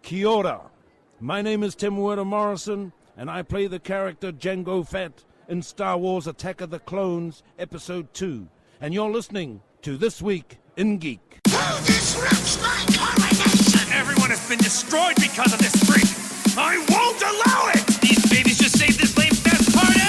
Kia ora. My name is Tim Werner Morrison, and I play the character Jango Fett in Star Wars Attack of the Clones, Episode 2. And you're listening to This Week in Geek. Who disrupts my coronation? Everyone has been destroyed because of this freak! I won't allow it! These babies just saved this lame fest party!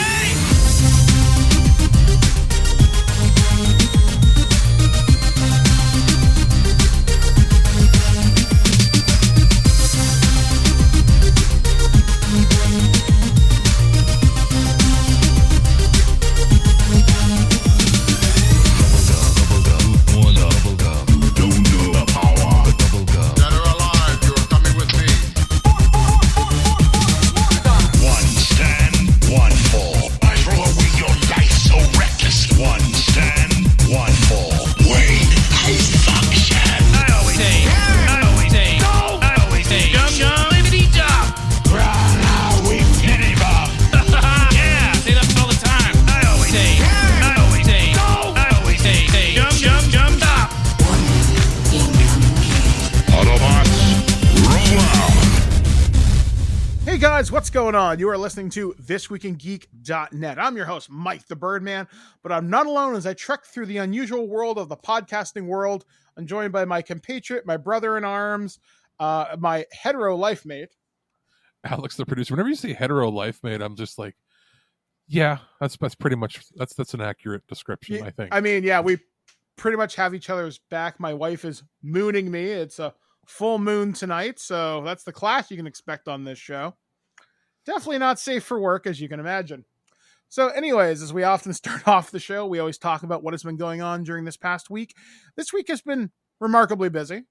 What's going on? You are listening to ThisWeekInGeek.net. I'm your host, Mike the Birdman, but I'm not alone as I trek through the unusual world of the podcasting world. I'm joined by my compatriot, my brother in arms, my hetero life mate, Alex, the producer. Whenever you say hetero life mate, I'm just like, yeah, that's pretty much that's an accurate description, I think. I mean, yeah, we pretty much have each other's back. My wife is mooning me. It's a full moon tonight, so that's the class you can expect on this show. Definitely not safe for work, as you can imagine. So anyways, as we often start off the show, we always talk about what has been going on during this past week. This week has been remarkably busy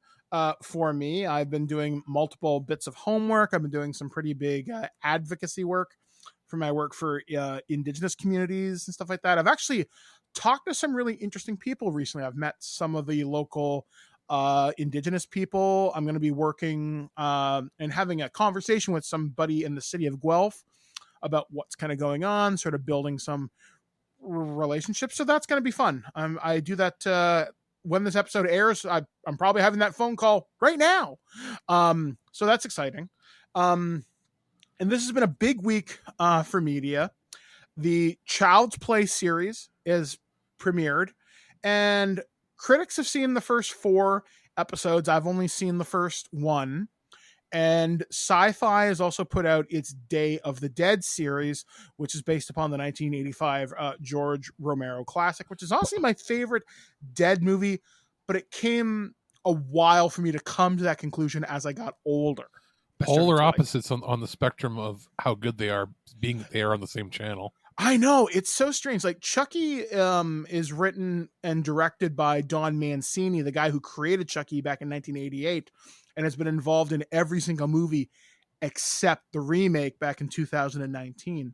for me. I've been doing multiple bits of homework. I've been doing some pretty big advocacy work for my work for Indigenous communities and stuff like that. I've actually talked to some really interesting people recently. I've met some of the local Indigenous people. I'm going to be working and having a conversation with somebody in the city of Guelph about what's kind of going on, sort of building some relationships. So that's going to be fun. I do that when this episode airs. I'm probably having that phone call right now. So that's exciting. And this has been a big week for media. The Child's Play series is premiered, and critics have seen the first 4 episodes. I've only seen the first one. And Sci-Fi has also put out its Day of the Dead series, which is based upon the 1985 George Romero classic, which is honestly my favorite Dead movie, but it came a while for me to come to that conclusion as I got older. Polar opposites on the spectrum of how good they are, being they are on the same channel. I know, it's so strange. Like Chucky is written and directed by Don Mancini, the guy who created Chucky back in 1988, and has been involved in every single movie except the remake back in 2019.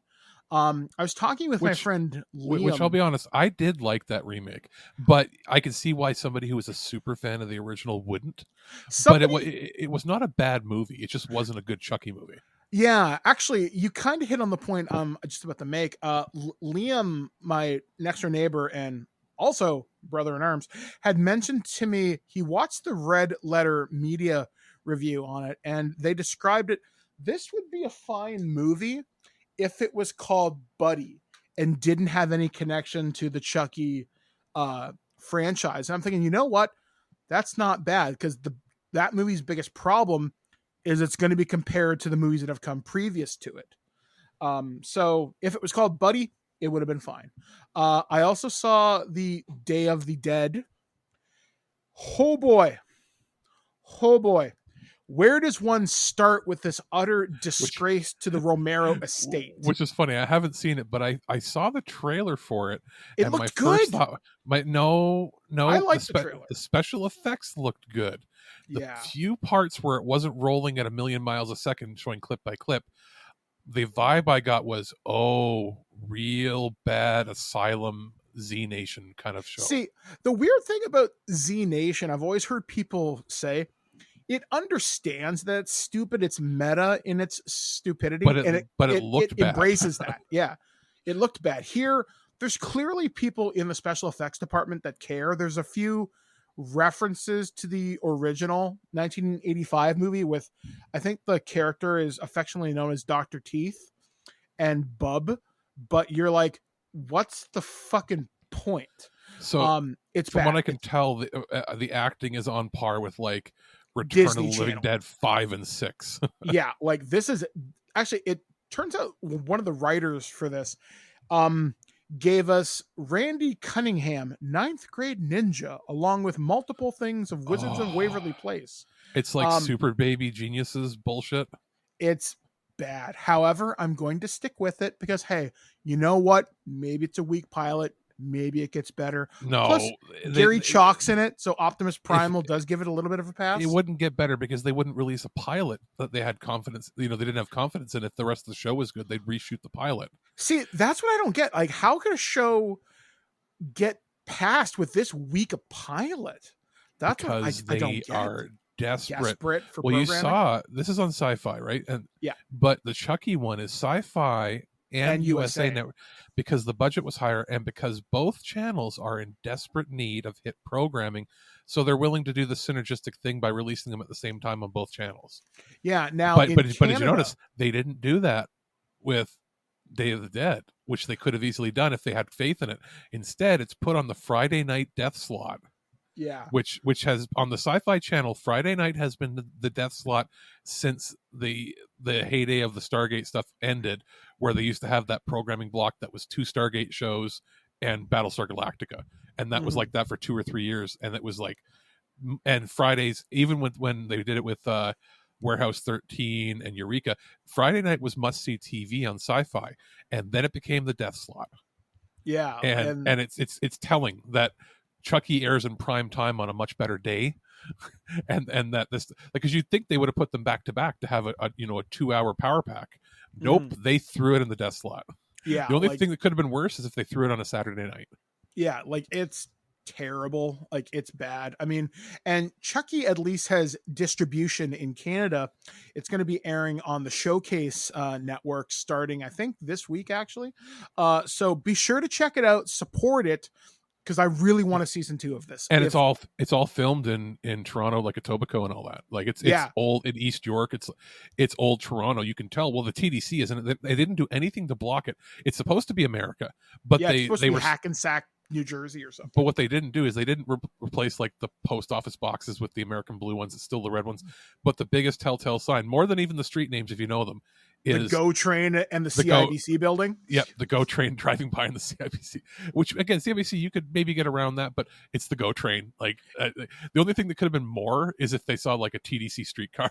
I was talking with my friend Liam. Which I'll be honest, I did like that remake, but I could see why somebody who was a super fan of the original wouldn't. But it was not a bad movie. It just wasn't a good Chucky movie. Yeah, actually, you kind of hit on the point I'm just about to make. Liam, my next door neighbor and also brother in arms, had mentioned to me he watched the Red Letter Media review on it, and they described it. This would be a fine movie if it was called Buddy and didn't have any connection to the Chucky franchise. And I'm thinking, you know what? That's not bad, because that movie's biggest problem is it's going to be compared to the movies that have come previous to it. So if it was called Buddy, it would have been fine. I also saw the Day of the Dead. Oh boy. Where does one start with this utter disgrace to the Romero estate? Which is funny. I haven't seen it, but I saw the trailer for it. It and looked my good. First thought, no. I liked the trailer. The special effects looked good. The few parts where it wasn't rolling at 1,000,000 miles a second, showing clip by clip, the vibe I got was, real bad Asylum Z Nation kind of show. See, the weird thing about Z Nation, I've always heard people say, it understands that it's stupid. It's meta in its stupidity, but it looked bad. Embraces that. Yeah, it looked bad. Here, there's clearly people in the special effects department that care. There's a few references to the original 1985 movie with, I think the character is affectionately known as Dr. Teeth and Bub, but you're like, what's the fucking point? So it's from bad. what I can tell, the acting is on par with like Return Disney of the Living Channel. Dead 5 and 6. Yeah, like this is actually, it turns out one of the writers for this gave us Randy Cunningham, 9th Grade Ninja, along with multiple things of Wizards of Waverly Place. It's like Super Baby Geniuses bullshit. It's bad. However, I'm going to stick with it because, hey, you know what? Maybe it's a weak pilot. Maybe it gets better. No, plus Gary Chalk's in it, so Optimus Primal does give it a little bit of a pass. It wouldn't get better because they wouldn't release a pilot that they had confidence. They didn't have confidence in. If the rest of the show was good, they'd reshoot the pilot. See, that's what I don't get. Like, how could a show get passed with this weak a pilot? That's because what I don't get. Are desperate for well, you programming. saw this is on Sci-Fi, right? And yeah, but the Chucky one is Sci-Fi and USA Network because the budget was higher and because both channels are in desperate need of hit programming, so they're willing to do the synergistic thing by releasing them at the same time on both channels. Yeah, now but did you notice they didn't do that with Day of the Dead, which they could have easily done if they had faith in it. Instead, it's put on the Friday night death slot. Yeah, which has on the Sci-Fi channel, Friday night has been the death slot since the heyday of the Stargate stuff ended, where they used to have that programming block that was 2 Stargate shows and Battlestar Galactica, and that was like that for 2 or 3 years, and it was like, and Fridays, even when they did it with Warehouse 13 and Eureka, Friday night was must-see TV on Sci-Fi, and then it became the death slot. Yeah, and it's telling that Chucky airs in prime time on a much better day, and that this, because you'd think they would have put them back to back to have a 2-hour power pack. Nope, they threw it in the death slot. Yeah, the only thing that could have been worse is if they threw it on a Saturday night. Yeah, like it's terrible, like it's bad. I mean, and Chucky at least has distribution in Canada. It's going to be airing on the Showcase network starting, I think, this week actually. So be sure to check it out, support it, because I really want a season 2 of this. And it's all filmed in Toronto, like Etobicoke and all that. Like it's old in East York. It's old Toronto. You can tell. Well, the TDC isn't it? They didn't do anything to block it. It's supposed to be America, but they were were Hackensack, New Jersey or something. But what they didn't do is they didn't replace like the post office boxes with the American blue ones. It's still the red ones. But the biggest telltale sign, more than even the street names, if you know them, is the GO train and the CIBC building. Yep, the GO train driving by in the CIBC. Which again, CIBC you could maybe get around that, but it's the GO train. Like the only thing that could have been more is if they saw like a TDC streetcar.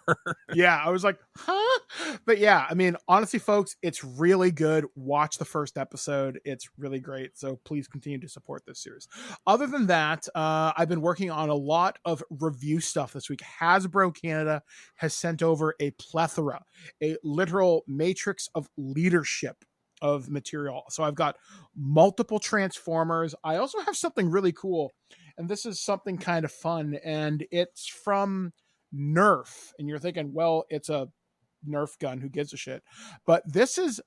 Yeah, I was like, huh? But yeah, I mean, honestly, folks, it's really good. Watch the first episode; it's really great. So please continue to support this series. Other than that, I've been working on a lot of review stuff this week. Hasbro Canada has sent over a plethora, a literal matrix of leadership of material. So I've got multiple Transformers. I also have something really cool, and this is something kind of fun, and it's from Nerf. And you're thinking, well, it's a Nerf gun, who gives a shit? But this is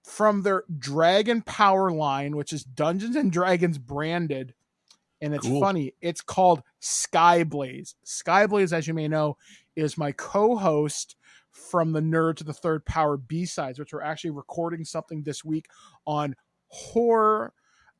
from their Dragon Power line, which is Dungeons and Dragons branded, and it's funny. It's called Skyblaze. Skyblaze, as you may know, is my co-host from the Nerd to the Third Power B-Sides, which we're actually recording something this week on horror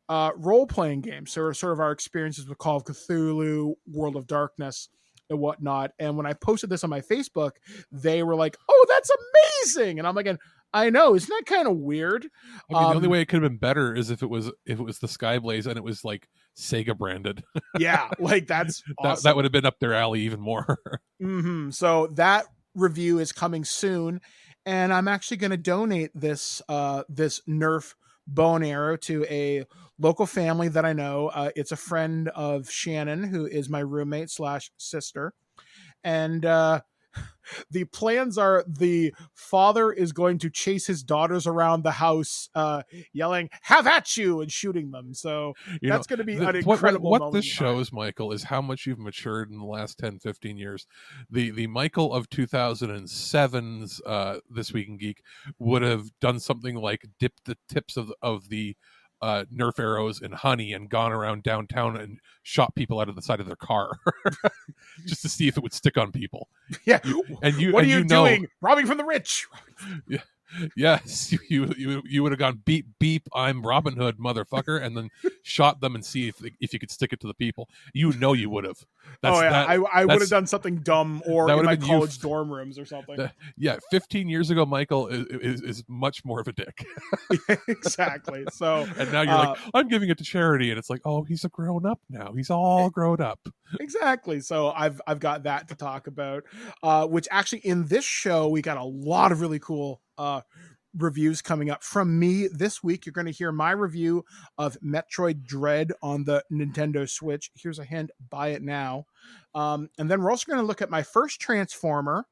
role-playing games. So sort of our experiences with Call of Cthulhu, World of Darkness, and whatnot. And when I posted this on my Facebook, they were like, oh, that's amazing. And I'm like, I know, isn't that kind of weird? I mean, the only way it could have been better is if it was the Skyblaze and it was like Sega branded. Yeah, like that's awesome. that would have been up their alley even more. So that review is coming soon, and I'm actually going to donate this this Nerf bow and arrow to a local family that I know. It's a friend of Shannon, who is my roommate / sister, and the plans are the father is going to chase his daughters around the house yelling "have at you" and shooting them. So that's going to be an incredible what this shows, Michael, is how much you've matured in the last 10-15 years. The Michael of 2007's This Week in Geek would have done something like dip the tips of the Nerf arrows and honey and gone around downtown and shot people out of the side of their car just to see if it would stick on people. Yeah. What are you doing? Robbing from the rich. Yeah. Yes, you would have gone beep beep. I'm Robin Hood, motherfucker, and then shot them and see if you could stick it to the people. You would have. I would have done something dumb or in my college dorm rooms or something. 15 years ago, Michael is much more of a dick. Exactly. So, and now you're like, I'm giving it to charity, and it's like, oh, he's a grown up now. He's all grown up. Exactly. So I've got that to talk about. Which actually in this show we got a lot of really cool reviews coming up from me this week. You're going to hear my review of Metroid Dread on the Nintendo Switch. Here's a hint, buy it now. And then we're also going to look at my first Transformer,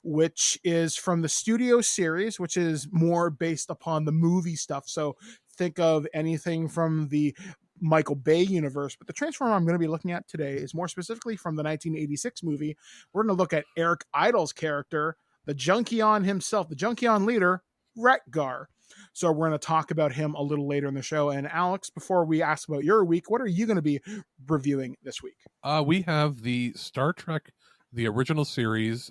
which is from the Studio series, which is more based upon the movie stuff. So think of anything from the Michael Bay universe, but the Transformer I'm going to be looking at today is more specifically from the 1986 movie. We're going to look at Eric Idle's character, the Junkion himself, the Junkion leader, Wreck-Gar. So we're going to talk about him a little later in the show. And Alex, before we ask about your week, what are you going to be reviewing this week? We have the Star Trek, the original series,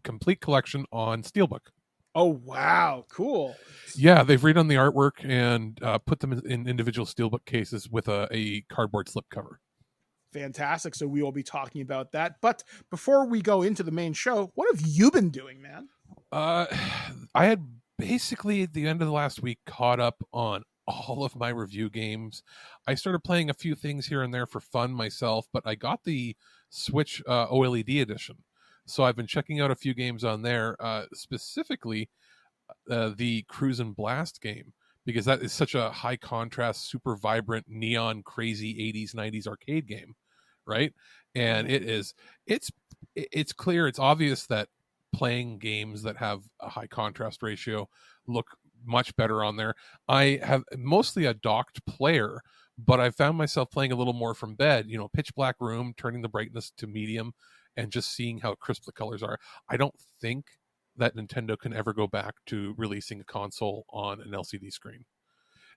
complete collection on Steelbook. Oh, wow. Cool. Yeah, they've redone the artwork and put them in individual Steelbook cases with a cardboard slipcover. Fantastic. So we will be talking about that. But before we go into the main show, what have you been doing, man? I had basically at the end of the last week caught up on all of my review games. I started playing a few things here and there for fun myself, but I got the Switch OLED edition. So I've been checking out a few games on there, specifically the Cruise and Blast game, because that is such a high contrast, super vibrant, neon, crazy 80s, 90s arcade game, right? And it's clear, it's obvious that playing games that have a high contrast ratio look much better on there. I have mostly a docked player, but I found myself playing a little more from bed, pitch black room, turning the brightness to medium, and just seeing how crisp the colors are. I don't think that Nintendo can ever go back to releasing a console on an LCD screen.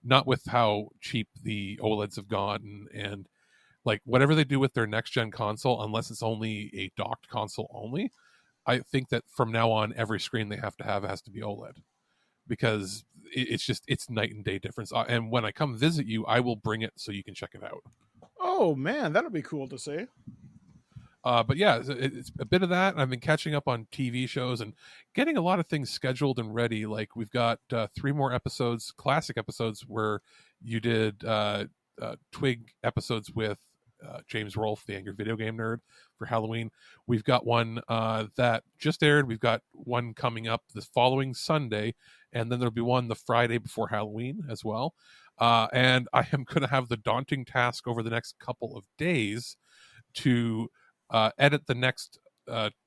Not with how cheap the OLEDs have gotten, and like whatever they do with their next gen console, unless it's only a docked console only, I think that from now on, every screen they have to have has to be OLED, because it's night and day difference. And when I come visit you, I will bring it so you can check it out. Oh man, that'll be cool to see. But yeah, it's a bit of that. I've been catching up on TV shows and getting a lot of things scheduled and ready. Like we've got 3 more episodes, classic episodes, where you did TWIG episodes with James Rolfe, the Angry Video Game Nerd, for Halloween. We've got one that just aired. We've got one coming up the following Sunday, and then there'll be one the Friday before Halloween as well. And I am going to have the daunting task over the next couple of days to edit the next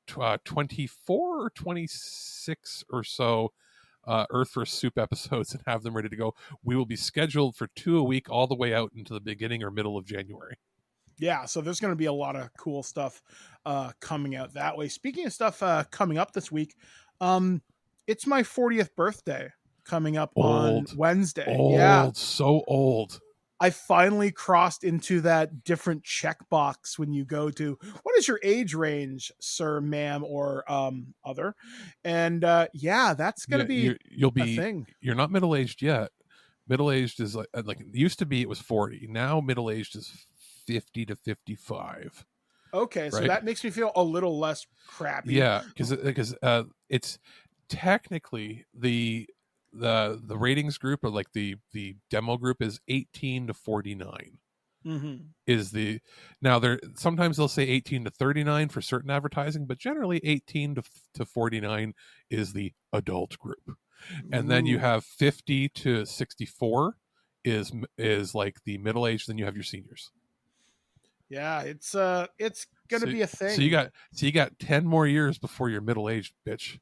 24 or 26 or so Earth vs. Soup episodes and have them ready to go. We will be scheduled for 2 a week all the way out into the beginning or middle of January. Yeah, so there's going to be a lot of cool stuff coming out that way. Speaking of stuff coming up this week, it's my 40th birthday coming up on Wednesday. So old. I finally crossed into that different checkbox when you go to, what is your age range, sir, ma'am, or other? And that's going to be you'll be a thing. You're not middle-aged yet. Middle-aged is like it used to be, it was 40. Now middle-aged is 50 to 55. Okay, right? So that makes me feel a little less crappy. Yeah, because it's technically the ratings group, or like the demo group, is 18 to 49. Mm-hmm. Is the now there sometimes they'll say 18 to 39 for certain advertising, but generally 18 to 49 is the adult group. And then you have 50 to 64 is like the middle age. Then you have your seniors. Yeah, it's gonna be a thing. So you got 10 more years before you're middle aged, bitch.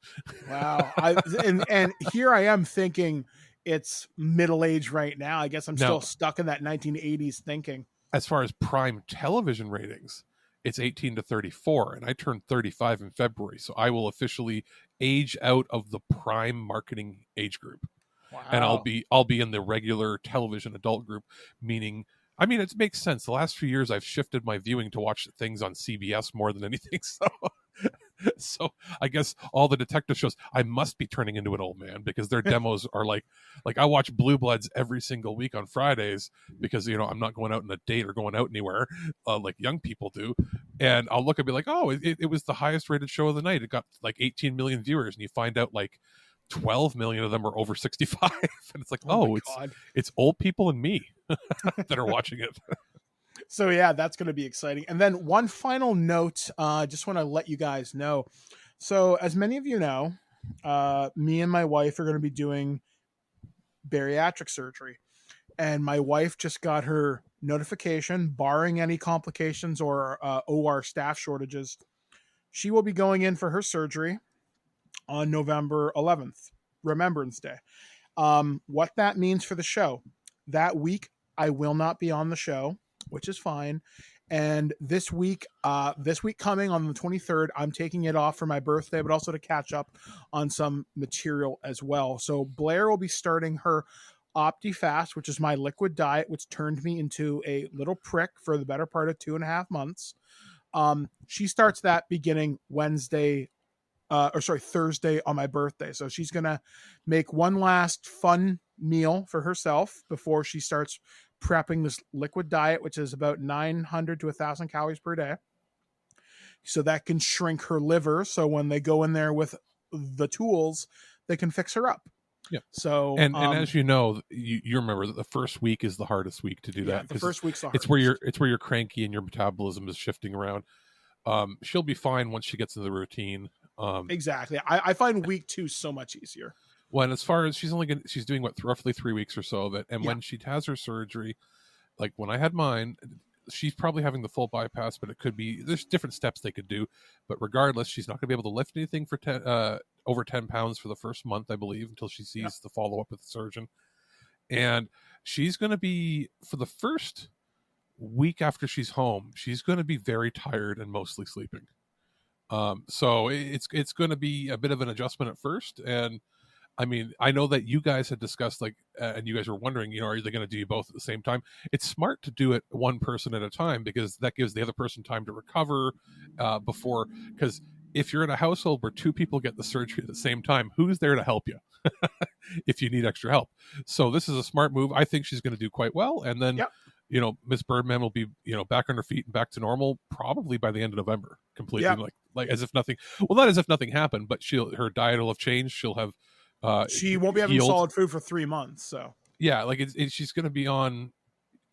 Wow. And here I am thinking it's middle age right now. I guess I'm still stuck in that 1980s thinking. As far as prime television ratings, it's 18 to 34, and I turned 35 in February, so I will officially age out of the prime marketing age group. and I'll be in the regular television adult group, meaning, I mean, it makes sense. The last few years I've shifted my viewing to watch things on CBS more than anything. So I guess all the detective shows, I must be turning into an old man, because their demos are like I watch Blue Bloods every single week on Fridays, because, you know, I'm not going out on a date or going out anywhere like young people do. And I'll look and be like, oh, it was the highest rated show of the night. It got like 18 million viewers. And you find out like 12 million of them are over 65. And it's like, it's old people and me that are watching it. So yeah, that's going to be exciting. And then one final note, just want to let you guys know. So as many of you know, me and my wife are going to be doing bariatric surgery, and my wife just got her notification, barring any complications or OR staff shortages. She will be going in for her surgery on November 11th, Remembrance Day. What that means for the show, that week I will not be on the show, which is fine. And this week coming on the 23rd, I'm taking it off for my birthday, but also to catch up on some material as well. So Blair will be starting her OptiFast, which is my liquid diet, which turned me into a little prick for the better part of 2.5 months. She starts that beginning Thursday on my birthday. So she's going to make one last fun meal for herself before she starts prepping this liquid diet, which is about 900 to 1,000 calories per day. So that can shrink her liver. So when they go in there with the tools, they can fix her up. Yeah. So and as you know, you remember that the first week is the hardest week to do that. The first week's the hardest. It's where you're cranky and your metabolism is shifting around. She'll be fine once she gets into the routine. Exactly. I find week 2 so much easier. Well, and as far as she's doing roughly 3 weeks or so of it, and when she has her surgery, like when I had mine, she's probably having the full bypass, but it could be, there's different steps they could do, but regardless, she's not going to be able to lift anything for over 10 pounds for the first month, I believe, until she sees the follow up with the surgeon. And she's going to be, for the first week after she's home, she's going to be very tired and mostly sleeping. So it's going to be a bit of an adjustment at first. And I mean, I know that you guys had discussed, like, and you guys were wondering, you know, are they going to do both at the same time? It's smart to do it one person at a time, because that gives the other person time to recover before. Because if you're in a household where 2 people get the surgery at the same time, who's there to help you if you need extra help? So this is a smart move. I think she's going to do quite well. And then, you know, Miss Birdman will be, you know, back on her feet and back to normal probably by the end of November, completely like as if nothing. Well, not as if nothing happened, but her diet will have changed. She'll have. She won't be having solid food for 3 months. So yeah, like she's going to be on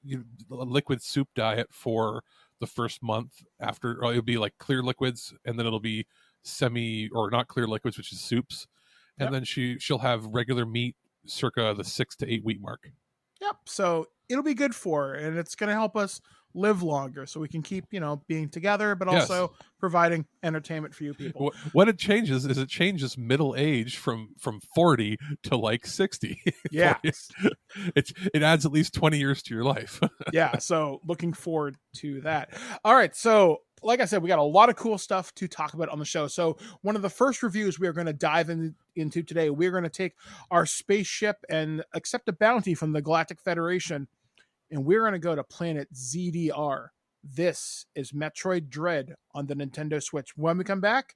a liquid soup diet for the first month. After it'll be like clear liquids, and then it'll be semi or not clear liquids, which is soups, and then she'll have regular meat circa the 6 to 8 week mark. Yep. So it'll be good for her, and it's going to help us live longer, so we can keep, you know, being together, but also providing entertainment for you people. What it changes is it changes middle age from 40 to like 60. Yeah. It adds at least 20 years to your life. Yeah. So looking forward to that. All right. So like I said, we got a lot of cool stuff to talk about on the show. So one of the first reviews we are going to dive into today, we're going to take our spaceship and accept a bounty from the Galactic Federation, and we're going to go to planet ZDR. This is Metroid Dread on the Nintendo Switch. When we come back,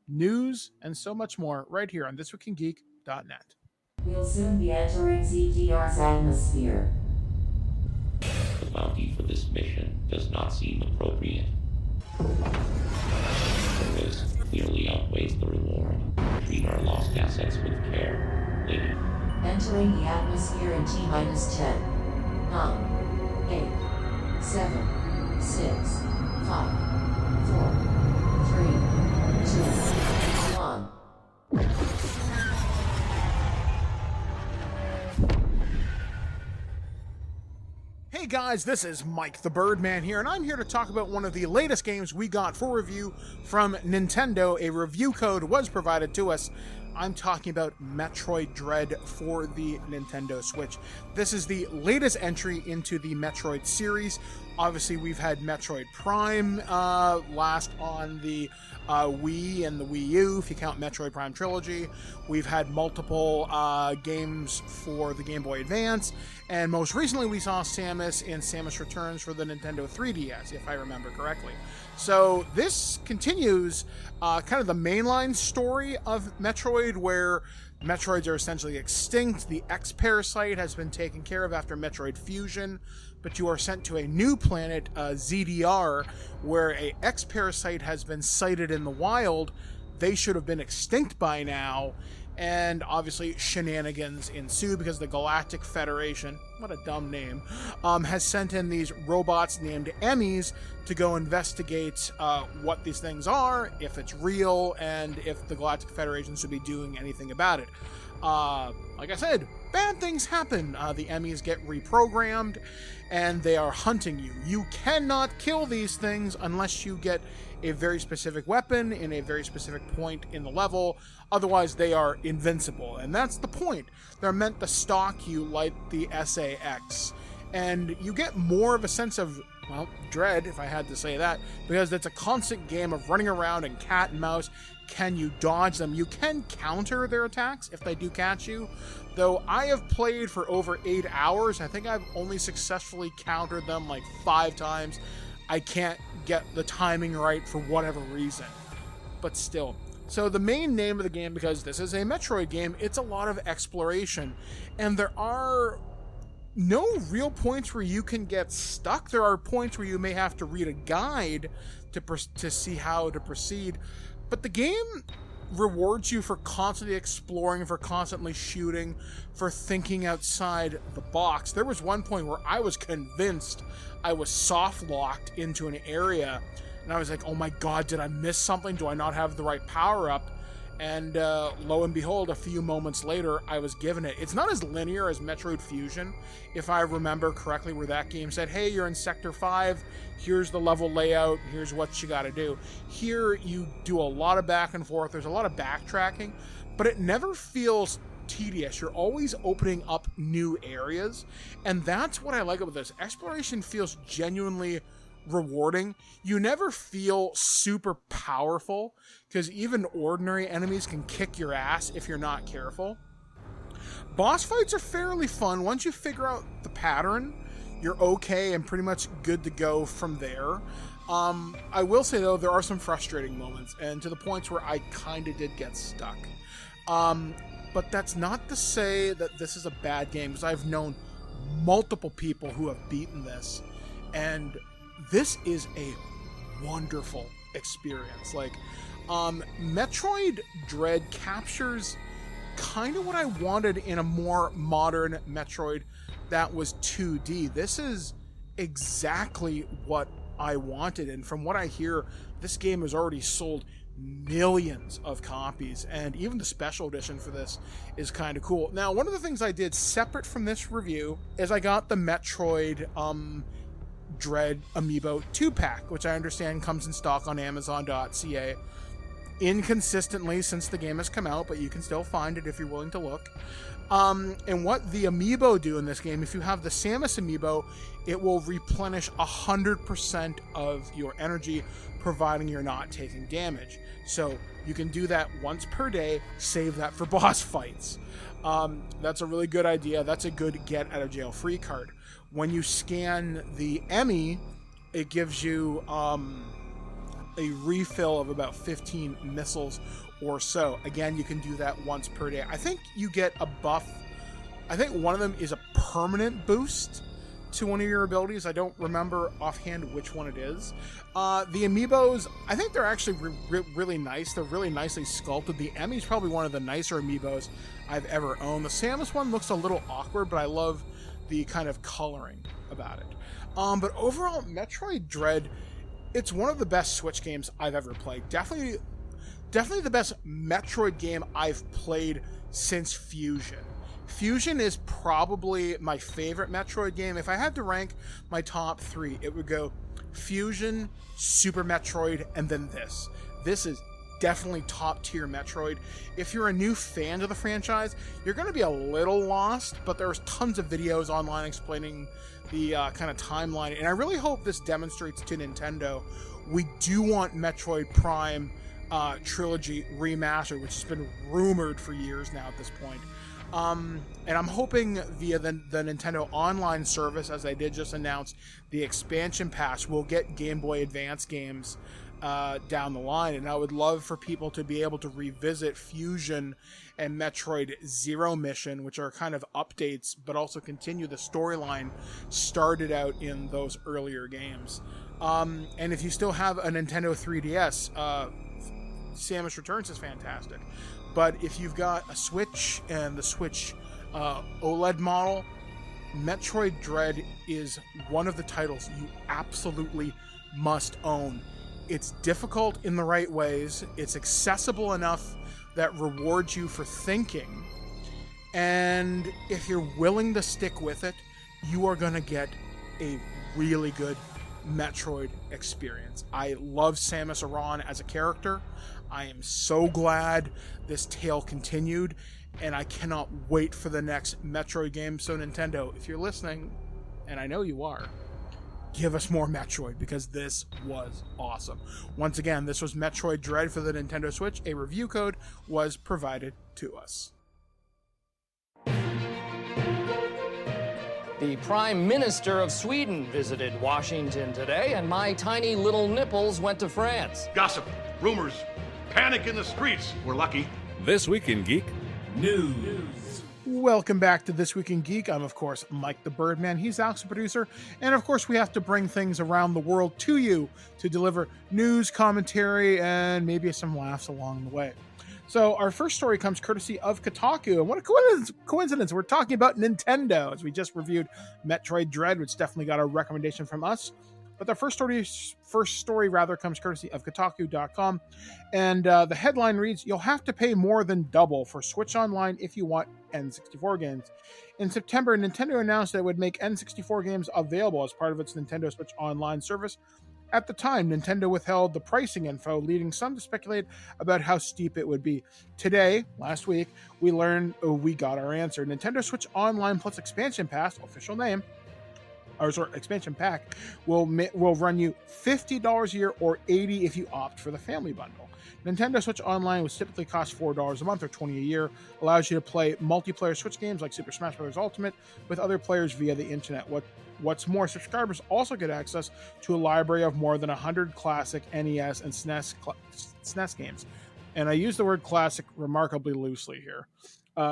news and so much more right here on ThisWeekInGeek.net. We'll soon be entering ZDR's atmosphere. The bounty for this mission does not seem appropriate. The risk clearly outweighs the reward. Treat our lost assets with care. Lady. Entering the atmosphere in T-10. 9, 8, 7, 6, 5, 4, 3, 2, 1. Hey guys, this is Mike the Birdman here, and I'm here to talk about one of the latest games we got for review from Nintendo. A review code was provided to us. I'm talking about Metroid Dread for the Nintendo Switch. This is the latest entry into the Metroid series. Obviously, we've had Metroid Prime last on the Wii and the Wii U, if you count Metroid Prime Trilogy. We've had multiple games for the Game Boy Advance, and most recently we saw Samus in Samus Returns for the Nintendo 3DS, if I remember correctly. So this continues kind of the mainline story of Metroid, where Metroids are essentially extinct. The X-Parasite has been taken care of after Metroid Fusion, but you are sent to a new planet, ZDR, where a X-Parasite has been sighted in the wild. They should have been extinct by now, and obviously shenanigans ensue because the Galactic Federation, what a dumb name, has sent in these robots named Emmys to go investigate what these things are, if it's real, and if the Galactic Federation should be doing anything about it. Like I said, bad things happen. The Emmys get reprogrammed, and they are hunting you. You cannot kill these things unless you get a very specific weapon in a very specific point in the level. Otherwise, they are invincible, and that's the point. They're meant to stalk you like the SAX, and you get more of a sense of, well, dread, if I had to say that, because it's a constant game of running around and cat and mouse. Can you dodge them? You can counter their attacks if they do catch you, though I have played for over 8 hours. I think I've only successfully countered them like 5 times. I can't get the timing right for whatever reason, but still. So the main name of the game, because this is a Metroid game, it's a lot of exploration, and there are no real points where you can get stuck. There are points where you may have to read a guide to see how to proceed, but the game rewards you for constantly exploring, for constantly shooting, for thinking outside the box. There was one point where I was convinced I was soft-locked into an area, and I was like, oh my god, did I miss something? Do I not have the right power-up? And lo and behold, a few moments later, I was given it. It's not as linear as Metroid Fusion, if I remember correctly, where that game said, hey, you're in Sector 5, here's the level layout, here's what you gotta do. Here, you do a lot of back and forth, there's a lot of backtracking, but it never feels tedious. You're always opening up new areas, and that's what I like about this. Exploration feels genuinely rewarding. You never feel super powerful, because even ordinary enemies can kick your ass if you're not careful. Boss fights are fairly fun. Once you figure out the pattern, you're okay and pretty much good to go from there. I will say, though, there are some frustrating moments, and to the points where I kind of did get stuck. But that's not to say that this is a bad game, because I've known multiple people who have beaten this, and this is a wonderful experience. Like, Metroid Dread captures kind of what I wanted in a more modern Metroid that was 2D. This is exactly what I wanted, and from what I hear, this game has already sold millions of copies, and even the special edition for this is kind of cool. Now, one of the things I did separate from this review is I got the Metroid Dread Amiibo 2-pack, which I understand comes in stock on Amazon.ca inconsistently since the game has come out, but you can still find it if you're willing to look. And what the Amiibo do in this game, if you have the Samus Amiibo, it will replenish 100% of your energy, providing you're not taking damage. So you can do that once per day, save that for boss fights. That's a really good idea. That's a good get out of jail free card. When you scan the Emmy, it gives you a refill of about 15 missiles or so. Again, you can do that once per day. I think you get a buff. I think one of them is a permanent boost to one of your abilities. I don't remember offhand which one it is. The Amiibos, I think they're actually really nice. They're really nicely sculpted. The Emmy's probably one of the nicer Amiibos I've ever owned. The Samus one looks a little awkward, but I love the kind of coloring about it. But overall, Metroid Dread, it's one of the best Switch games I've ever played. Definitely the best Metroid game I've played since Fusion. Fusion is probably my favorite Metroid game. If I had to rank my top 3, it would go Fusion, Super Metroid, and then this. This is definitely top tier Metroid. If you're a new fan of the franchise, you're going to be a little lost, but there's tons of videos online explaining the kind of timeline, and I really hope this demonstrates to Nintendo we do want Metroid Prime trilogy remastered, which has been rumored for years now at this point. And I'm hoping via the Nintendo Online service, as I did just announce, the expansion pass, we'll get Game Boy Advance games down the line. And I would love for people to be able to revisit Fusion and Metroid Zero Mission, which are kind of updates, but also continue the storyline started out in those earlier games. And if you still have a Nintendo 3DS, Samus Returns is fantastic. But if you've got a Switch and the Switch OLED model, Metroid Dread is one of the titles you absolutely must own. It's difficult in the right ways. It's accessible enough that rewards you for thinking. And if you're willing to stick with it, you are going to get a really good Metroid experience. I love Samus Aran as a character. I am so glad this tale continued, and I cannot wait for the next Metroid game. So Nintendo, if you're listening, and I know you are, give us more Metroid, because this was awesome. Once again, this was Metroid Dread for the Nintendo Switch. A review code was provided to us. The Prime Minister of Sweden visited Washington today, and my tiny little nipples went to France. Gossip, rumors, panic in the streets. We're lucky. This Week in Geek News. Welcome back to This Week in Geek. I'm, of course, Mike the Birdman. He's Alex, the producer. And, of course, we have to bring things around the world to you to deliver news, commentary, and maybe some laughs along the way. So our first story comes courtesy of Kotaku. And what a coincidence. We're talking about Nintendo, as we just reviewed Metroid Dread, which definitely got a recommendation from us. But the first story comes courtesy of Kotaku.com. And the headline reads, "You'll have to pay more than double for Switch Online if you want N64 games." In September, Nintendo announced that it would make N64 games available as part of its Nintendo Switch Online service. At the time, Nintendo withheld the pricing info, leading some to speculate about how steep it would be. Today, last week, we learned we got our answer. Nintendo Switch Online plus Expansion Pass, official name, expansion pack, will run you $50 a year or $80 if you opt for the family bundle. Nintendo Switch Online, which typically costs $4 a month or $20 a year, allows you to play multiplayer Switch games like Super Smash Bros. Ultimate with other players via the internet. What's more, subscribers also get access to a library of more than 100 classic NES and SNES games. And I use the word classic remarkably loosely here.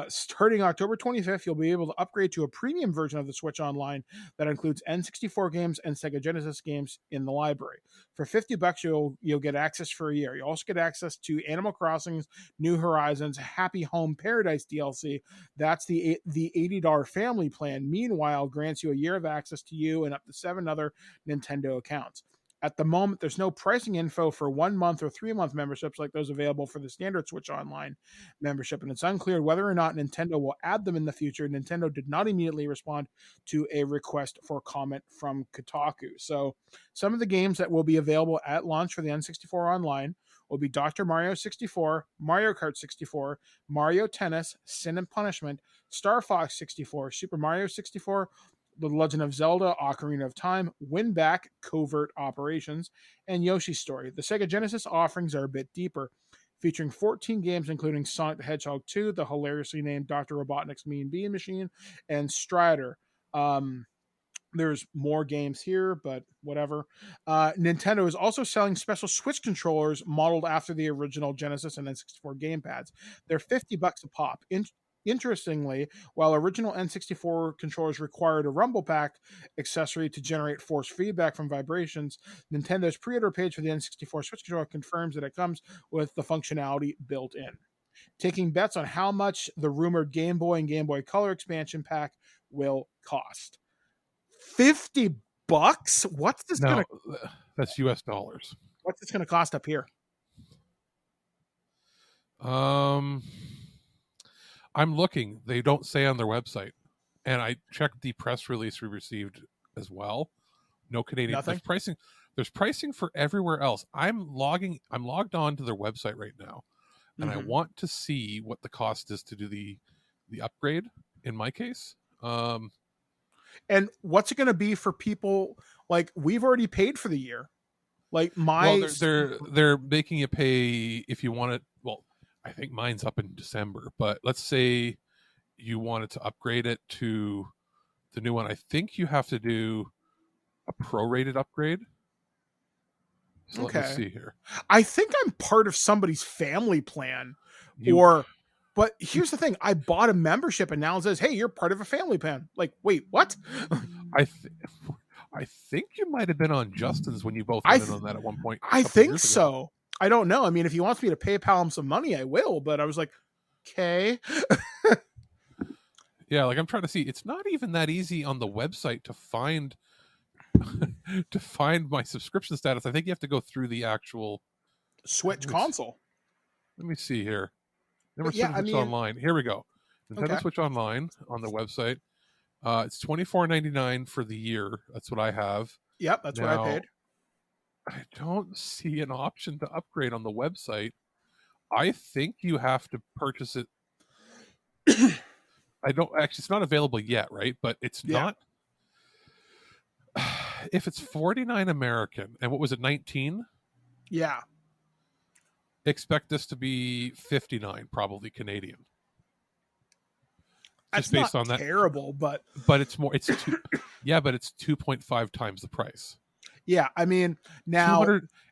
Starting October 25th, you'll be able to upgrade to a premium version of the Switch Online that includes N64 games and Sega Genesis games in the library. For $50, you'll get access for a year. You also get access to Animal Crossing's New Horizons Happy Home Paradise DLC. That's the $80 family plan. Meanwhile, grants you a year of access to you and up to 7 other Nintendo accounts. At the moment, there's no pricing info for 1 month or 3 month memberships like those available for the standard Switch Online membership, and it's unclear whether or not Nintendo will add them in the future. Nintendo did not immediately respond to a request for comment from Kotaku. So some of the games that will be available at launch for the N64 Online will be Dr. Mario 64, Mario Kart 64, Mario Tennis, Sin and Punishment, Star Fox 64, Super Mario 64, The Legend of Zelda, Ocarina of Time, Win Back, Covert Operations, and Yoshi's Story. The Sega Genesis offerings are a bit deeper, featuring 14 games including Sonic the Hedgehog 2, the hilariously named Dr. Robotnik's Mean Bean Machine, and Strider. There's more games here, but whatever. Nintendo is also selling special Switch controllers modeled after the original Genesis and N64 gamepads. They're $50 a pop. Interestingly, while original N64 controllers required a rumble pack accessory to generate force feedback from vibrations, Nintendo's pre-order page for the N64 Switch controller confirms that it comes with the functionality built in. Taking bets on how much the rumored Game Boy and Game Boy Color expansion pack will cost. $50? What's this going to... That's US dollars. What's this going to cost up here? I'm looking. They don't say on their website. And I checked the press release we received as well. No Canadian. Nothing? There's pricing for everywhere else. I'm logged on to their website right now. And I want to see what the cost is to do the upgrade in my case. And what's it going to be for people? Like, we've already paid for the year. Like my they're making you pay if you want it. Well, I think mine's up in December, but let's say you wanted to upgrade it to the new one. I think you have to do a prorated upgrade. So let me see here. I think I'm part of somebody's family plan, but here's the thing: I bought a membership, and now it says, "Hey, you're part of a family plan." Like, wait, what? I think you might have been on Justin's when you both went in on that at one point. I think so. I don't know. I mean, if he wants me to PayPal him some money, I will. But I was like, okay. Yeah, like I'm trying to see. It's not even that easy on the website to find my subscription status. I think you have to go through the actual Switch console. Let me see here. Switch Online. Here we go. Nintendo Switch Online on the website. It's $24.99 for the year. That's what I have. Yep, that's what I paid. I don't see an option to upgrade on the website. I think you have to purchase it. I don't actually. It's not available yet, right? But it's not. If it's $49 American, and what was it, 19? Yeah. Expect this to be $59, probably Canadian. That's just based not on that. Terrible, but it's more. It's but it's 2.5 times the price. Yeah, I mean now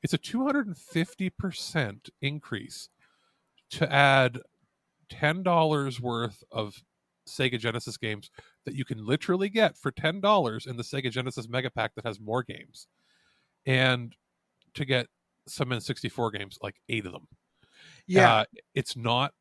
it's a 250% increase to add $10 worth of Sega Genesis games that you can literally get for $10 in the Sega Genesis Mega Pack that has more games, and to get some N64 games, like 8 of them. Yeah, it's not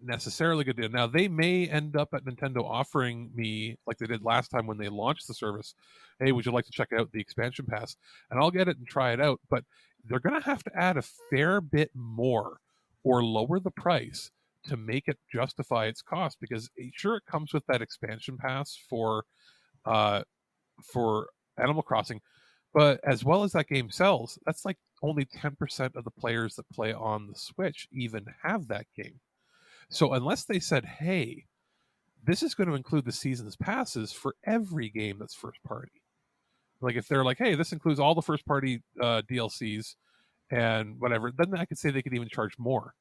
necessarily good deal. Now they may end up at Nintendo offering me, like they did last time when they launched the service, hey, would you like to check out the expansion pass? And I'll get it and try it out, but they're going to have to add a fair bit more or lower the price to make it justify its cost, because sure, it comes with that expansion pass for Animal Crossing, but as well as that game sells, that's like only 10% of the players that play on the Switch even have that game. So unless they said, hey, this is going to include the season's passes for every game that's first party, like if they're like, hey, this includes all the first party DLCs and whatever, then I could say they could even charge more.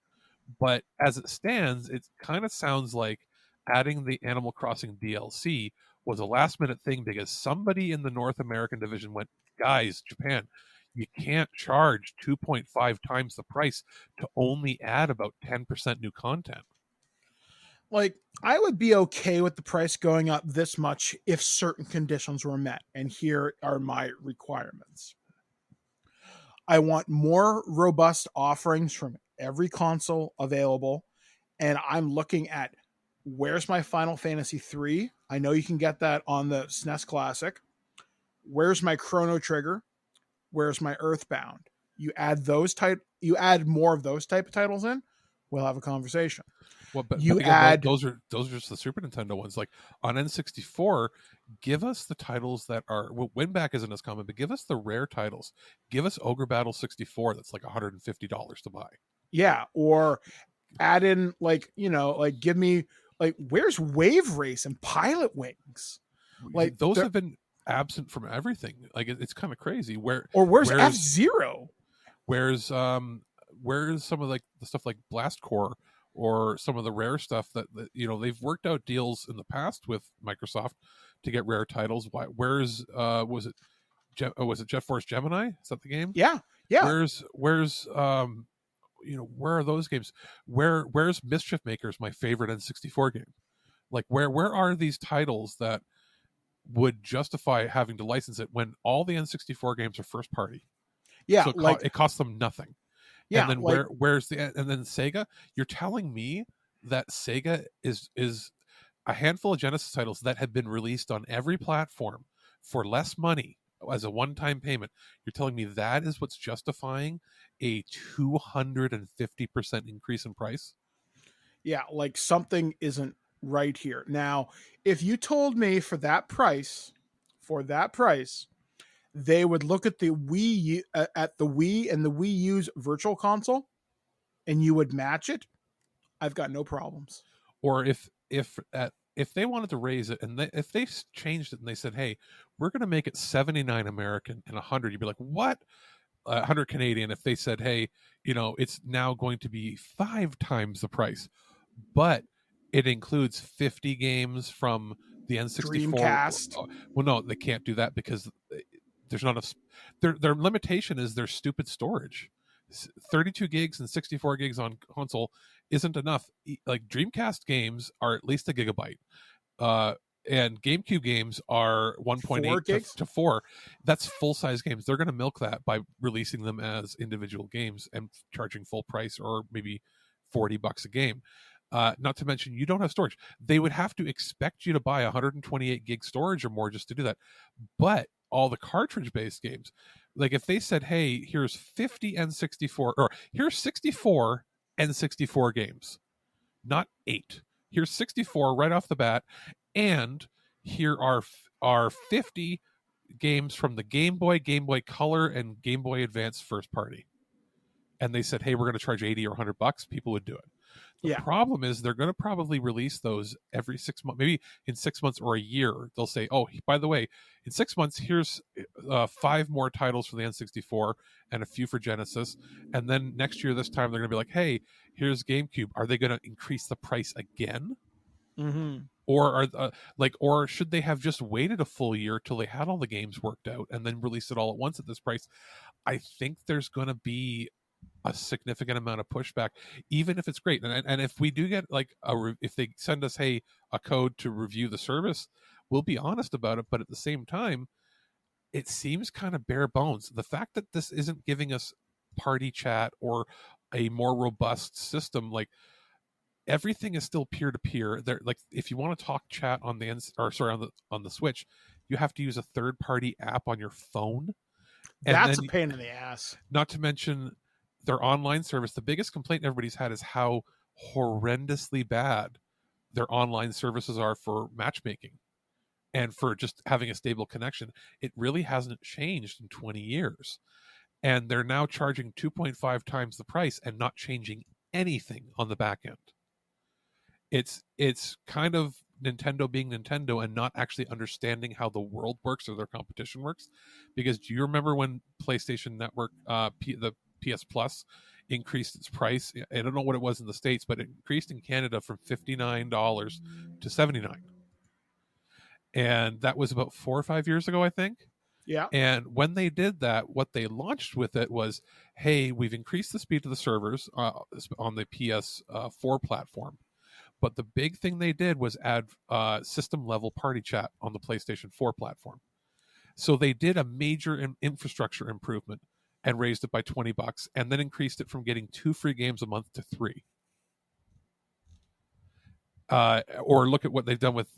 But as it stands, it kind of sounds like adding the Animal Crossing DLC was a last minute thing because somebody in the North American division went, guys, Japan, you can't charge 2.5 times the price to only add about 10% new content. Like, I would be okay with the price going up this much if certain conditions were met. And here are my requirements. I want more robust offerings from every console available. And I'm looking at, where's my Final Fantasy 3? I know you can get that on the SNES Classic. Where's my Chrono Trigger? Where's my Earthbound? You add more of those type of titles in, we'll have a conversation. Well, but again, those are just the Super Nintendo ones. Like on N64, give us the titles that are, Winback isn't as common, but give us the rare titles. Give us Ogre Battle 64 that's like $150 to buy. Yeah, or add in give me where's Wave Race and Pilot Wings? Like those have been absent from everything. Like it's kind of crazy. Where's F-Zero? Where's some of like the stuff like Blast Core or some of the rare stuff that they've worked out deals in the past with Microsoft to get rare titles. Where's was it Jet Force Gemini? Is that the game? Yeah. Where's where are those games? Where's Mischief Makers, my favorite N64 game? Like where are these titles that would justify having to license it when all the N64 games are first party? Yeah, so it costs them nothing. Yeah, and then where's Sega? You're telling me that Sega is a handful of Genesis titles that have been released on every platform for less money as a one-time payment. You're telling me that is what's justifying a 250% increase in price? Yeah, like something isn't right here. Now, if you told me for that price, they would look at the Wii and the Wii U's Virtual Console, and you would match it, I've got no problems. Or if they wanted to raise it, and if they changed it and they said, "Hey, we're going to make it $79 American and $100," you'd be like, "What?" 100 Canadian, if they said, hey, it's now going to be 5 times the price, but it includes 50 games from the N64. Dreamcast. Well, no, they can't do that because there's not enough. Their limitation is their stupid storage. 32 gigs and 64 gigs on console isn't enough. Like Dreamcast games are at least a gigabyte. And GameCube games are 1.8 to 4. That's full-size games. They're going to milk that by releasing them as individual games and charging full price, or maybe $40 a game. Not to mention, you don't have storage. They would have to expect you to buy 128 gig storage or more just to do that. But all the cartridge-based games, like if they said, hey, here's 50 N64, or here's 64 N64 games, not 8. Here's 64 right off the bat, and here are 50 games from the Game Boy, Game Boy Color, and Game Boy Advance first party. And they said, hey, we're going to charge $80 or $100. People would do it. The problem is they're going to probably release those every 6 months, maybe in 6 months or a year. They'll say, oh, by the way, in 6 months, here's 5 more titles for the N64 and a few for Genesis. And then next year, this time, they're going to be like, hey, here's GameCube. Are they going to increase the price again? Mm-hmm. Or should they have just waited a full year till they had all the games worked out and then release it all at once at this price? I think there's going to be a significant amount of pushback, even if it's great. And if we do get if they send us, hey, a code to review the service, we'll be honest about it. But at the same time, it seems kind of bare bones. The fact that this isn't giving us party chat or a more robust system, like everything is still peer-to-peer. There, like if you want to talk chat on the Switch, you have to use a third-party app on your phone. And that's a pain in the ass. Not to mention their online service. The biggest complaint everybody's had is how horrendously bad their online services are for matchmaking and for just having a stable connection. It really hasn't changed in 20 years. And they're now charging 2.5 times the price and not changing anything on the back end. It's kind of Nintendo being Nintendo and not actually understanding how the world works or their competition works. Because do you remember when PlayStation Network, the PS Plus, increased its price? I don't know what it was in the States, but it increased in Canada from $59 to $79. And that was about 4 or 5 years ago, I think. Yeah. And when they did that, what they launched with it was, hey, we've increased the speed of the servers on the PS4 platform. But the big thing they did was add system level party chat on the PlayStation 4 platform. So they did a major infrastructure improvement and raised it by $20, and then increased it from getting 2 free games a month to 3. Or look at what they've done with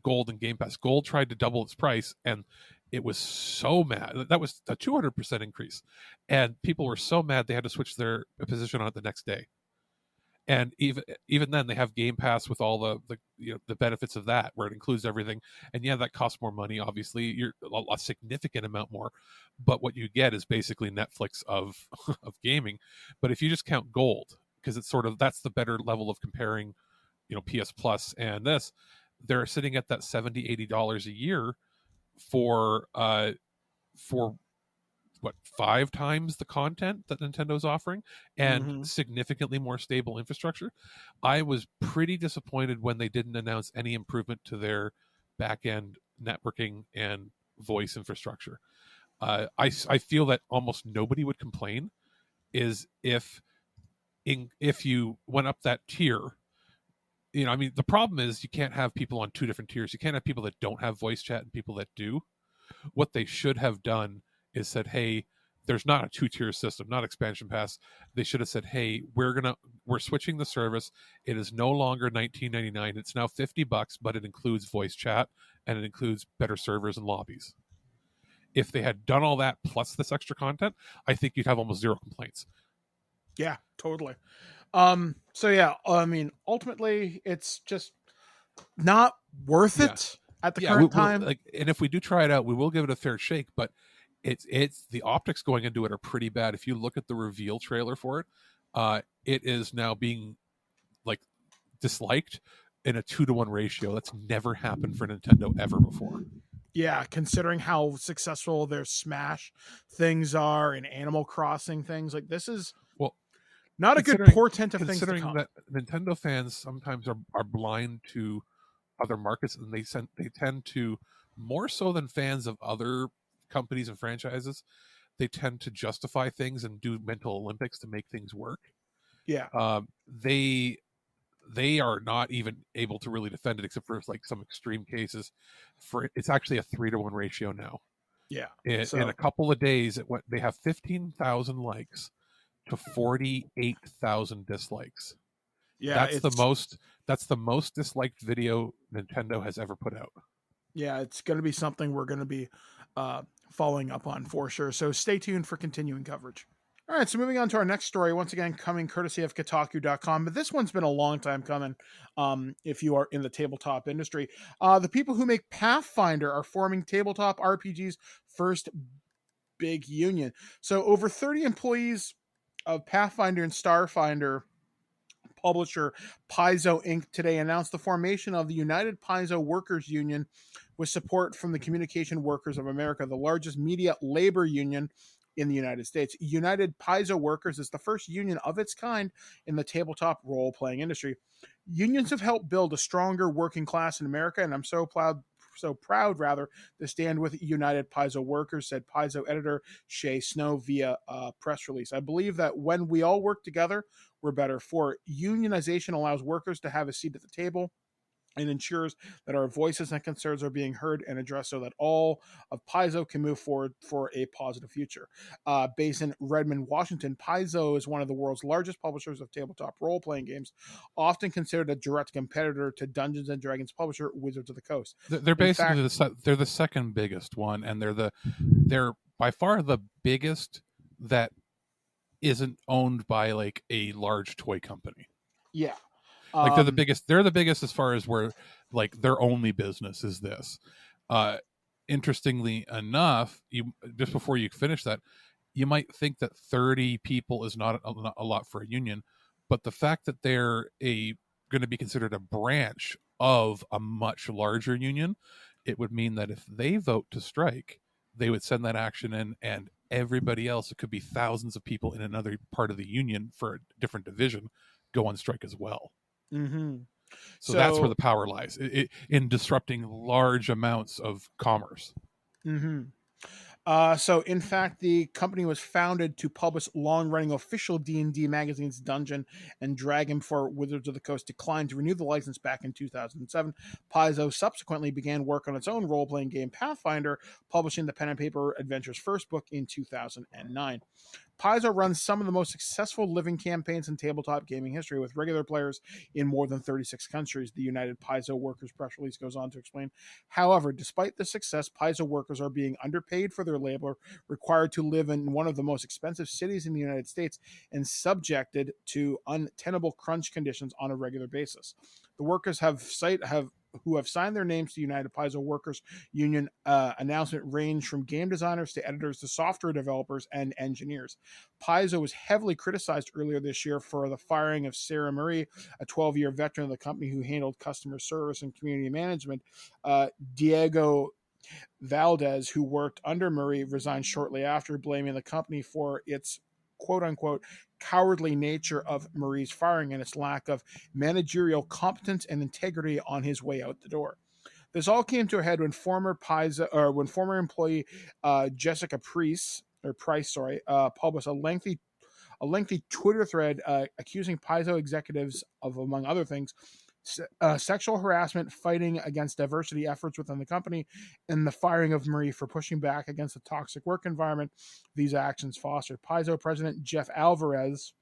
Gold and Game Pass. Gold tried to double its price, and it was so mad. That was a 200% increase, and people were so mad they had to switch their position on it the next day. And even then, they have Game Pass with all the benefits of that, where it includes everything. And yeah, that costs more money. Obviously, you're a significant amount more. But what you get is basically Netflix of gaming. But if you just count Gold, because it's that's the better level of comparing, PS Plus and this, they're sitting at that $70, $80 a year for what, 5 times the content that Nintendo's offering and significantly more stable infrastructure. I was pretty disappointed when they didn't announce any improvement to their back-end networking and voice infrastructure. I feel that almost nobody would complain is if you went up that tier. The problem is you can't have people on 2 different tiers. You can't have people that don't have voice chat and people that do. What they should have done is said, hey, there's not a 2-tier system, not expansion pass. They should have said, hey, we're switching the service. It is no longer $19.99. It's now $50, but it includes voice chat and it includes better servers and lobbies. If they had done all that plus this extra content, I think you'd have almost 0 complaints. Yeah, totally. Ultimately it's just not worth it at the current time. And if we do try it out, we will give it a fair shake, but it's the optics going into it are pretty bad. If you look at the reveal trailer for it, it is now being disliked in a 2-to-1 ratio. That's never happened for Nintendo ever before. Yeah, considering how successful their Smash things are and Animal Crossing things, like this is not a good portent of things to come. Considering that Nintendo fans sometimes are blind to other markets, and they tend to, more so than fans of other companies and franchises, they tend to justify things and do mental Olympics to make things work. Yeah. They are not even able to really defend it, except for like some extreme cases. It's actually a 3-to-1 ratio now. Yeah. In a couple of days, they have 15,000 likes to 48,000 dislikes. Yeah, that's the most disliked video Nintendo has ever put out. Yeah, it's going to be something we're going to be following up on for sure. So stay tuned for continuing coverage. All right, so moving on to our next story, once again coming courtesy of Kotaku.com, but this one's been a long time coming if you are in the tabletop industry. The people who make Pathfinder are forming tabletop RPG's first big union. So over 30 employees of Pathfinder and Starfinder publisher Paizo Inc. today announced the formation of the United Paizo Workers Union with support from the Communication Workers of America, the largest media labor union in the United States. United Paizo Workers is the first union of its kind in the tabletop role-playing industry. Unions have helped build a stronger working class in America, and I'm so proud to stand with United Paizo Workers, said Paizo editor Shay Snow via a press release. I believe that when we all work together, we're better for it. Unionization allows workers to have a seat at the table and ensures that our voices and concerns are being heard and addressed so that all of Paizo can move forward for a positive future. Based in Redmond, Washington, Paizo is one of the world's largest publishers of tabletop role-playing games, often considered a direct competitor to Dungeons & Dragons publisher Wizards of the Coast. They're basically they're the second biggest one, and they're by far the biggest that isn't owned by like a large toy company. Yeah. Like they're the biggest as far as where like their only business is this. Interestingly enough, you just before you finish that, you might think that 30 people is not a lot for a union, but the fact that they're going to be considered a branch of a much larger union, it would mean that if they vote to strike, they would send that action in, and everybody else, it could be thousands of people in another part of the union for a different division, go on strike as well. Mm-hmm. So that's where the power lies in disrupting large amounts of commerce. Mm-hmm. So, in fact, the company was founded to publish long-running official D&D magazines Dungeon and Dragon for Wizards of the Coast declined to renew the license back in 2007. Paizo subsequently began work on its own role-playing game Pathfinder, publishing the pen and paper adventure's first book in 2009. Paizo runs some of the most successful living campaigns in tabletop gaming history, with regular players in more than 36 countries, the United Paizo Workers press release goes on to explain. However, despite the success, Paizo workers are being underpaid for their labor, required to live in one of the most expensive cities in the United States, and subjected to untenable crunch conditions on a regular basis. The workers who have signed their names to United Paizo Workers Union announcement range from game designers to editors to software developers and engineers. Paizo was heavily criticized earlier this year for the firing of Sarah Marie, a 12-year veteran of the company who handled customer service and community management. Diego Valdez, who worked under Marie, resigned shortly after, blaming the company for its quote-unquote cowardly nature of Marie's firing and its lack of managerial competence and integrity on his way out the door. This all came to a head when former employee Jessica Price published a lengthy Twitter thread accusing Paizo executives of, among other things, sexual harassment, fighting against diversity efforts within the company, and the firing of Marie for pushing back against the toxic work environment these actions fostered. Paizo president Jeff Alvarez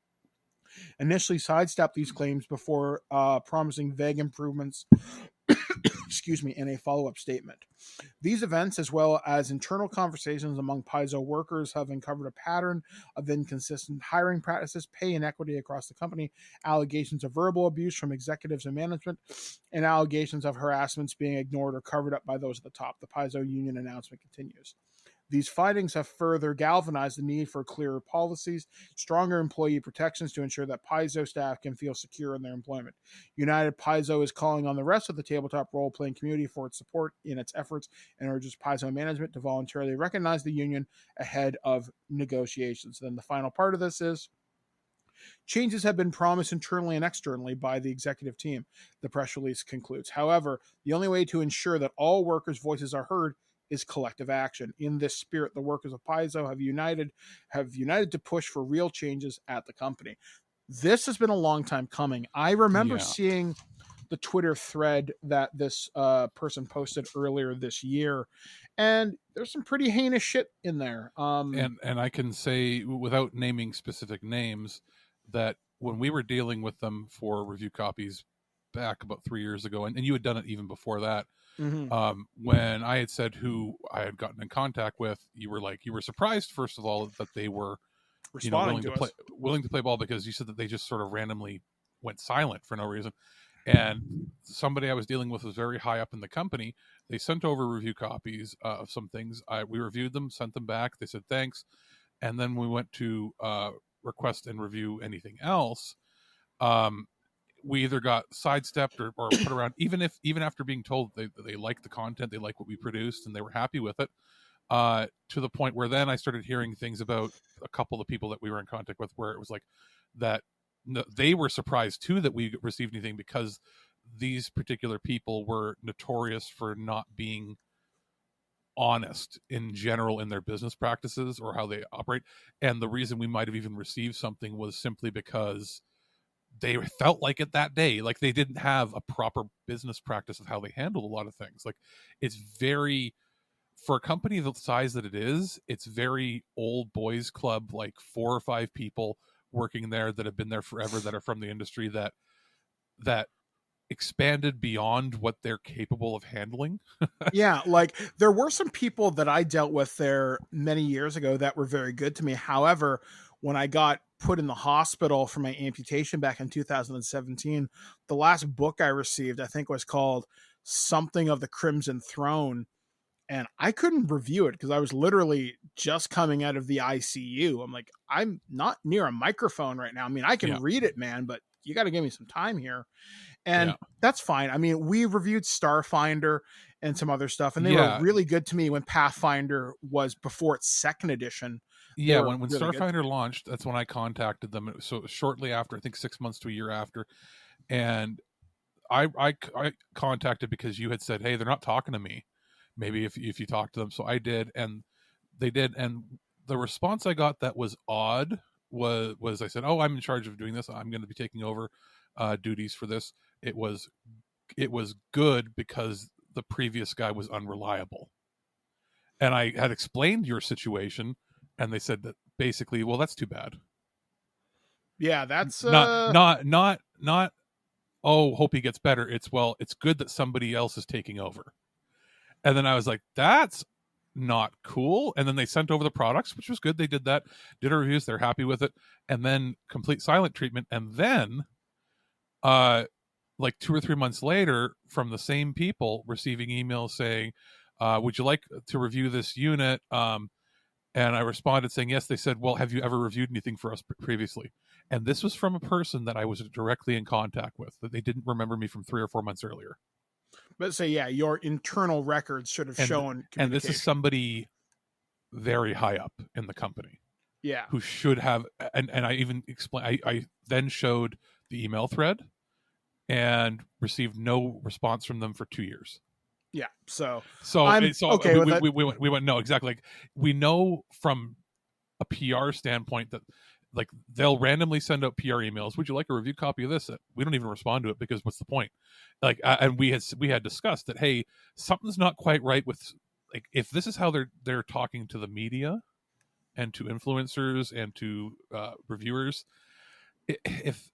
initially sidestepped these claims before promising vague improvements in a follow-up statement. These events, as well as internal conversations among Paizo workers, have uncovered a pattern of inconsistent hiring practices, pay inequity across the company, allegations of verbal abuse from executives and management, and allegations of harassments being ignored or covered up by those at the top. The Paizo union announcement continues. These findings have further galvanized the need for clearer policies, stronger employee protections to ensure that Paizo staff can feel secure in their employment. United Paizo is calling on the rest of the tabletop role-playing community for its support in its efforts and urges Paizo management to voluntarily recognize the union ahead of negotiations. Then the final part of this is, changes have been promised internally and externally by the executive team, the press release concludes. However, the only way to ensure that all workers' voices are heard is collective action. In this spirit, the workers of Paizo have united to push for real changes at the company. This has been a long time coming. I remember seeing the Twitter thread that this person posted earlier this year, and there's some pretty heinous shit in there. And I can say, without naming specific names, that when we were dealing with them for review copies back about 3 years ago, and you had done it even before that, when I had said who I had gotten in contact with, you were surprised, first of all, that they were willing to play ball, because you said that they just sort of randomly went silent for no reason. And somebody I was dealing with was very high up in the company. They sent over review copies of some things. We reviewed them, sent them back. They said thanks, and then we went to request and review anything else. We either got sidestepped or put around, even after being told they liked the content, they liked what we produced, and they were happy with it, to the point where then I started hearing things about a couple of people that we were in contact with, where it was like that they were surprised too that we received anything, because these particular people were notorious for not being honest in general in their business practices or how they operate. And the reason we might have even received something was simply because they felt like it that day. Like they didn't have a proper business practice of how they handled a lot of things. Like it's very, for a company the size that it is, it's very old boys club, like 4 or 5 people working there that have been there forever, that are from the industry, that expanded beyond what they're capable of handling. Yeah, like there were some people that I dealt with there many years ago that were very good to me. However, when I got put in the hospital for my amputation back in 2017, the last book I received, I think, was called Something of the Crimson Throne. And I couldn't review it because I was literally just coming out of the ICU. I'm like, I'm not near a microphone right now. I mean, I can read it, man, but you got to give me some time here. And that's fine. I mean, we reviewed Starfinder and some other stuff, and they were really good to me when Pathfinder was before its second edition. Yeah, when really Starfinder launched, that's when I contacted them. So shortly after, I think 6 months to a year after. And I contacted because you had said, hey, they're not talking to me. Maybe if you talk to them. So I did, and they did. And the response I got that was odd was I said, oh, I'm in charge of doing this. I'm going to be taking over duties for this. It was good because the previous guy was unreliable. And I had explained your situation, and they said that basically, well, that's too bad. Yeah, that's not oh, hope he gets better. It's, well, it's good that somebody else is taking over. And then I was like, that's not cool. And then they sent over the products, which was good. They did that, did our reviews. They're happy with it. And then complete silent treatment. And then, like 2 or 3 months later, from the same people, receiving emails saying, would you like to review this unit? And I responded saying, yes. They said, well, have you ever reviewed anything for us previously? And this was from a person that I was directly in contact with, that they didn't remember me from 3 or 4 months earlier. But say, yeah, your internal records should have shown. And this is somebody very high up in the company. Yeah. Who should have, and I even explained, I then showed the email thread and received no response from them for 2 years. Yeah. So okay. We went, no, exactly. Like, we know from a PR standpoint that, like, they'll randomly send out PR emails. Would you like a review copy of this? We don't even respond to it because what's the point? Like, and we had discussed that, hey, something's not quite right with, like, if this is how they're talking to the media and to influencers and to reviewers, if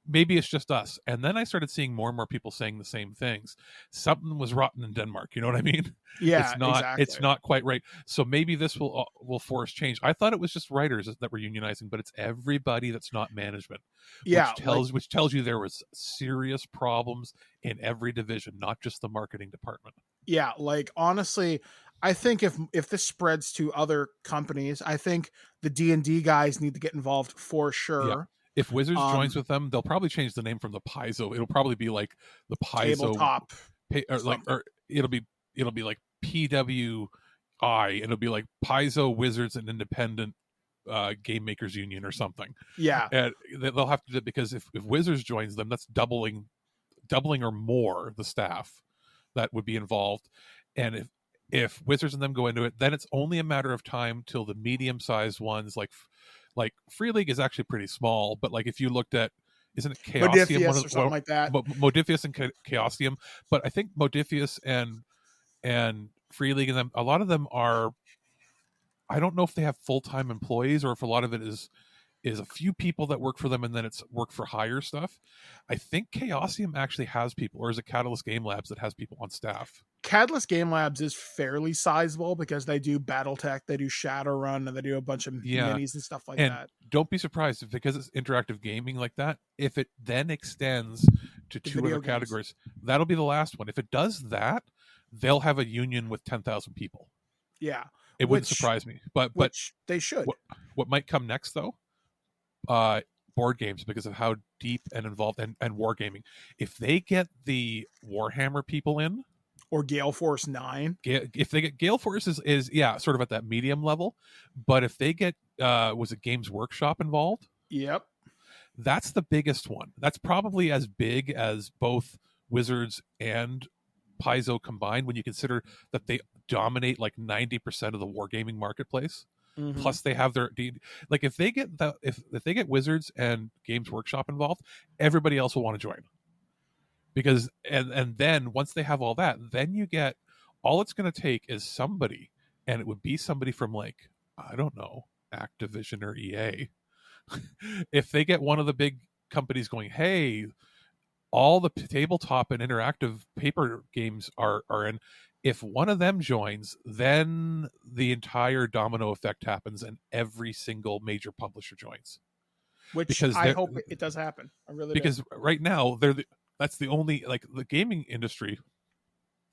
maybe it's just us. And then I started seeing more and more people saying the same things. Something was rotten in Denmark. You know what I mean? Yeah, exactly. It's not quite right. So maybe this will force change. I thought it was just writers that were unionizing, but it's everybody that's not management. Yeah, which tells you there was serious problems in every division, not just the marketing department. Yeah, like, honestly, I think if this spreads to other companies, I think the D&D guys need to get involved for sure. Yeah. If Wizards joins with them, they'll probably change the name from the Paizo. It'll probably be like the Paizo tabletop, or it'll be like PWI. It'll be like Paizo Wizards and Independent Game Makers Union or something. Yeah, and they'll have to do it because if Wizards joins them, that's doubling or more the staff that would be involved. And if Wizards and them go into it, then it's only a matter of time till the medium-sized ones like Free League is actually pretty small, but like if you looked at, isn't it Chaosium or something like that? Modifius and Chaosium, but I think Modifius and Free League and them, a lot of them are, I don't know if they have full-time employees or if a lot of it is a few people that work for them and then it's work for hire stuff. I think Chaosium actually has people, or is it Catalyst Game Labs that has people on staff? Catalyst Game Labs is fairly sizable because they do BattleTech, they do Shadowrun, and they do a bunch of minis and stuff like that. Don't be surprised if, because it's interactive gaming like that, if it then extends to two other categories, that'll be the last one. If it does that, they'll have a union with 10,000 people. Yeah. It wouldn't surprise me. But they should. What might come next, though? Board games, because of how deep and involved and wargaming. If they get the Warhammer people in, or Gale Force 9, if they get Gale Force is sort of at that medium level, but if they get was it Games Workshop involved? Yep, that's the biggest one. That's probably as big as both Wizards and Paizo combined when you consider that they dominate like 90% of the wargaming marketplace. Mm-hmm. Plus they have their, like if they get if they get Wizards and Games Workshop involved, everybody else will want to join. Because and then once they have all that, then you get, all it's going to take is somebody, and it would be somebody from like, I don't know, Activision or EA. If they get one of the big companies going, hey, all the tabletop and interactive paper games are in. If one of them joins, then the entire domino effect happens and every single major publisher joins. I hope it does happen. I really do. Because right now that's the only, like, the gaming industry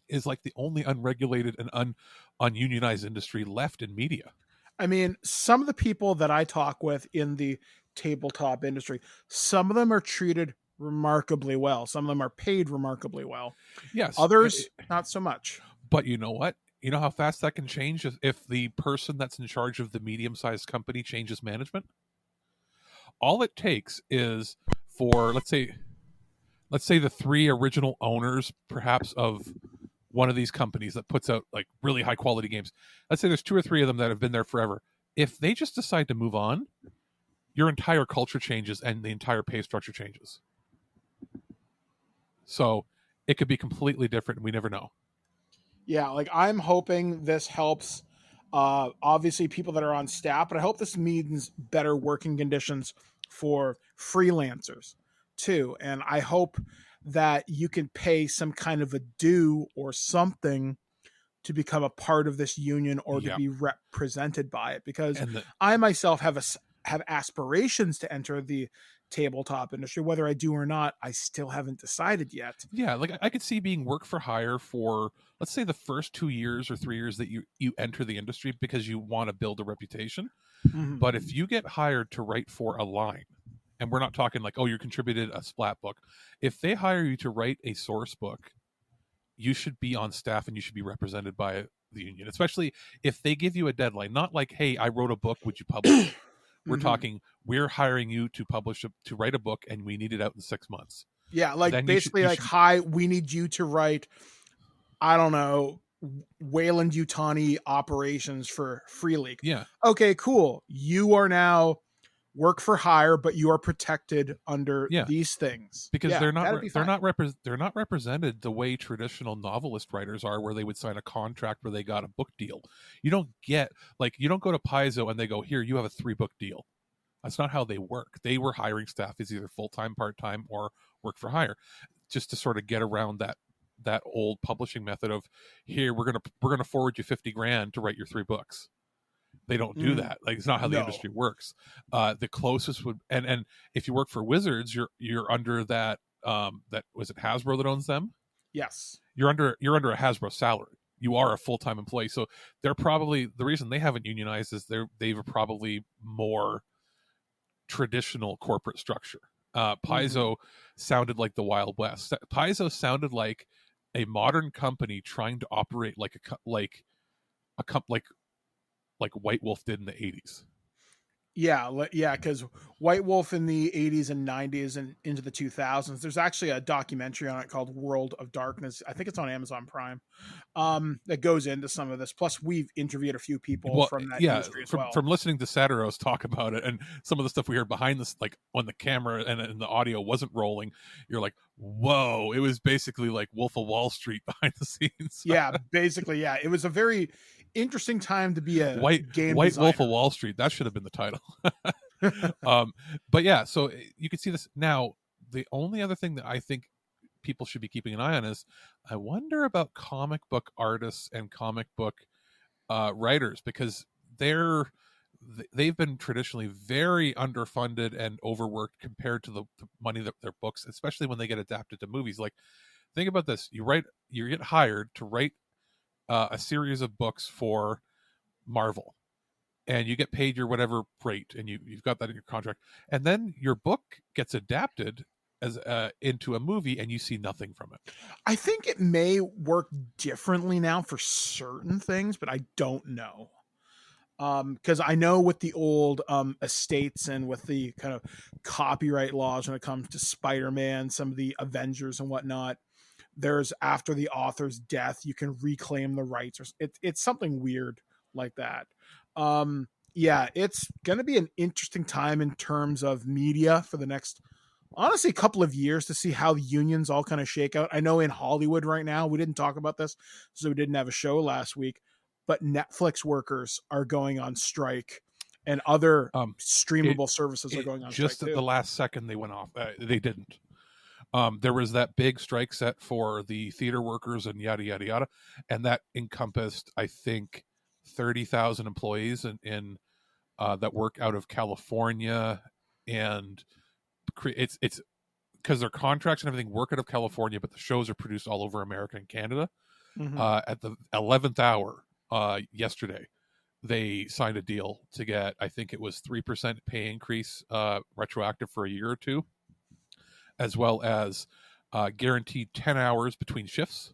is like the only unregulated and ununionized industry left in media. I mean, some of the people that I talk with in the tabletop industry, some of them are treated remarkably well. Some of them are paid remarkably well. Yes. Others, not so much. But you know what? You know how fast that can change if the person that's in charge of the medium-sized company changes management? All it takes is for, let's say the three original owners, perhaps, of one of these companies that puts out like really high quality games. Let's say there's two or three of them that have been there forever. If they just decide to move on, your entire culture changes and the entire pay structure changes. So it could be completely different, and we never know. Yeah, like I'm hoping this helps obviously people that are on staff, but I hope this means better working conditions for freelancers too. And I hope that you can pay some kind of a due or something to become a part of this union or to be represented by it, because I myself have aspirations to enter the tabletop industry. Whether I do or not, I still haven't decided yet. Yeah, like I could see being work for hire for, let's say, the first 2 years or 3 years that you enter the industry because you want to build a reputation. Mm-hmm. But if you get hired to write for a line, and we're not talking like, oh, you contributed a splat book. If they hire you to write a source book, you should be on staff and you should be represented by the union, especially if they give you a deadline. Not like, hey, I wrote a book, would you publish it? We're talking, we're hiring you to to write a book, and we need it out in 6 months. Yeah, like then basically hi, we need you to write, I don't know, Wayland Yutani operations for Free League. Yeah. Okay, cool. You are now work for hire, but you are protected under these things. Because they're not represented the way traditional novelist writers are, where they would sign a contract where they got a book deal. You don't go to Paizo and they go, here, you have a 3-book deal. That's not how they work. They were hiring staff as either full-time, part-time, or work for hire, just to sort of get around that old publishing method of, here, we're gonna forward you $50,000 to write your 3 books. They don't do that. Like, it's not how the industry works. The closest would, and if you work for Wizards, you're under that was it Hasbro that owns them? Yes. You're under a Hasbro salary. you are a full-time employee. So they're probably, the reason they haven't unionized is they've probably more traditional corporate structure. Paizo sounded like the Wild West. Paizo sounded like a modern company trying to operate like White Wolf did in the 80s. Yeah, because White Wolf in the 80s and 90s and into the 2000s, there's actually a documentary on it called World of Darkness. I think it's on Amazon Prime, that goes into some of this. Plus, we've interviewed a few people from that industry as well. From listening to Satiros talk about it and some of the stuff we heard behind this, like when the camera and the audio wasn't rolling, you're like, whoa, it was basically like Wolf of Wall Street behind the scenes. Yeah, basically, yeah. It was a very interesting time to be a White Wolf of Wall Street. That should have been the title. But yeah, so you can see this now. The only other thing that I think people should be keeping an eye on is I wonder about comic book artists and comic book writers, because they've been traditionally very underfunded and overworked compared to the money that their books, especially when they get adapted to movies. Like, think about this: you get hired to write a series of books for Marvel, and you get paid your whatever rate, and you've got that in your contract, and then your book gets adapted as into a movie, and you see nothing from it. I think it may work differently now for certain things, but I don't know. Because I know with the old estates and with the kind of copyright laws when it comes to Spider-Man, some of the Avengers and whatnot, there's after the author's death, you can reclaim the rights, or it's something weird like that. Yeah, it's going to be an interesting time in terms of media for the next, honestly, couple of years to see how the unions all kind of shake out. I know in Hollywood right now, we didn't talk about this, so we didn't have a show last week, but Netflix workers are going on strike, and other streamable services are going on strike just at the last second they went off. They didn't. There was that big strike set for the theater workers and yada, yada, yada. And that encompassed, I think, 30,000 employees in that work out of California. And it's because their contracts and everything work out of California, but the shows are produced all over America and Canada. At the 11th hour yesterday, they signed a deal to get, I think it was 3% pay increase retroactive for a year or two, as well as guaranteed 10 hours between shifts,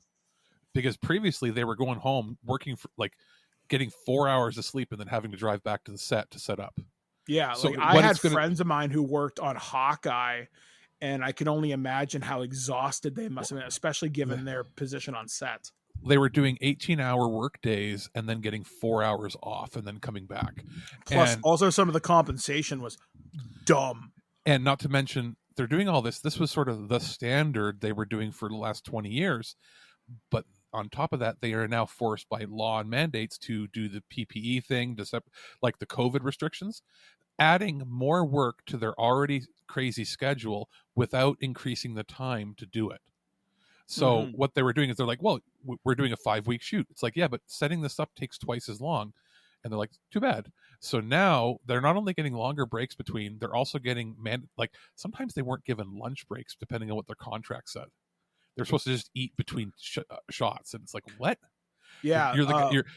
because previously they were going home working for getting 4 hours of sleep and then having to drive back to the set to set up. Yeah. So I had friends of mine who worked on Hawkeye, and I can only imagine how exhausted they must have been, especially given their position on set. They were doing 18-hour work days and then getting 4 hours off and then coming back. Plus, also some of the compensation was dumb. And not to mention, they're doing all this. This was sort of the standard they were doing for the last 20 years. But on top of that, they are now forced by law and mandates to do the PPE thing, like the COVID restrictions, adding more work to their already crazy schedule without increasing the time to do it. So what they were doing is they're like, well, we're doing a 5-week shoot. It's like, yeah, but setting this up takes twice as long. And they're like, too bad. So now they're not only getting longer breaks between, they're also getting sometimes they weren't given lunch breaks depending on what their contract said. They're supposed to just eat between shots, and it's like, what? Yeah,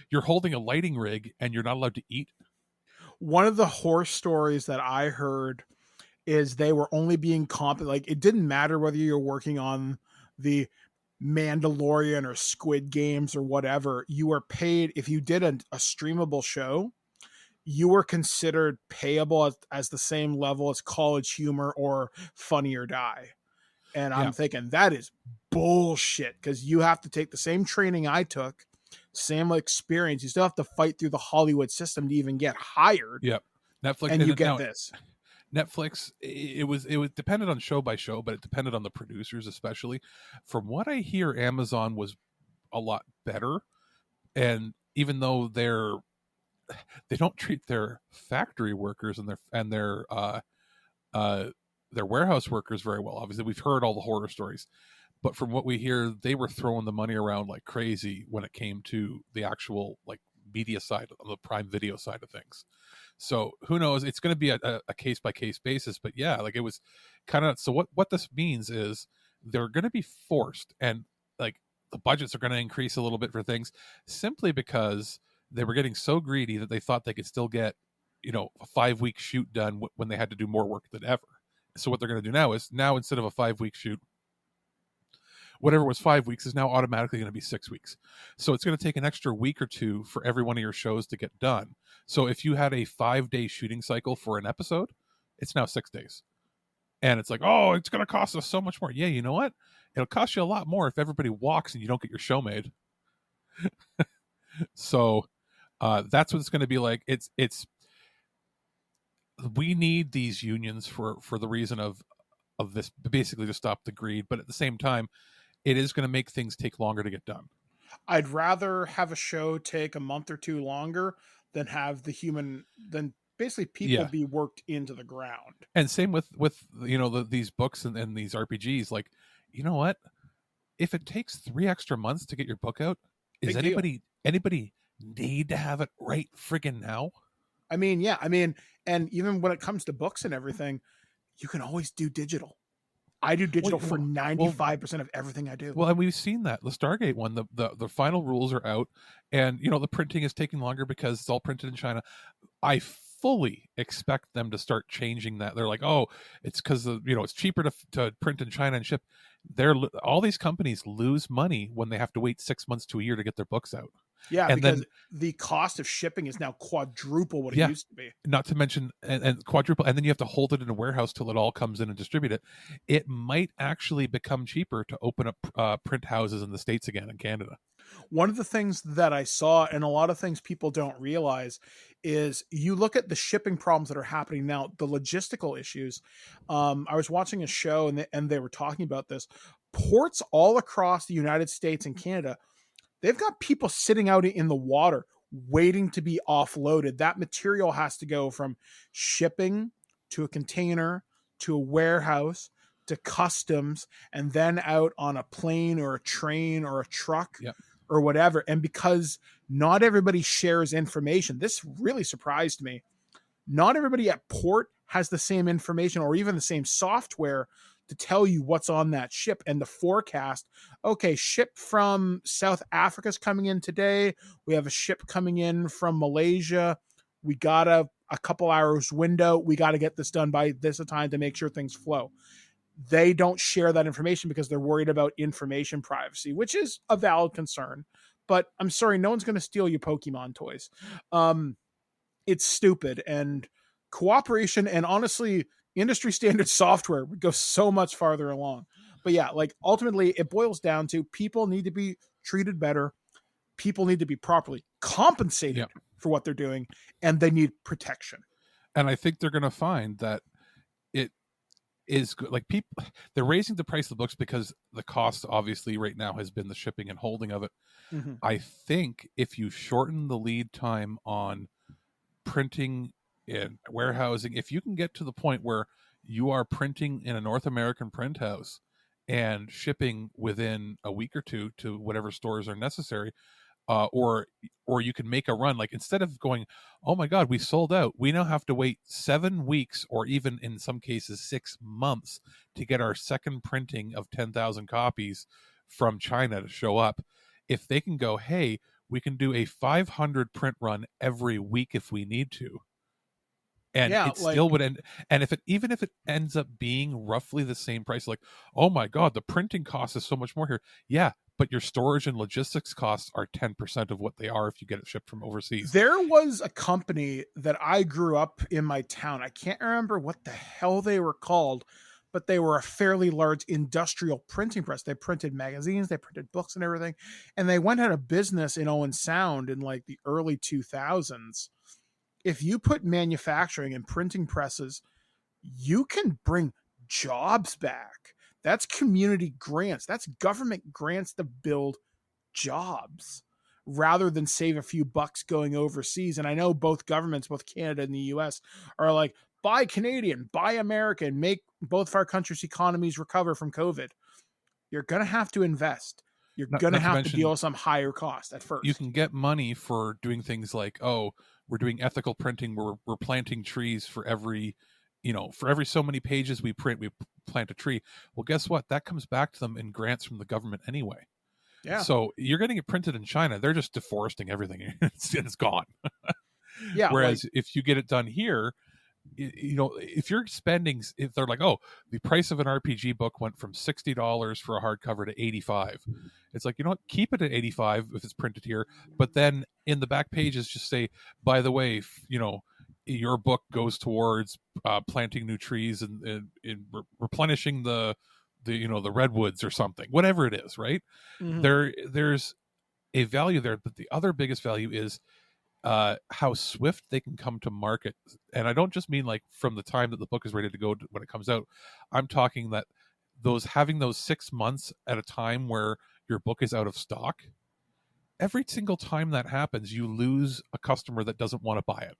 you're holding a lighting rig and you're not allowed to eat. One of the horror stories that I heard is they were only being like, it didn't matter whether you're working on the Mandalorian or Squid Games or whatever, you were paid. If you did a streamable show, you were considered payable as the same level as College Humor or Funny or Die. And I'm thinking that is bullshit, because you have to take the same training I took, same experience. You still have to fight through the Hollywood system to even get hired. Yep. Netflix, and you get this. Netflix, it was dependent on show by show, but it depended on the producers, especially. From what I hear, Amazon was a lot better, and even though they don't treat their factory workers and their warehouse workers very well. Obviously, we've heard all the horror stories, but from what we hear, they were throwing the money around like crazy when it came to the actual media side, on the Prime Video side of things. So who knows? It's going to be a case by case basis, but yeah, it was kind of. So what this means is they're going to be forced, and the budgets are going to increase a little bit for things, simply because they were getting so greedy that they thought they could still get, a 5-week shoot done when they had to do more work than ever. So what they're going to do now is, instead of a 5-week shoot, whatever was 5 weeks is now automatically going to be 6 weeks. So it's going to take an extra week or two for every one of your shows to get done. So if you had a 5-day shooting cycle for an episode, it's now 6 days. And it's like, oh, it's going to cost us so much more. Yeah, you know what? It'll cost you a lot more if everybody walks and you don't get your show made. So that's what it's going to be like. We need these unions for the reason of this, basically to stop the greed. But at the same time, it is going to make things take longer to get done. I'd rather have a show take a month or two longer than have basically people be worked into the ground. And same with these books and these RPGs. Like, you know what? If it takes 3 extra months to get your book out, is anybody need to have it right friggin' now? I mean, yeah. I mean, and even when it comes to books and everything, you can always do digital. I do digital for 95% of everything I do. Well, and we've seen that. The Stargate one, the final rules are out, and the printing is taking longer because it's all printed in China. I fully expect them to start changing that. They're like, oh, it's because it's cheaper to print in China and ship. All these companies lose money when they have to wait 6 months to a year to get their books out. Yeah, and because the cost of shipping is now quadruple what it used to be. Not to mention, and quadruple, and then you have to hold it in a warehouse till it all comes in and distribute it. It might actually become cheaper to open up print houses in the States again, in Canada. One of the things that I saw, and a lot of things people don't realize, is you look at the shipping problems that are happening now, the logistical issues. I was watching a show and they were talking about this. Ports all across the United States and Canada, they've got people sitting out in the water waiting to be offloaded. That material has to go from shipping to a container to a warehouse to customs and then out on a plane or a train or a truck or whatever. And because not everybody shares information, this really surprised me. Not everybody at port has the same information or even the same software to tell you what's on that ship and the forecast. Okay, ship from South Africa's coming in today. We have a ship coming in from Malaysia. We got a couple hours window. We got to get this done by this time to make sure things flow. They don't share that information because they're worried about information privacy, which is a valid concern. But I'm sorry, no one's going to steal your Pokemon toys. It's stupid. And cooperation and honestly, industry standard software would go so much farther along. But yeah, like ultimately it boils down to people need to be treated better. People need to be properly compensated for what they're doing, and they need protection. And I think they're going to find that it is good. Like, people, they're raising the price of the books because the cost obviously right now has been the shipping and holding of it. Mm-hmm. I think if you shorten the lead time on printing and warehousing, if you can get to the point where you are printing in a North American print house and shipping within a week or two to whatever stores are necessary, or you can make a run, like instead of going, oh my God, we sold out, we now have to wait 7 weeks or even in some cases 6 months to get our second printing of 10,000 copies from China to show up. If they can go, hey, we can do a 500 print run every week if we need to, and it still would end. And even if it ends up being roughly the same price, like, oh my God, the printing cost is so much more here. Yeah, but your storage and logistics costs are 10% of what they are if you get it shipped from overseas. There was a company that I grew up in my town. I can't remember what the hell they were called, but they were a fairly large industrial printing press. They printed magazines, they printed books and everything. And they went out of business in Owen Sound in like the early 2000s. If you put manufacturing and printing presses, you can bring jobs back. That's community grants. That's government grants to build jobs rather than save a few bucks going overseas. And I know both governments, both Canada and the US, are like, buy Canadian, buy American, make both of our countries' economies recover from COVID. You're going to have to invest. You're going to have to deal with some higher cost at first. You can get money for doing things like, oh, we're doing ethical printing. We're planting trees for every so many pages we print, we plant a tree. Well, guess what? That comes back to them in grants from the government anyway. Yeah. So you're getting it printed in China. They're just deforesting everything. It's gone. Yeah. Whereas if you get it done here, if you're spending, if they're like, oh, the price of an RPG book went from $60 for a hardcover to $85, it's like, you know what, keep it at $85 if it's printed here, but then in the back pages just say, by the way, your book goes towards planting new trees and replenishing the redwoods or something, whatever it is, right? Mm-hmm. There's a value there, but the other biggest value is how swift they can come to market. And I don't just mean like from the time that the book is ready to go to when it comes out. I'm talking that having those 6 months at a time where your book is out of stock, every single time that happens, you lose a customer that doesn't want to buy it.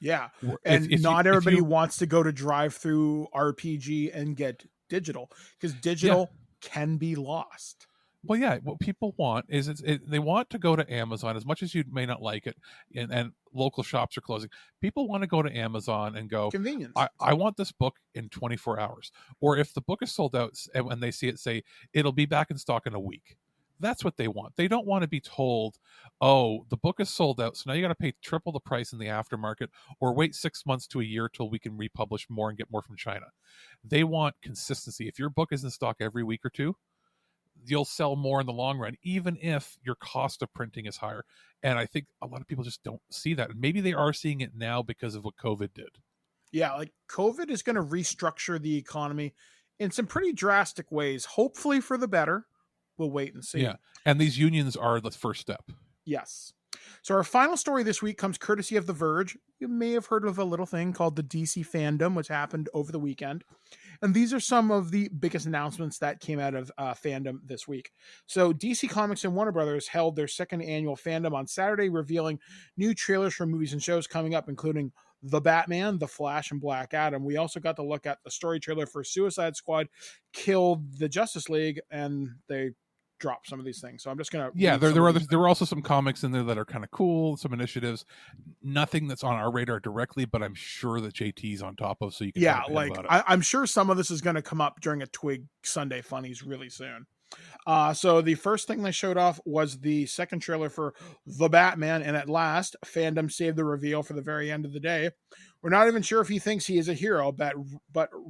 Yeah. And not everybody wants to go to drive-through RPG and get digital, because digital can be lost. Well, yeah, what people want is they want to go to Amazon, as much as you may not like it, and local shops are closing. People want to go to Amazon and go, convenience. I want this book in 24 hours. Or if the book is sold out and when they see it, say, it'll be back in stock in a week. That's what they want. They don't want to be told, oh, the book is sold out, so now you got to pay triple the price in the aftermarket, or wait 6 months to a year till we can republish more and get more from China. They want consistency. If your book is in stock every week or two, you'll sell more in the long run, even if your cost of printing is higher. And I think a lot of people just don't see that. And maybe they are seeing it now because of what COVID did. Yeah, like COVID is going to restructure the economy in some pretty drastic ways, hopefully for the better. We'll wait and see. Yeah, and these unions are the first step. Yes. So our final story this week comes courtesy of The Verge. You may have heard of a little thing called the DC fandom, which happened over the weekend. And these are some of the biggest announcements that came out of fandom this week. So DC Comics and Warner Brothers held their second annual fandom on Saturday, revealing new trailers for movies and shows coming up, including The Batman, The Flash, and Black Adam. We also got to look at the story trailer for Suicide Squad Killed the Justice League, and they drop some of these things. So I'm just gonna there were also some comics in there that are kind of cool, some initiatives, nothing that's on our radar directly, but I'm sure that JT's on top of, so you can talk like about it. I'm sure some of this is going to come up during a Twig Sunday Funnies really soon. So the first thing they showed off was the second trailer for The Batman, and at last fandom saved the reveal for the very end of the day. We're not even sure if he thinks he is a hero, but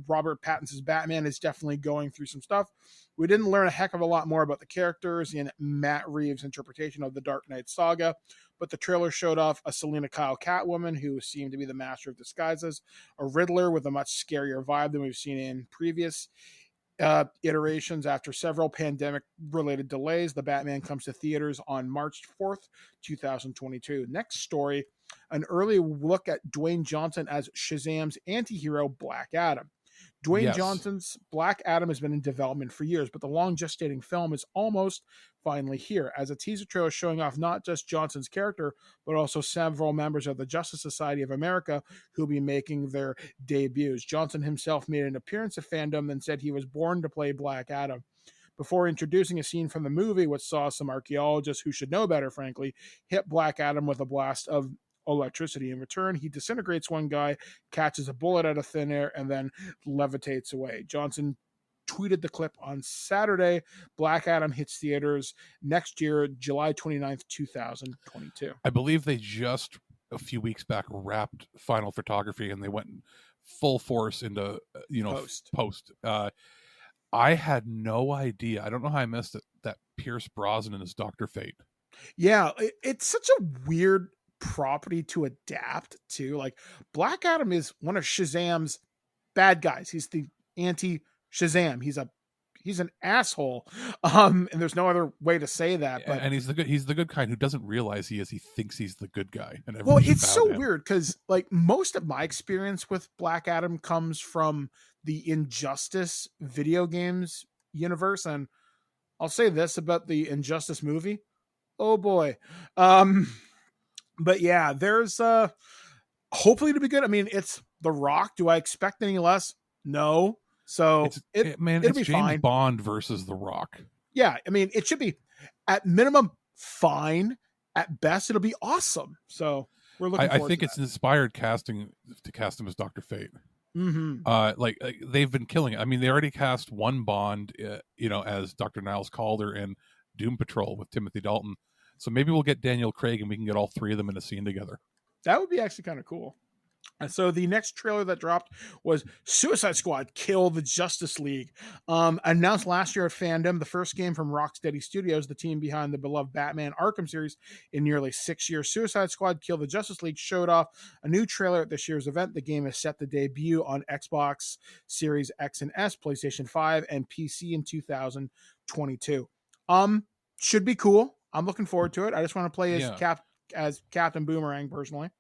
Robert Pattinson's Batman is definitely going through some stuff. We didn't learn a heck of a lot more about the characters in Matt Reeves' interpretation of the Dark Knight saga, but the trailer showed off a Selena Kyle Catwoman who seemed to be the master of disguises, a Riddler with a much scarier vibe than we've seen in previous iterations. After several pandemic-related delays, The Batman comes to theaters on March 4th, 2022. Next story, an early look at Dwayne Johnson as Shazam's anti-hero Black Adam. Dwayne Johnson's Black Adam has been in development for years, but the long gestating film is almost finally here, as a teaser trailer showing off not just Johnson's character, but also several members of the Justice Society of America who will be making their debuts. Johnson himself made an appearance at fandom and said he was born to play Black Adam. Before introducing a scene from the movie, which saw some archaeologists who should know better, frankly, hit Black Adam with a blast of electricity. In return, he disintegrates one guy, catches a bullet out of thin air, and then levitates away. Johnson tweeted the clip on Saturday. Black Adam hits theaters next year, July 29th, 2022. I believe they just a few weeks back wrapped final photography, and they went full force into post. I had no idea. I don't know how I missed it. That Pierce Brosnan is Dr. Fate. Yeah, it's such a weird property to adapt to. Like, Black Adam is one of Shazam's bad guys. He's the anti-Shazam. He's an asshole. And there's no other way to say that. But and he's the good kind who doesn't realize he thinks he's the good guy. And well, it's so weird because like most of my experience with Black Adam comes from the Injustice video games universe. And I'll say this about the Injustice movie. Oh boy. But yeah, there's hopefully to be good. I mean, it's The Rock. Do I expect any less? No. So it'll be James fine. Bond versus The Rock. Yeah, I mean, it should be at minimum fine. At best, it'll be awesome. So we're looking. I think it's inspired casting to cast him as Dr. Fate. Mm-hmm. Like they've been killing it. I mean, they already cast one Bond, as Dr. Niles Calder in Doom Patrol with Timothy Dalton. So maybe we'll get Daniel Craig and we can get all three of them in a scene together. That would be actually kind of cool. And so the next trailer that dropped was Suicide Squad Kill the Justice League. Announced last year at Fandom, the first game from Rocksteady Studios, the team behind the beloved Batman Arkham series in nearly 6 years. Suicide Squad Kill the Justice League showed off a new trailer at this year's event. The game is set to debut on Xbox Series X and S, PlayStation 5, and PC in 2022. Should be cool. I'm looking forward to it. I just want to play as Captain Boomerang personally.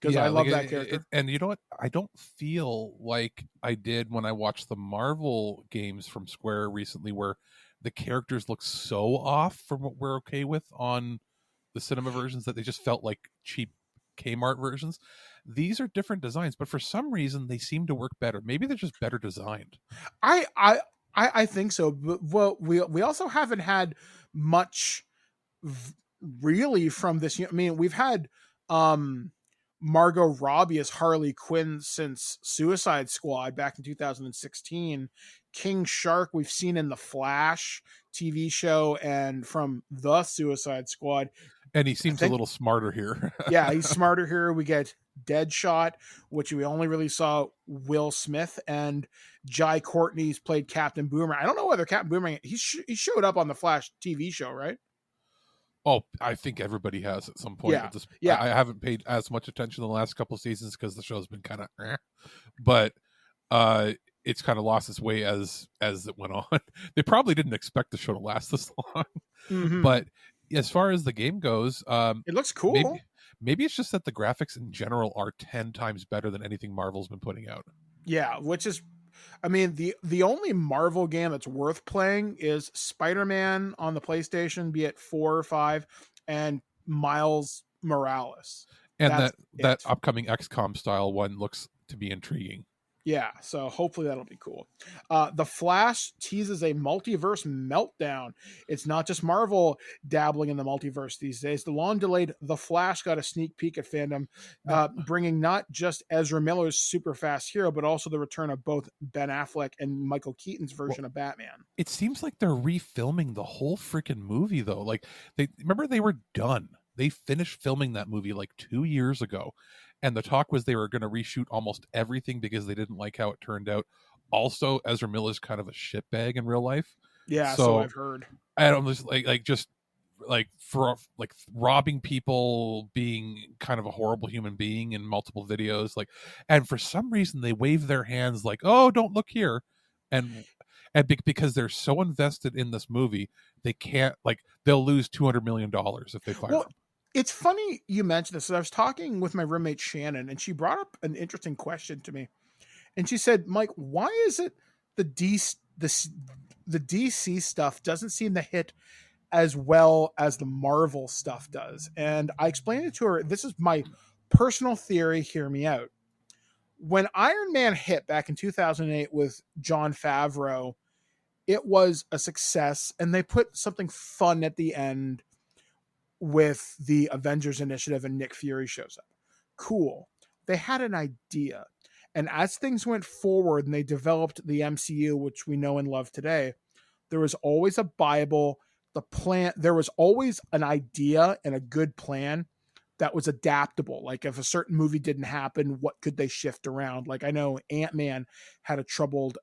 Because I love that character. And you know what? I don't feel like I did when I watched the Marvel games from Square recently, where the characters look so off from what we're okay with on the cinema versions that they just felt like cheap Kmart versions. These are different designs, but for some reason they seem to work better. Maybe they're just better designed. I think so. But, well, we also haven't had much really from this. I mean, we've had Margot Robbie as Harley Quinn since Suicide Squad back in 2016. King Shark we've seen in the Flash TV show and from the Suicide Squad. And he seems a little smarter here. Yeah, he's smarter here. We get Deadshot, which we only really saw Will Smith, and Jai Courtney's played Captain Boomerang. I don't know whether Captain Boomerang, he showed up on the Flash TV show, right? Oh, I think everybody has at some point. Yeah. I haven't paid as much attention the last couple of seasons because the show's been kind of, but it's kind of lost its way as it went on. They probably didn't expect the show to last this long, but as far as the game goes, it looks cool. Maybe it's just that the graphics in general are 10 times better than anything Marvel's been putting out. Yeah, which is, I mean, the only Marvel game that's worth playing is Spider-Man on the PlayStation, be it 4 or 5, and Miles Morales. And that upcoming XCOM style one looks to be intriguing. Yeah, so hopefully that'll be cool. The Flash teases a multiverse meltdown. It's not just Marvel dabbling in the multiverse these days. The long-delayed The Flash got a sneak peek at Fandom, bringing not just Ezra Miller's super fast hero, but also the return of both Ben Affleck and Michael Keaton's version of Batman. It seems like they're refilming the whole freaking movie, though. Like, they were done. They finished filming that movie like 2 years ago. And the talk was they were going to reshoot almost everything because they didn't like how it turned out. Also, Ezra Miller's kind of a shitbag in real life. Yeah, so I've heard. I don't just for robbing people, being kind of a horrible human being in multiple videos. And for some reason they wave their hands like, "Oh, don't look here," and because they're so invested in this movie, they can't they'll lose $200 million if they fire him. It's funny you mentioned this. So I was talking with my roommate Shannon, and she brought up an interesting question to me. And she said, "Mike, why is it the DC stuff doesn't seem to hit as well as the Marvel stuff does?" And I explained it to her. This is my personal theory. Hear me out. When Iron Man hit back in 2008 with Jon Favreau, it was a success, and they put something fun at the end with the Avengers Initiative and Nick Fury shows up. Cool. They had an idea. And as things went forward and they developed the MCU, which we know and love today, there was always a Bible, there was always an idea and a good plan that was adaptable. Like if a certain movie didn't happen, what could they shift around? Like I know Ant-Man had a troubled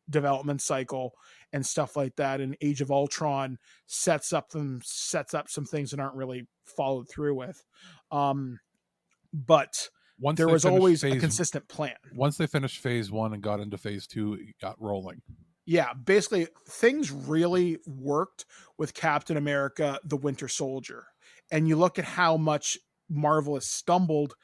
development cycle and stuff like that, and Age of Ultron sets up some things that aren't really followed through with. But there was always a consistent plan. Once they finished phase 1 and got into phase 2, it got rolling. Yeah, basically things really worked with Captain America, the Winter Soldier. And you look at how much Marvel has stumbled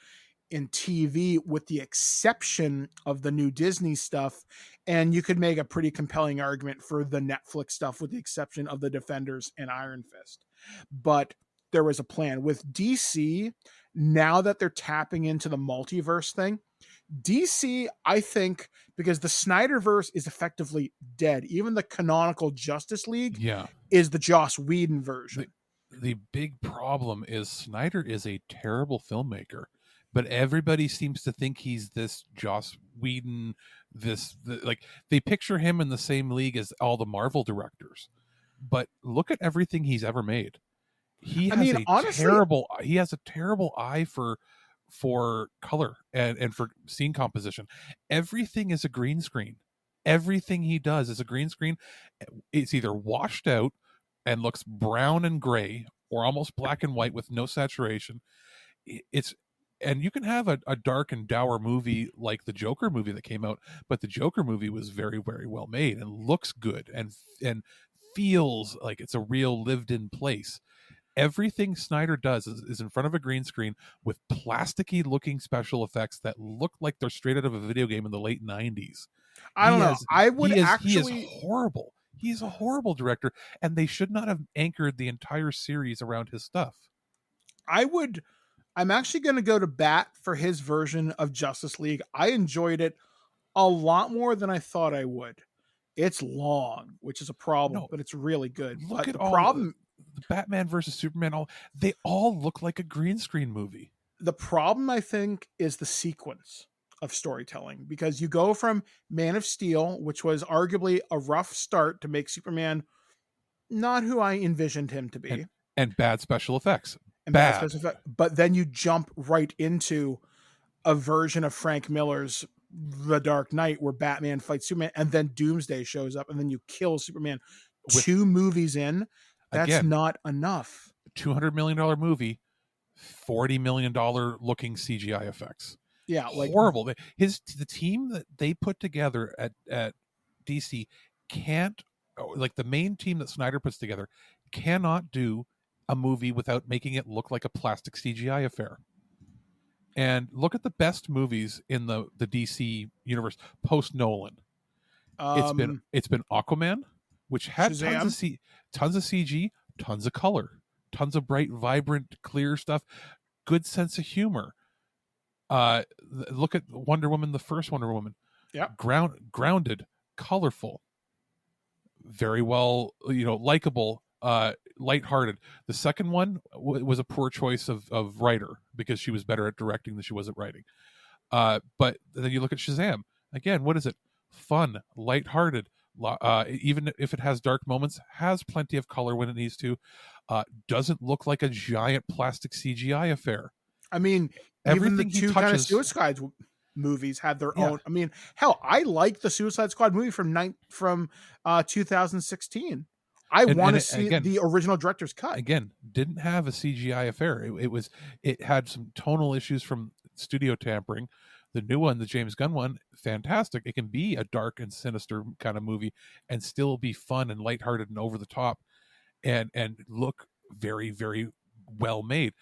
in TV with the exception of the new Disney stuff, and you could make a pretty compelling argument for the Netflix stuff with the exception of the Defenders and Iron Fist. But there was a plan with DC. Now that they're tapping into the multiverse thing, DC, I think, because the Snyderverse is effectively dead. Even the canonical Justice League is the Joss Whedon version. The big problem is Snyder is a terrible filmmaker. But everybody seems to think he's this Joss Whedon, they picture him in the same league as all the Marvel directors. but look at everything he's ever made. He honestly, has a terrible eye for color and for scene composition. Everything is a green screen. Everything he does is a green screen. It's either washed out and looks brown and gray or almost black and white with no saturation. And you can have a dark and dour movie like the Joker movie that came out, but the Joker movie was very, very well made and looks good and feels like it's a real lived in place. Everything Snyder does is in front of a green screen with plasticky looking special effects that look like they're straight out of a video game in the late 90s. I don't know. He is horrible. He's a horrible director, and they should not have anchored the entire series around his stuff. I'm actually going to go to bat for his version of Justice League. I enjoyed it a lot more than I thought I would. It's long, which is a problem, but it's really good. Look but at the all problem. The Batman versus Superman, they all look like a green screen movie. The problem, I think, is the sequence of storytelling, because you go from Man of Steel, which was arguably a rough start to make Superman not who I envisioned him to be. And bad special effects. But then you jump right into a version of Frank Miller's The Dark Knight where Batman fights Superman and then Doomsday shows up and then you kill Superman. 2 movies in, that's not enough. $200 million movie, $40 million looking CGI effects. Yeah, like horrible. The team that they put together at DC can't, like the main team that Snyder puts together, cannot do a movie without making it look like a plastic CGI affair. And look at the best movies in the DC universe post Nolan. It's been Aquaman, which had tons of CG, tons of color, tons of bright, vibrant, clear stuff, good sense of humor. Look at Wonder Woman, the first Wonder Woman. Yeah, grounded, colorful, very well, likable, lighthearted. The second one was a poor choice of writer because she was better at directing than she was at writing. But then you look at Shazam again. What is it? Fun, lighthearted. Even if it has dark moments, has plenty of color when it needs to. Doesn't look like a giant plastic CGI affair. I mean, everything even the 2 kind of Suicide movies had their own. I mean, hell, I like the Suicide Squad movie from 2016. I want to see the original director's cut. Again, didn't have a CGI affair. It had some tonal issues from studio tampering. The new one, the James Gunn one, fantastic. It can be a dark and sinister kind of movie and still be fun and lighthearted and over the top and look very, very well made.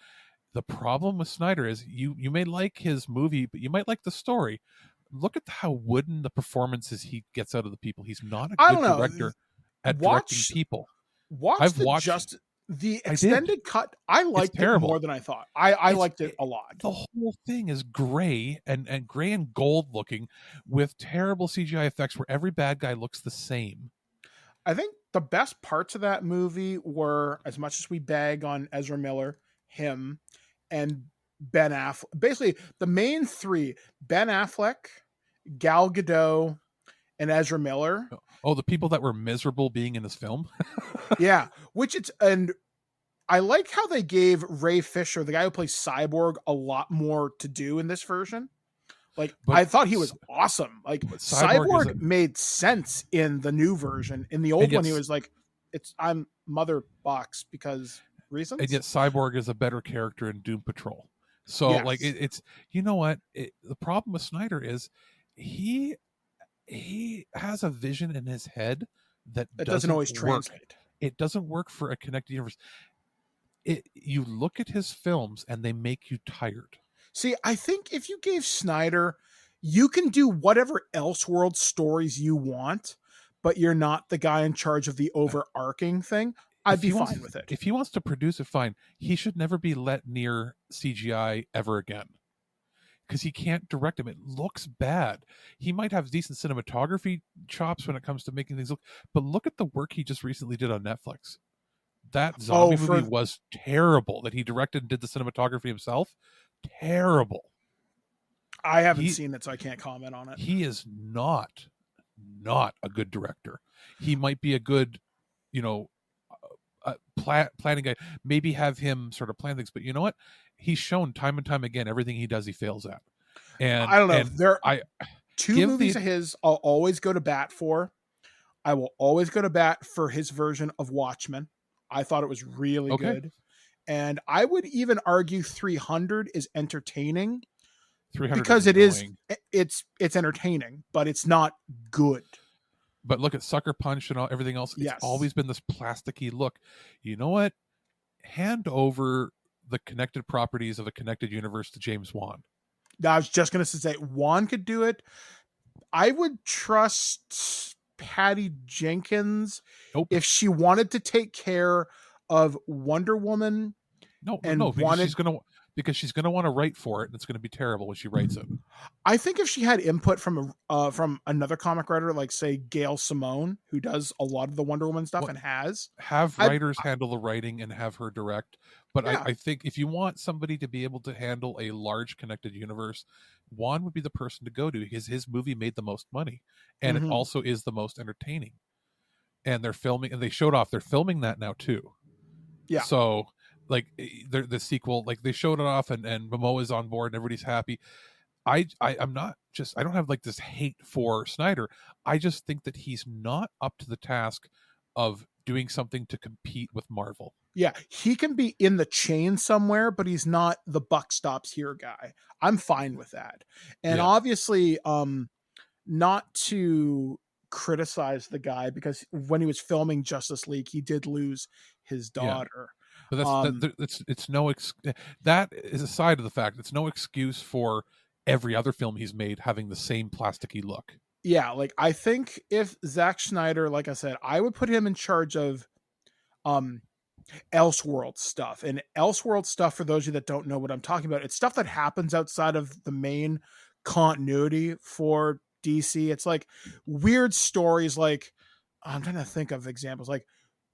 The problem with Snyder is you may like his movie, but you might like the story. Look at how wooden the performances he gets out of the people. He's not a good director at directing people. The extended cut. I liked it more than I thought. I liked it a lot. The whole thing is gray and gray and gold looking with terrible CGI effects where every bad guy looks the same. I think the best parts of that movie were, as much as we bag on Ezra Miller, him, and Ben Affleck. Basically, the main 3, Ben Affleck, Gal Gadot, and Ezra Miller. Oh, the people that were miserable being in this film? Yeah, and I like how they gave Ray Fisher, the guy who plays Cyborg, a lot more to do in this version. I thought he was awesome. Cyborg made sense in the new version. In the old one, he was like, I'm Mother Box because reasons. And yet Cyborg is a better character in Doom Patrol. So yes. It's you know what? The problem with Snyder is he has a vision in his head that doesn't always translate. It doesn't work for a connected universe. You look at his films and they make you tired. See, I think if you gave Snyder, you can do whatever Elseworld stories you want, but you're not the guy in charge of the overarching thing. I'd be fine with it. If he wants to produce it, fine. He should never be let near CGI ever again. Because he can't direct him. It looks bad. He might have decent cinematography chops when it comes to making things look, but look at the work he just recently did on Netflix. That zombie movie was terrible. That he directed and did the cinematography himself. Terrible. I haven't seen it, so I can't comment on it. He is not a good director. He might be a good, planning guy. Maybe have him sort of plan things. But you know what? He's shown time and time again everything he does, he fails at. And I don't know. And There are two movies of his I'll always go to bat for. I will always go to bat for his version of Watchmen. I thought it was really good. And I would even argue 300 is entertaining. 300 because it's entertaining, but it's not good. But look at Sucker Punch and everything else. It's always been this plasticky look. You know what? Hand over the connected properties of a connected universe to James Wan. I was just going to say Wan could do it. I would trust Patty Jenkins if she wanted to take care of Wonder Woman. No, because she's going to want to write for it, and it's going to be terrible when she writes it. I think if she had input from another comic writer, like say Gail Simone, who does a lot of the Wonder Woman stuff and have writers handle the writing and have her direct. But I think if you want somebody to be able to handle a large connected universe, Juan would be the person to go to because his movie made the most money, and it also is the most entertaining. And they're filming, and they showed off. They're filming that now too. Yeah. So. Like the sequel, like they showed it off, and Momoa's on board, and everybody's happy. I don't have like this hate for Snyder. I just think that he's not up to the task of doing something to compete with Marvel. Yeah, he can be in the chain somewhere, but he's not the buck stops here guy. I'm fine with that. And obviously, not to criticize the guy, because when he was filming Justice League, he did lose his daughter. Yeah. But that is aside of the fact it's no excuse for every other film he's made having the same plasticky look. Yeah, like I think if Zack Snyder, like I said, I would put him in charge of Elseworld stuff. And Elseworld stuff, for those of you that don't know what I'm talking about, it's stuff that happens outside of the main continuity for DC. It's like weird stories, like I'm trying to think of examples, like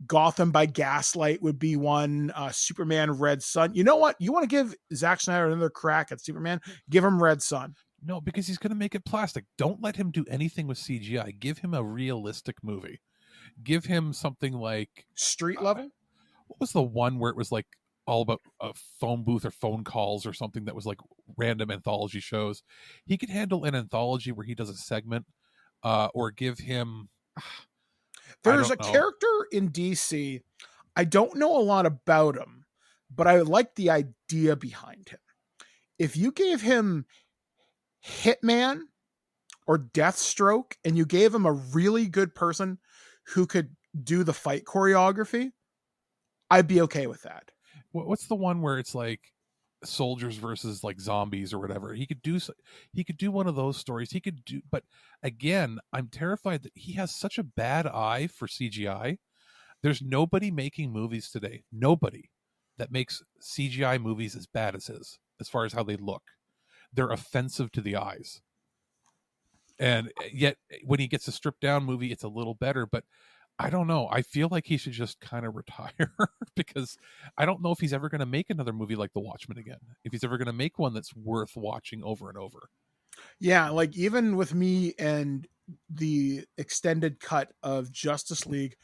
Gotham by Gaslight would be one. Superman Red Sun. You know what? You want to give Zack Snyder another crack at Superman? Give him Red Sun. No, because he's going to make it plastic. Don't let him do anything with CGI. Give him a realistic movie. Give him something like Street Level. What was the one where it was like all about a phone booth or phone calls or something that was like random anthology shows? He could handle an anthology where he does a segment, or give him. There's a character in DC. I don't know a lot about him, but I like the idea behind him. If you gave him Hitman or Deathstroke and you gave him a really good person who could do the fight choreography, I'd be okay with that. What's the one where it's like soldiers versus like zombies or whatever? He could do one of those stories. But again, I'm terrified that he has such a bad eye for CGI. There's nobody making movies today, nobody that makes CGI movies as bad as his, as far as how they look. They're offensive to the eyes. And yet when he gets a stripped down movie, it's a little better, but I don't know. I feel like he should just kind of retire because I don't know if he's ever going to make another movie like The Watchmen again. If he's ever going to make one that's worth watching over and over. Yeah, like even with me and the extended cut of Justice League,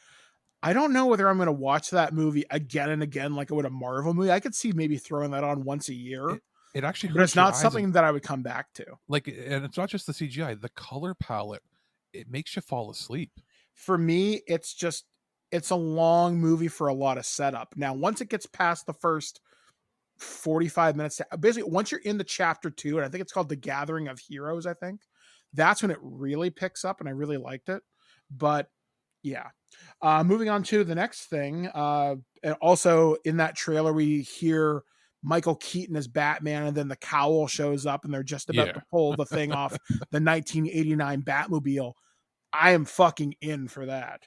I don't know whether I'm going to watch that movie again and again like I would a Marvel movie. I could see maybe throwing that on once a year. It actually hurts, but it's not something that I would come back to. Like, and it's not just the CGI, the color palette, it makes you fall asleep. For me, it's a long movie for a lot of setup. Now, once it gets past the first 45 minutes, basically once you're in the chapter 2, and I think it's called The Gathering of Heroes, I think, that's when it really picks up, and I really liked it. But yeah. Moving on to the next thing. And also in that trailer, we hear Michael Keaton as Batman, and then the cowl shows up, and they're just about to pull the thing off the 1989 Batmobile. I am fucking in for that.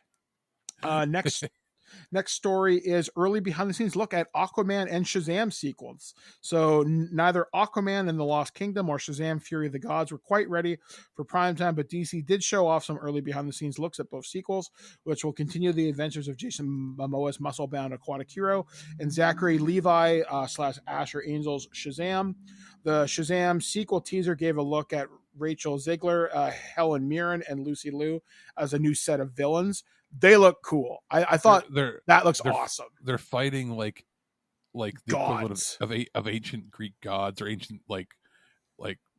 Next story is early behind the scenes look at Aquaman and Shazam sequels. So neither Aquaman and the Lost Kingdom or Shazam Fury of the Gods were quite ready for primetime, but DC did show off some early behind the scenes looks at both sequels, which will continue the adventures of Jason Momoa's muscle-bound aquatic hero and Zachary Levi / Asher Angel's Shazam. The Shazam sequel teaser gave a look at Rachel Ziegler, Helen Mirren, and Lucy Liu as a new set of villains. they look cool. I thought that looks they're, awesome. They're fighting like the gods. equivalent of ancient Greek gods or ancient like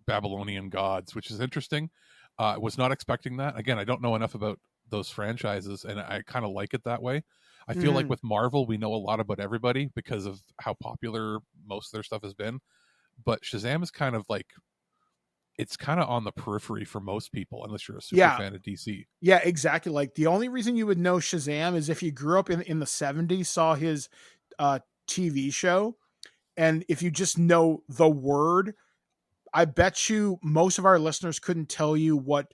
Babylonian gods, which is interesting. I was not expecting that. Again, I don't know enough about those franchises, and I kind of like it that way. I feel like with Marvel, we know a lot about everybody because of how popular most of their stuff has been. But Shazam is kind of like, it's kind of on the periphery for most people, unless you're a super fan of DC. Yeah, exactly. Like the only reason you would know Shazam is if you grew up in the 70s, saw his TV show. And if you just know the word, I bet you most of our listeners couldn't tell you what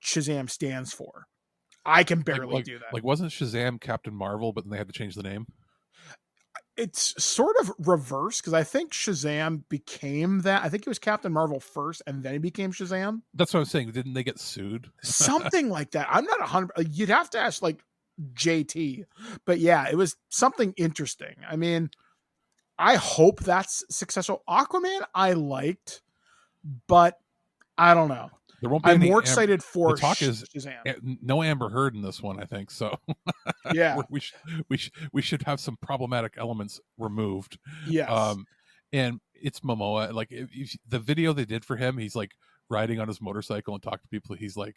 Shazam stands for. I can barely do that. Like, wasn't Shazam Captain Marvel, but then they had to change the name? It's sort of reverse, because I think Shazam became that. I think it was Captain Marvel first, and then he became Shazam. That's what I'm saying. Didn't they get sued? Something like that. I'm not 100. You'd have to ask like JT, but yeah, it was something interesting. I mean, I hope that's successful. Aquaman, I liked, but I don't know. There won't be I'm more excited for the talk is Shazam. No Amber Heard in this one, I think. So yeah, we should have some problematic elements removed. Yes. And it's Momoa. Like if the video they did for him, he's like riding on his motorcycle and talk to people. He's like,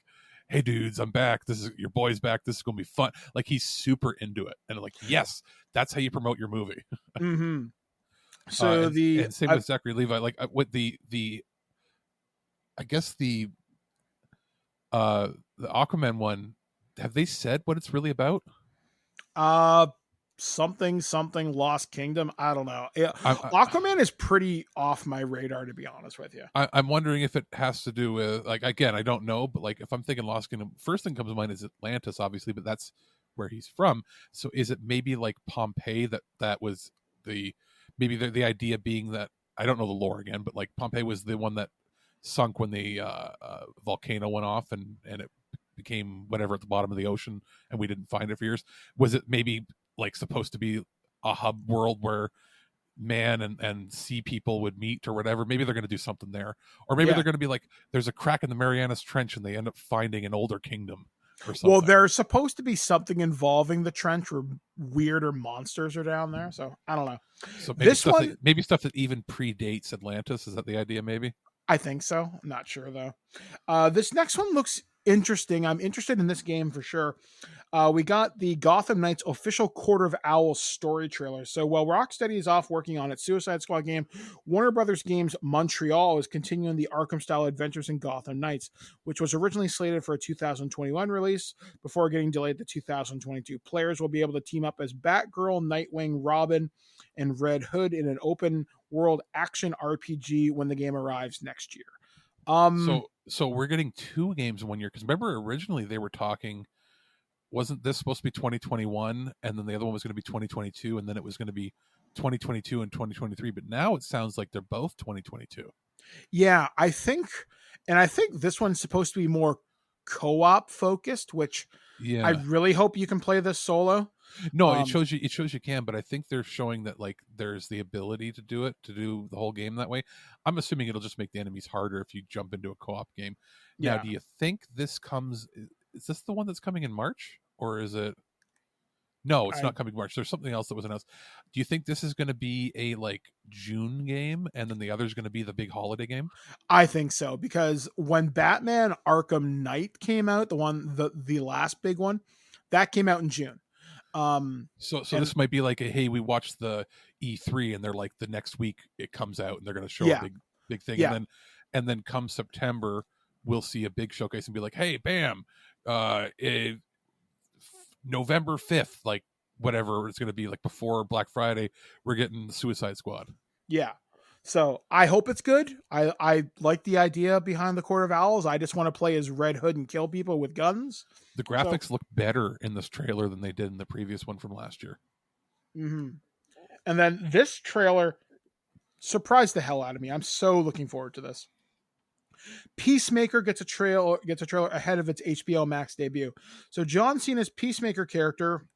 "Hey dudes, I'm back. This is your boy's back. This is gonna be fun." Like he's super into it, and like, yes, that's how you promote your movie. Mm-hmm. So and same with Zachary Levi. Like with the I guess the Aquaman one, have they said what it's really about? Something Lost Kingdom. I don't know. Aquaman is pretty off my radar, to be honest with you. I'm wondering if it has to do with, like, again, I don't know, but like if I'm thinking Lost Kingdom, first thing comes to mind is Atlantis, obviously, but that's where he's from. So is it maybe like Pompeii that was the idea being that, I don't know the lore again, but like Pompeii was the one that sunk when the volcano went off and it became whatever at the bottom of the ocean, and we didn't find it for years. Was it maybe like supposed to be a hub world where man and sea people would meet or whatever? Maybe they're going to do something there, or maybe they're going to be like, there's a crack in the Marianas Trench and they end up finding an older kingdom or something. Well, there's supposed to be something involving the trench where weirder monsters are down there, so I don't know. So maybe maybe stuff that even predates Atlantis. Is that the idea? Maybe. I think so. I'm not sure though. This next one looks interesting. I'm interested in this game for sure. We got the Gotham Knights official Court of Owls story trailer. So while Rocksteady is off working on its Suicide Squad game, Warner Brothers Games Montreal is continuing the Arkham-style adventures in Gotham Knights, which was originally slated for a 2021 release before getting delayed to 2022. Players will be able to team up as Batgirl, Nightwing, Robin, and Red Hood in an open-world action RPG when the game arrives next year. So we're getting 2 games in 1 year, because remember originally they were talking, wasn't this supposed to be 2021 and then the other one was going to be 2022 and then it was going to be 2022 and 2023, but now it sounds like they're both 2022. Yeah, I think this one's supposed to be more co-op focused, which I really hope you can play this solo. No, it shows you can, but I think they're showing that like there's the ability to do the whole game that way. I'm assuming it'll just make the enemies harder if you jump into a co-op game. Yeah. Now, do you think this comes? Is this the one that's coming in March, or is it? No, it's not coming March. There's something else that was announced. Do you think this is going to be a like June game, and then the other is going to be the big holiday game? I think so, because when Batman Arkham Knight came out, the last big one, that came out in June. So this might be like we watched the E3 and they're like the next week it comes out and they're going to show a big thing, and then come September we'll see a big showcase and be like, hey, bam, November 5th, like whatever it's going to be, like before Black Friday, we're getting Suicide Squad. Yeah. So I hope it's good. I like the idea behind the Court of Owls. I just want to play as Red Hood and kill people with guns. The graphics look better in this trailer than they did in the previous one from last year. Mm-hmm. And then this trailer surprised the hell out of me. I'm so looking forward to this. Peacemaker gets a trailer ahead of its HBO Max debut. So John Cena's Peacemaker character,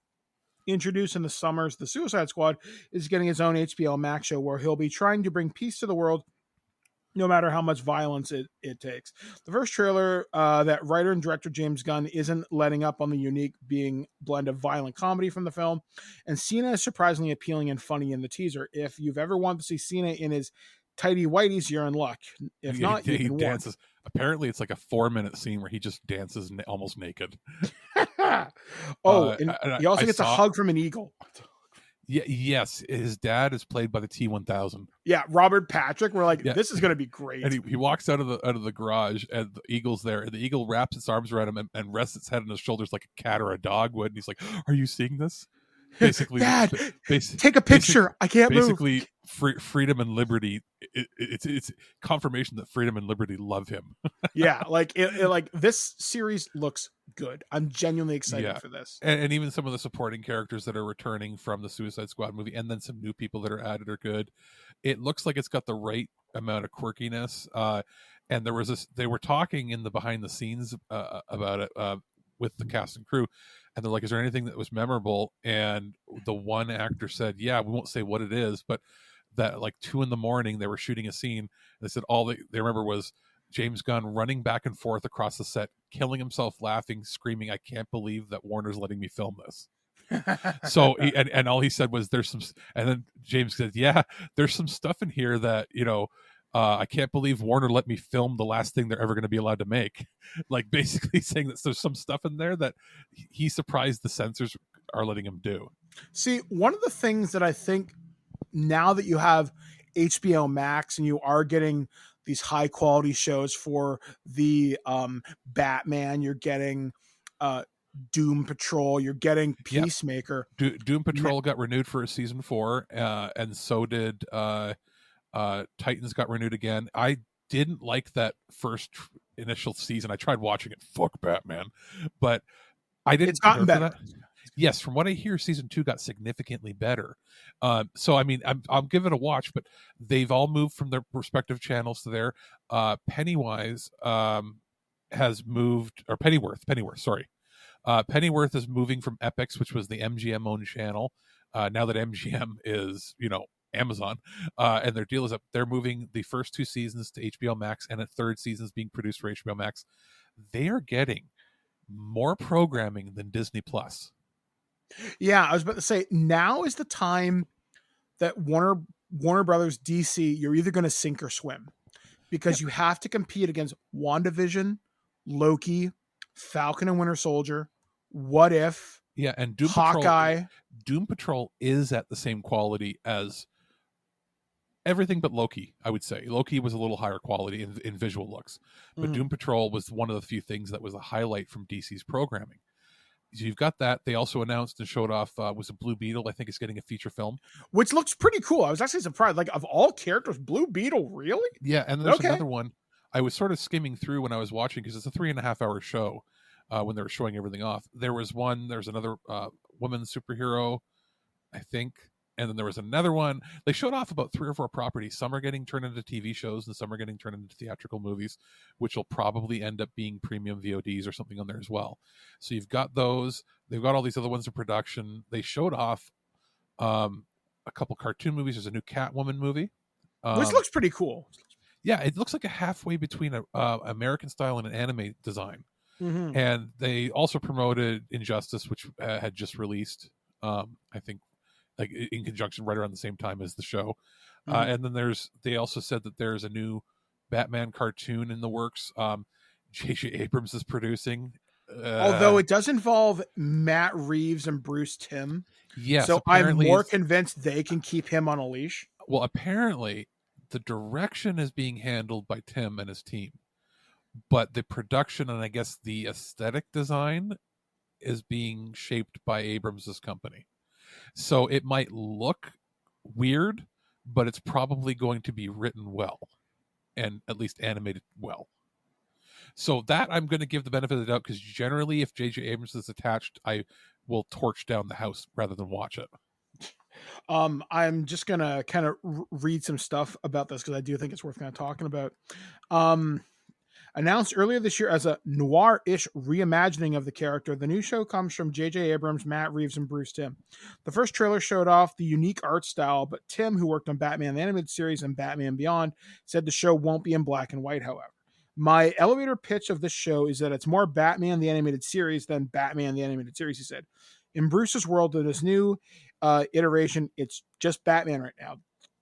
introduced in the summer's The Suicide Squad, is getting his own HBO Max show where he'll be trying to bring peace to the world no matter how much violence it takes. The first trailer, that writer and director James Gunn isn't letting up on the unique being blend of violent comedy from the film, and Cena is surprisingly appealing and funny in the teaser. If you've ever wanted to see Cena in his tighty whities, you're in luck. If not, he you've been dances. Apparently, it's like a 4-minute scene where he just dances almost naked. And he also gets a hug from an eagle. Yeah, yes, his dad is played by the T-1000. Yeah, Robert Patrick. We're like, this is going to be great. And he walks out of the garage, and the eagle's there, and the eagle wraps its arms around him and rests its head on his shoulders like a cat or a dog would. And he's like, "Are you seeing this?" Basically, Dad, take a picture. I can't move. Basically, freedom and liberty. It's confirmation that freedom and liberty love him. Yeah, like this series looks good. I'm genuinely excited for this. And even some of the supporting characters that are returning from the Suicide Squad movie, and then some new people that are added are good. It looks like it's got the right amount of quirkiness. And there was this. They were talking in the behind the scenes about it with the cast and crew. And they're like, is there anything that was memorable? And the one actor said, yeah, we won't say what it is, but that like 2 a.m, they were shooting a scene. They said all they remember was James Gunn running back and forth across the set, killing himself, laughing, screaming, I can't believe that Warner's letting me film this. So, and all he said was there's some, and then James said, yeah, there's some stuff in here that, I can't believe Warner let me film the last thing they're ever going to be allowed to make. Like basically saying that there's some stuff in there that he's surprised the censors are letting him do. See, one of the things that I think now that you have HBO Max and you are getting these high quality shows for the Batman, you're getting Doom Patrol, you're getting Peacemaker. Yep. Doom Patrol got renewed for a season 4, and so did Titans got renewed again. I didn't like that first initial season. I tried watching it. Fuck Batman, but I didn't. It's gotten better. Yes, from what I hear, season 2 got significantly better. So I mean, I'll give it a watch. But they've all moved from their respective channels to there. Pennywise has moved, or Pennyworth. Sorry, Pennyworth is moving from Epix, which was the MGM owned channel. Now that MGM is, Amazon, and their deal is up. They're moving the first 2 seasons to HBO Max, and a 3rd season is being produced for HBO Max. They are getting more programming than Disney Plus. Yeah, I was about to say, now is the time that Warner Brothers DC, you're either going to sink or swim, because you have to compete against WandaVision, Loki, Falcon and Winter Soldier, What If, and Hawkeye. Doom Patrol is at the same quality as everything but Loki, I would say. Loki was a little higher quality in visual looks, but Doom Patrol was one of the few things that was a highlight from DC's programming. So you've got that. They also announced and showed off was a Blue Beetle. I think is getting a feature film, which looks pretty cool. I was actually surprised. Like, of all characters, Blue Beetle, really? Yeah, and there's another one. I was sort of skimming through when I was watching, because it's a 3.5-hour show. When they were showing everything off, there's another woman superhero, I think, and then there was another one. They showed off about 3 or 4 properties. Some are getting turned into TV shows, and some are getting turned into theatrical movies, which will probably end up being premium VODs or something on there as well. So you've got those. They've got all these other ones in production. They showed off a couple cartoon movies. There's a new Catwoman movie, which looks pretty cool. Yeah, it looks like a halfway between a American style and an anime design. Mm-hmm. And they also promoted Injustice, which had just released, I think, like in conjunction right around the same time as the show. And then they also said that there's a new Batman cartoon in the works. J.J. Abrams is producing. Although it does involve Matt Reeves and Bruce Timm. Yes. So I'm more convinced they can keep him on a leash. Well, apparently the direction is being handled by Tim and his team, but the production and I guess the aesthetic design is being shaped by Abrams' company. So it might look weird, but it's probably going to be written well and at least animated well. So that I'm going to give the benefit of the doubt, because generally if J.J. Abrams is attached, I will torch down the house rather than watch it. I'm just going to kind of read some stuff about this, because I do think it's worth kind of talking about. Announced earlier this year as a noir-ish reimagining of the character, the new show comes from J.J. Abrams, Matt Reeves, and Bruce Timm. The first trailer showed off the unique art style, but Timm, who worked on Batman the Animated Series and Batman Beyond, said the show won't be in black and white, however. My elevator pitch of this show is that it's more Batman the Animated Series than Batman the Animated Series, he said. In Bruce's world, in this new iteration, it's just Batman right now.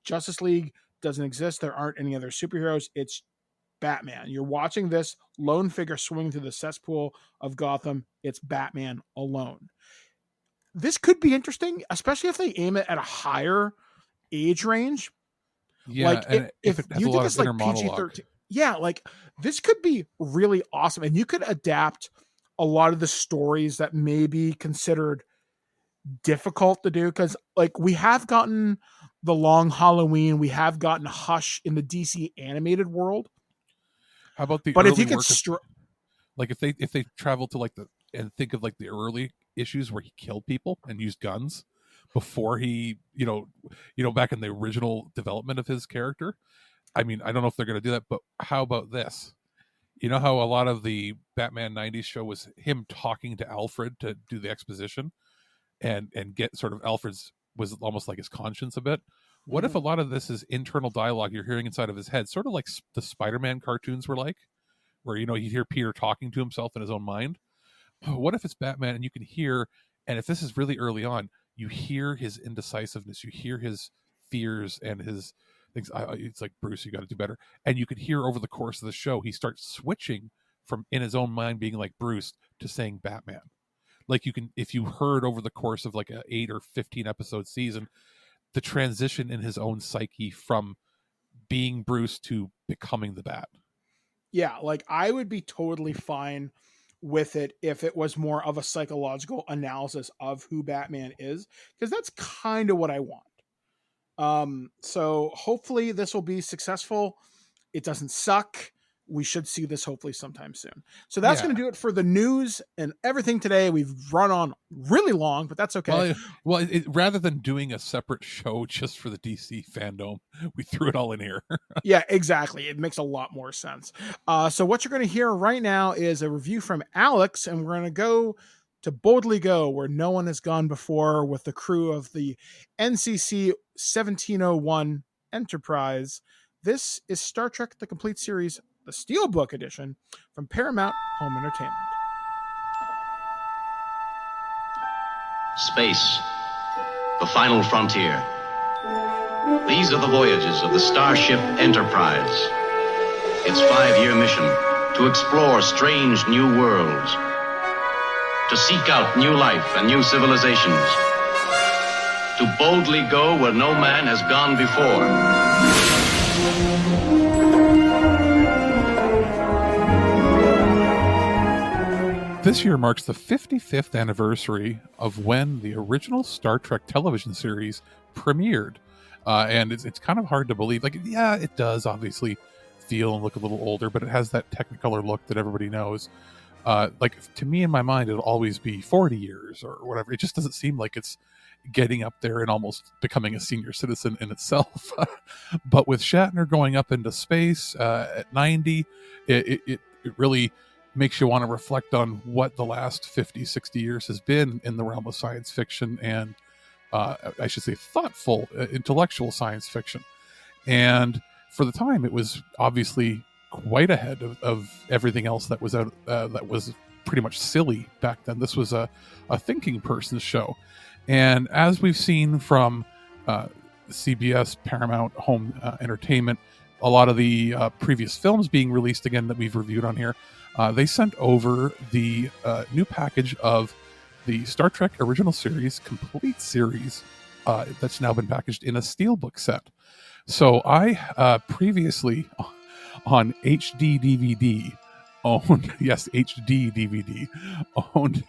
Justice League doesn't exist. There aren't any other superheroes. It's Batman. You're watching this lone figure swing through the cesspool of Gotham. It's Batman alone. This could be interesting, especially if they aim it at a higher age range. Yeah, like if it has you a think lot it's of like inner PG-13, monologue. yeah, like this could be really awesome, and you could adapt a lot of the stories that may be considered difficult to do, because like we have gotten the Long Halloween, we have gotten Hush in the DC animated world. How about the But early if you could work like if they travel to like and think of like the early issues where he killed people and used guns before he, back in the original development of his character. I mean, I don't know if they're going to do that, but how about this? You know how a lot of the Batman 90s show was him talking to Alfred to do the exposition and get sort of Alfred's was almost like his conscience a bit. What if a lot of this is internal dialogue you're hearing inside of his head, sort of like the Spider-Man cartoons were like, where, you hear Peter talking to himself in his own mind? What if it's Batman and you can hear, and if this is really early on, you hear his indecisiveness, you hear his fears and his things. It's like, Bruce, you got to do better. And you could hear over the course of the show, he starts switching from in his own mind being like Bruce to saying Batman. Like you can, if you heard over the course of like a 8 or 15 episode season, the transition in his own psyche from being Bruce to becoming the Bat. Yeah, like I would be totally fine with it if it was more of a psychological analysis of who Batman is, because that's kind of what I want. So hopefully this will be successful. It doesn't suck. We should see this hopefully sometime soon. So that's going to do it for the news and everything today. We've run on really long, but that's okay. Well, rather than doing a separate show just for the DC fandom, we threw it all in here. Yeah, exactly. It makes a lot more sense. So what you're going to hear right now is a review from Alex, and we're going to go to Boldly Go, where no one has gone before, with the crew of the NCC 1701 Enterprise. This is Star Trek: The Complete Series, the Steelbook edition from Paramount Home Entertainment. Space, the final frontier. These are the voyages of the Starship Enterprise. Its 5-year mission, to explore strange new worlds, to seek out new life and new civilizations, to boldly go where no man has gone before. This year marks the 55th anniversary of when the original Star Trek television series premiered. And it's kind of hard to believe. Like, yeah, it does obviously feel and look a little older, but it has that Technicolor look that everybody knows. Like, to me, in my mind, it'll always be 40 years or whatever. It just doesn't seem like it's getting up there and almost becoming a senior citizen in itself. But with Shatner going up into space at 90, it really makes you want to reflect on what the last 50, 60 years has been in the realm of science fiction and, I should say, thoughtful, intellectual science fiction. And for the time, it was obviously quite ahead of everything else that was out, that was pretty much silly back then. This was a thinking person's show. And as we've seen from CBS, Paramount Home Entertainment, a lot of the previous films being released again that we've reviewed on here, they sent over the new package of the Star Trek original series, complete series, that's now been packaged in a Steelbook set. So I previously on HD DVD owned, yes, HD DVD, owned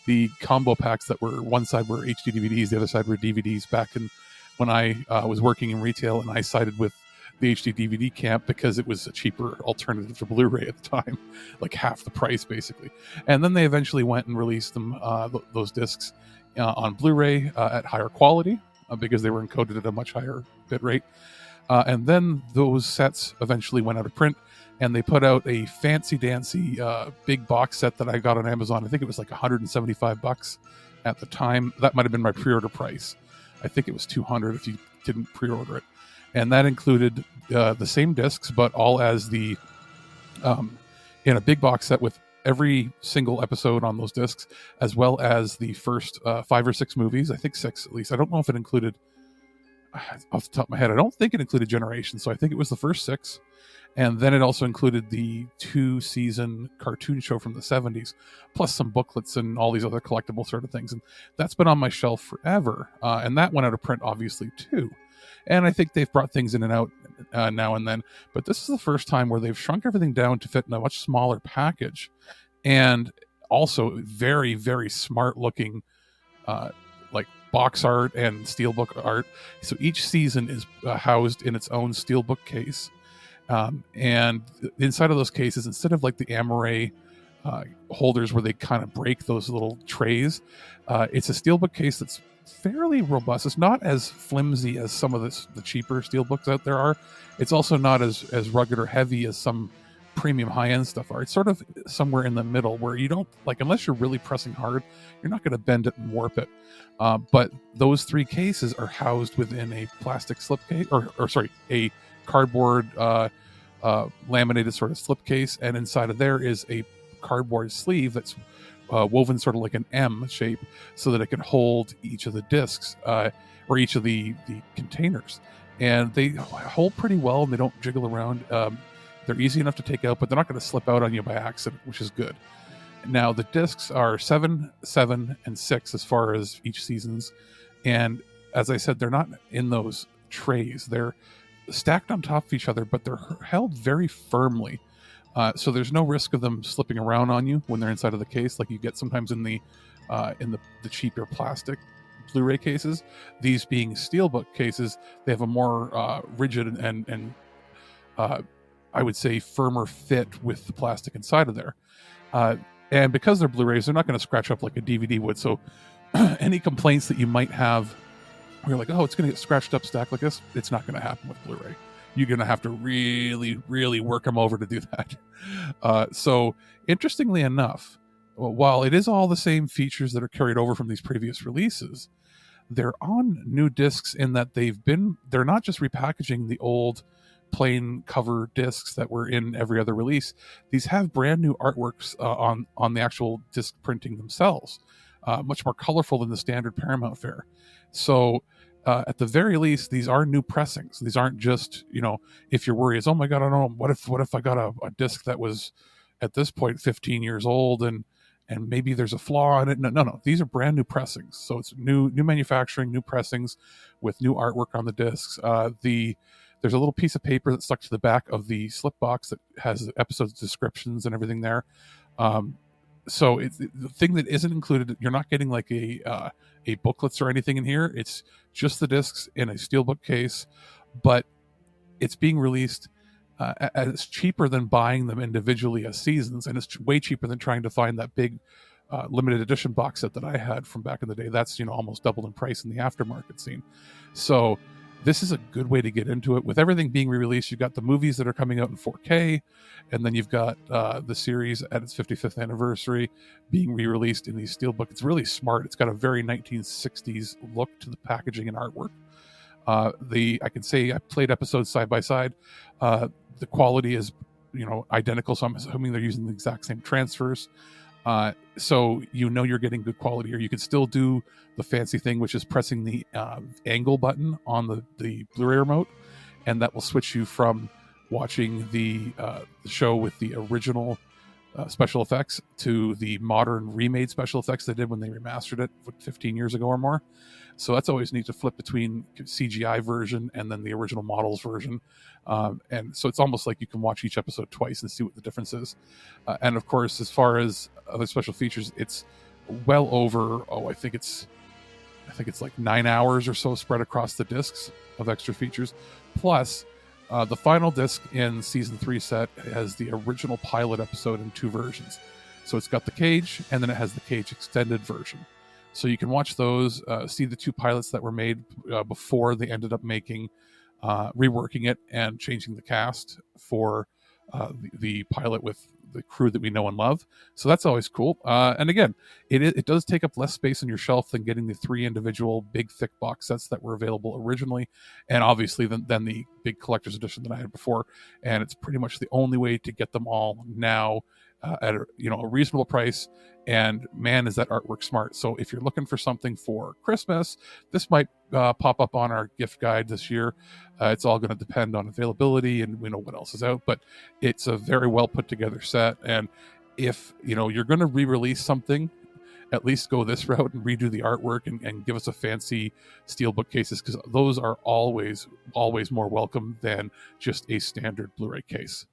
the combo packs that were, one side were HD DVDs, the other side were DVDs, back in when I was working in retail, and I sided with the HD DVD camp because it was a cheaper alternative to Blu-ray at the time, like half the price basically. And then they eventually went and released them, those discs on Blu-ray at higher quality because they were encoded at a much higher bit rate. And then those sets eventually went out of print, and they put out a fancy dancy big box set that I got on Amazon. I think it was like $175 at the time. That might have been my pre-order price. I think it was $200 if you didn't pre-order it, and that included the same discs, but all as the in a big box set with every single episode on those discs, as well as the first 5 or 6 movies. I think 6 at least. I don't know if it included, off the top of my head, I don't think it included Generations, so I think it was the first 6. And then it also included the 2-season cartoon show from the 70s, plus some booklets and all these other collectible sort of things. And that's been on my shelf forever. And that went out of print, obviously, too. And I think they've brought things in and out now and then. But this is the first time where they've shrunk everything down to fit in a much smaller package. And also very, very smart looking like box art and Steelbook art. So each season is housed in its own Steelbook case. And inside of those cases, instead of like the Amaray holders where they kind of break those little trays, it's a Steelbook case that's fairly robust. It's not as flimsy as some of the cheaper Steelbooks out there are. It's also not as rugged or heavy as some premium high-end stuff are. It's sort of somewhere in the middle where you don't, like, unless you're really pressing hard, you're not going to bend it and warp it. But those 3 cases are housed within a plastic slipcase, or sorry, a cardboard laminated sort of slipcase, and inside of there is a cardboard sleeve that's woven sort of like an M shape, so that it can hold each of the discs or each of the containers. And they hold pretty well, and they don't jiggle around. They're easy enough to take out, but they're not going to slip out on you by accident, which is good. Now, the discs are 7, 7, and 6 as far as each season's. And as I said, they're not in those trays. They're stacked on top of each other, but they're held very firmly. So there's no risk of them slipping around on you when they're inside of the case, like you get sometimes in the cheaper plastic Blu-ray cases. These being Steelbook cases, they have a more rigid and I would say firmer fit with the plastic inside of there. And because they're Blu-rays, they're not going to scratch up like a DVD would. So any complaints that you might have, where you're like, oh, it's going to get scratched up stacked like this, it's not going to happen with Blu-ray. You're going to have to really, really work them over to do that. So interestingly enough, while it is all the same features that are carried over from these previous releases, they're on new discs in that they're not just repackaging the old plain cover discs that were in every other release. These have brand new artworks on the actual disc printing themselves, much more colorful than the standard Paramount fare. So at the very least, these are new pressings. These aren't just, if your worry is, oh my God, I don't know, what if I got a disc that was at this point 15 years old and maybe there's a flaw in it. No. These are brand new pressings. So it's new manufacturing, new pressings with new artwork on the discs. There's a little piece of paper that's stuck to the back of the slip box that has episode descriptions and everything there. So the thing that isn't included, you're not getting like a booklets or anything in here. It's just the discs in a Steelbook case, but it's being released it's cheaper than buying them individually as seasons, and it's way cheaper than trying to find that big limited edition box set that I had from back in the day. That's almost double in price in the aftermarket scene. So this is a good way to get into it. With everything being re-released, you've got the movies that are coming out in 4K, and then you've got the series at its 55th anniversary being re-released in these Steelbook. It's really smart. It's got a very 1960s look to the packaging and artwork. I can say I played episodes side by side. The quality is, identical, so I'm assuming they're using the exact same transfers. So you're getting good quality here. You can still do the fancy thing, which is pressing the angle button on the Blu-ray remote, and that will switch you from watching the show with the original special effects to the modern remade special effects they did when they remastered it 15 years ago or more. So that's always neat to flip between CGI version and then the original models version. And so it's almost like you can watch each episode twice and see what the difference is. And of course, as far as other special features, it's well over, I think it's like 9 hours or so spread across the discs of extra features. Plus, the final disc in season 3 set has the original pilot episode in 2 versions. So it's got the Cage, and then it has the Cage extended version. So you can watch those, see the 2 pilots that were made before they ended up making, reworking it and changing the cast for the pilot with the crew that we know and love. So that's always cool. And again, it does take up less space on your shelf than getting the 3 individual big thick box sets that were available originally, and obviously than the big collector's edition that I had before. And it's pretty much the only way to get them all now at a reasonable price. And man, is that artwork smart. So if you're looking for something for Christmas, this might pop up on our gift guide this year. It's all going to depend on availability, and we know what else is out, but it's a very well put together set. And if you're going to re-release something, at least go this route and redo the artwork and give us a fancy Steelbook cases, because those are always more welcome than just a standard Blu-ray case.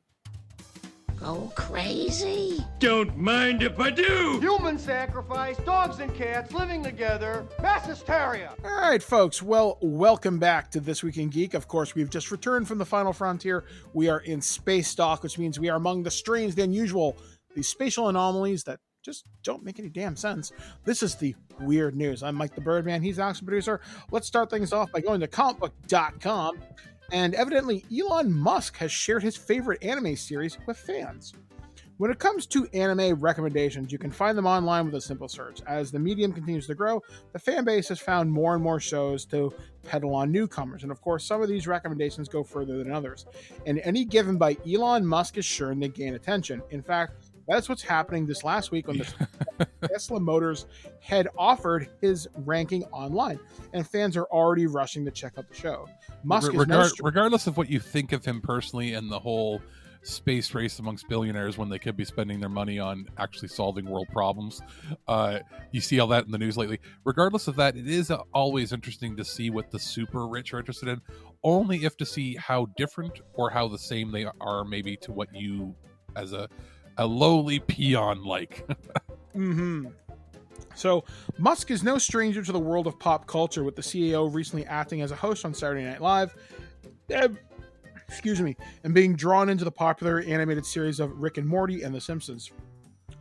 Go crazy? Don't mind if I do. Human sacrifice, dogs and cats living together, mass hysteria. All right, folks. Well, welcome back to This Week in Geek. Of course, we've just returned from the final frontier. We are in space dock, which means we are among the strange, the unusual, the spatial anomalies that just don't make any damn sense. This is the weird news. I'm Mike the Birdman. He's Alex the producer. Let's start things off by going to comicbook.com. And evidently, Elon Musk has shared his favorite anime series with fans. When it comes to anime recommendations, you can find them online with a simple search. As the medium continues to grow, the fan base has found more and more shows to peddle on newcomers. And of course, some of these recommendations go further than others. And any given by Elon Musk is sure they gain attention. In fact, that's what's happening this last week when the Tesla Motors had offered his ranking online, and fans are already rushing to check out the show. Musk is regardless of what you think of him personally and the whole space race amongst billionaires when they could be spending their money on actually solving world problems. You see all that in the news lately. Regardless of that, it is always interesting to see what the super rich are interested in, only if to see how different or how the same they are maybe to what you as a lowly peon like. Mm-hmm. So Musk is no stranger to the world of pop culture, with the CEO recently acting as a host on Saturday Night Live, and being drawn into the popular animated series of Rick and Morty and The Simpsons.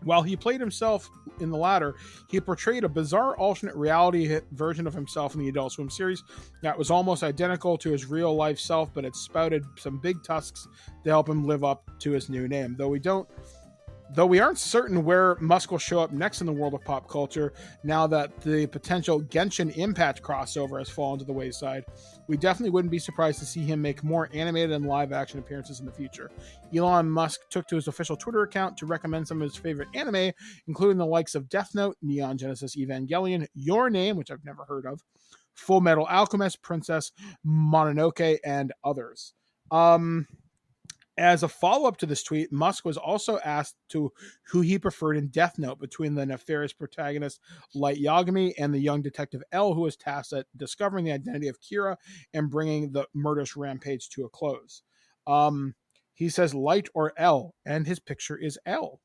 While he played himself in the latter, he portrayed a bizarre alternate reality version of himself in the Adult Swim series that was almost identical to his real life self, but it spouted some big tusks to help him live up to his new name. Though we aren't certain where Musk will show up next in the world of pop culture, now that the potential Genshin Impact crossover has fallen to the wayside, we definitely wouldn't be surprised to see him make more animated and live-action appearances in the future. Elon Musk took to his official Twitter account to recommend some of his favorite anime, including the likes of Death Note, Neon Genesis Evangelion, Your Name, which I've never heard of, Full Metal Alchemist, Princess Mononoke, and others. As a follow-up to this tweet, Musk was also asked to who he preferred in Death Note between the nefarious protagonist Light Yagami and the young detective L, who was tasked at discovering the identity of Kira and bringing the murderous rampage to a close. He says Light or L, and his picture is L.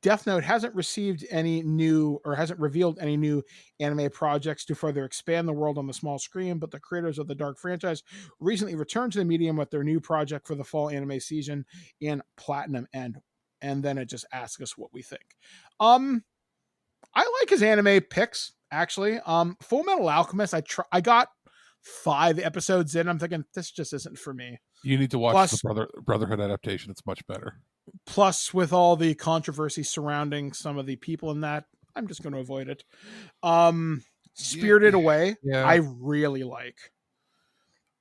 Death Note hasn't revealed any new anime projects to further expand the world on the small screen, but the creators of the Dark franchise recently returned to the medium with their new project for the fall anime season in Platinum End. And then it just asks us what we think. I like his anime picks, actually. Full Metal Alchemist, I got 5 episodes in. I'm thinking, this just isn't for me. You need to watch the Brotherhood adaptation. It's much better. Plus, with all the controversy surrounding some of the people in that, I'm just going to avoid it. Spirited Away, yeah. I really like.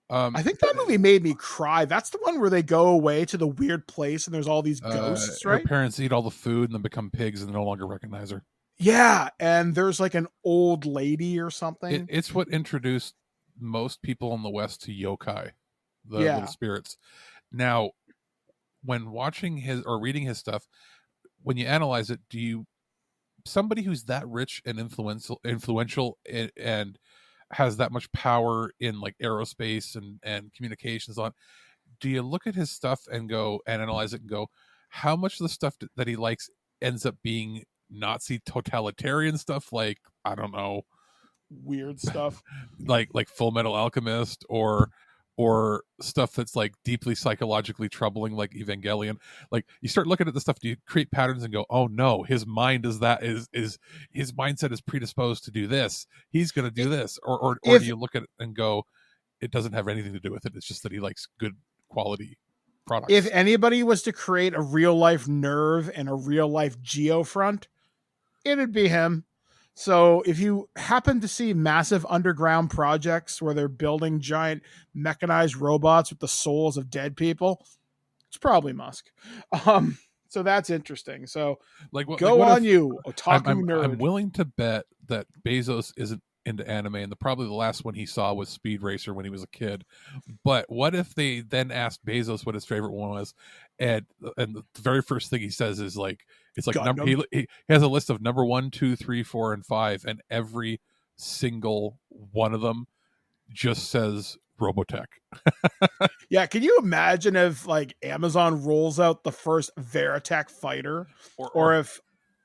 I think that movie made me cry. That's the one where they go away to the weird place and there's all these ghosts, right? Her parents eat all the food and then become pigs and no longer recognize her. Yeah, and there's like an old lady or something. It's what introduced most people in the West to yokai, the little spirits. Now, when watching his or reading his stuff, when you analyze it, somebody who's that rich and influential and has that much power in like aerospace and communications do you look at his stuff and go and analyze it and go, how much of the stuff that he likes ends up being Nazi totalitarian stuff, like, I don't know, weird stuff like Full Metal Alchemist or stuff that's like deeply psychologically troubling, like Evangelion. Like, you start looking at the stuff, do you create patterns and go, oh no, his mind is his mindset is predisposed to do this, he's going to do this, or do you look at it and go, it doesn't have anything to do with it, it's just that he likes good quality products. If anybody was to create a real life Nerve and a real life Geofront, it'd be him. So if you happen to see massive underground projects where they're building giant mechanized robots with the souls of dead people, it's probably Musk. So that's interesting. So go on, you otaku nerd. I'm willing to bet that Bezos isn't into anime, and probably the last one he saw was Speed Racer when he was a kid. But what if they then asked Bezos what his favorite one was, and the very first thing he says is like, it's like he has a list of number 1, 2, 3, 4, and 5, and every single one of them just says Robotech. Yeah, can you imagine if like Amazon rolls out the first Veritech fighter, or if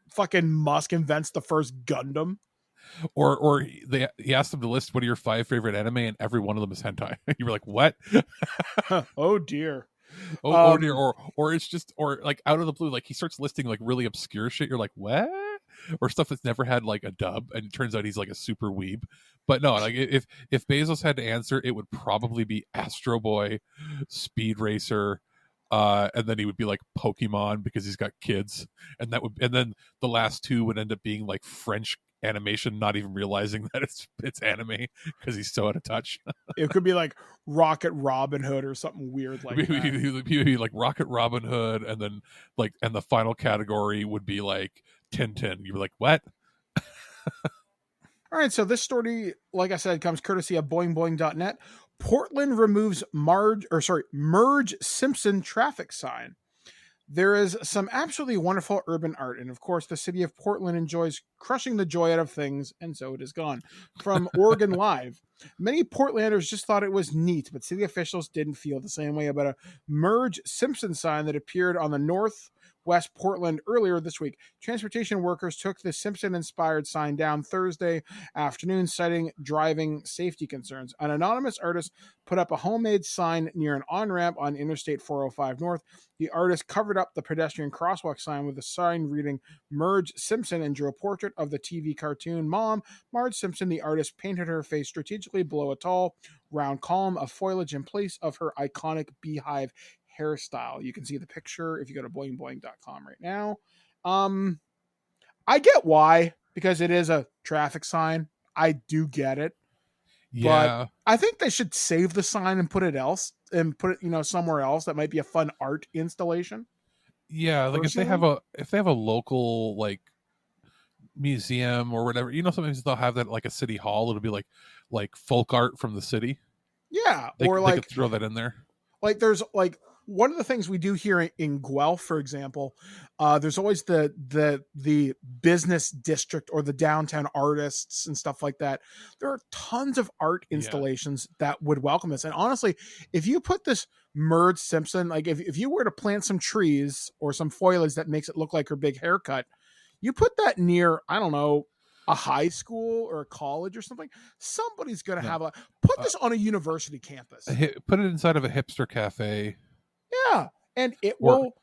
fucking Musk invents the first Gundam? Or he asked them to list what are your 5 favorite anime, and every one of them is hentai. You were like, what? Oh dear. Oh dear. Or it's just, or like out of the blue, like he starts listing like really obscure shit. You're like, what? Or stuff that's never had like a dub, and it turns out he's like a super weeb. But no, like if Bezos had to answer, it would probably be Astro Boy, Speed Racer, and then he would be like Pokemon because he's got kids, and then the last 2 would end up being like French animation, not even realizing that it's anime because he's so out of touch. It could be like Rocket Robin Hood or something weird like that. He would be like Rocket Robin Hood, and then like, and the final category would be like Tintin. You were like, what? All right, so this story, like I said, comes courtesy of boingboing.net. Portland removes Merge Simpson traffic sign. There is some absolutely wonderful urban art, and of course, the city of Portland enjoys crushing the joy out of things, and so it is gone. From Oregon Live, many Portlanders just thought it was neat, but city officials didn't feel the same way about a Merge Simpson sign that appeared on the Northwest Portland earlier this week. Transportation workers took the Simpson-inspired sign down Thursday afternoon, citing driving safety concerns. An anonymous artist put up a homemade sign near an on-ramp on Interstate 405 North. The artist covered up the pedestrian crosswalk sign with a sign reading Merge Simpson and drew a portrait of the TV cartoon mom, Marge Simpson. The artist painted her face strategically below a tall, round column of foliage in place of her iconic beehive hairstyle. You can see the picture if you go to boingboing.com right now. I get why, because it is a traffic sign. I do get it. Yeah. But I think they should save the sign and put it somewhere else that might be a fun art installation. Yeah, like personally. if they have a local like museum or whatever, sometimes they'll have that like a city hall. It'll be like folk art from the city. Yeah, they like could throw that in there. Like there's like one of the things we do here in Guelph, for example, there's always the business district or the downtown artists and stuff like that. There are tons of art installations that would welcome this. And honestly, if you put this Merge Simpson, like if you were to plant some trees or some foliage that makes it look like her big haircut, you put that near, I don't know, a high school or a college or something, somebody's going to have put this on a university campus. Put it inside of a hipster cafe. Yeah, and it will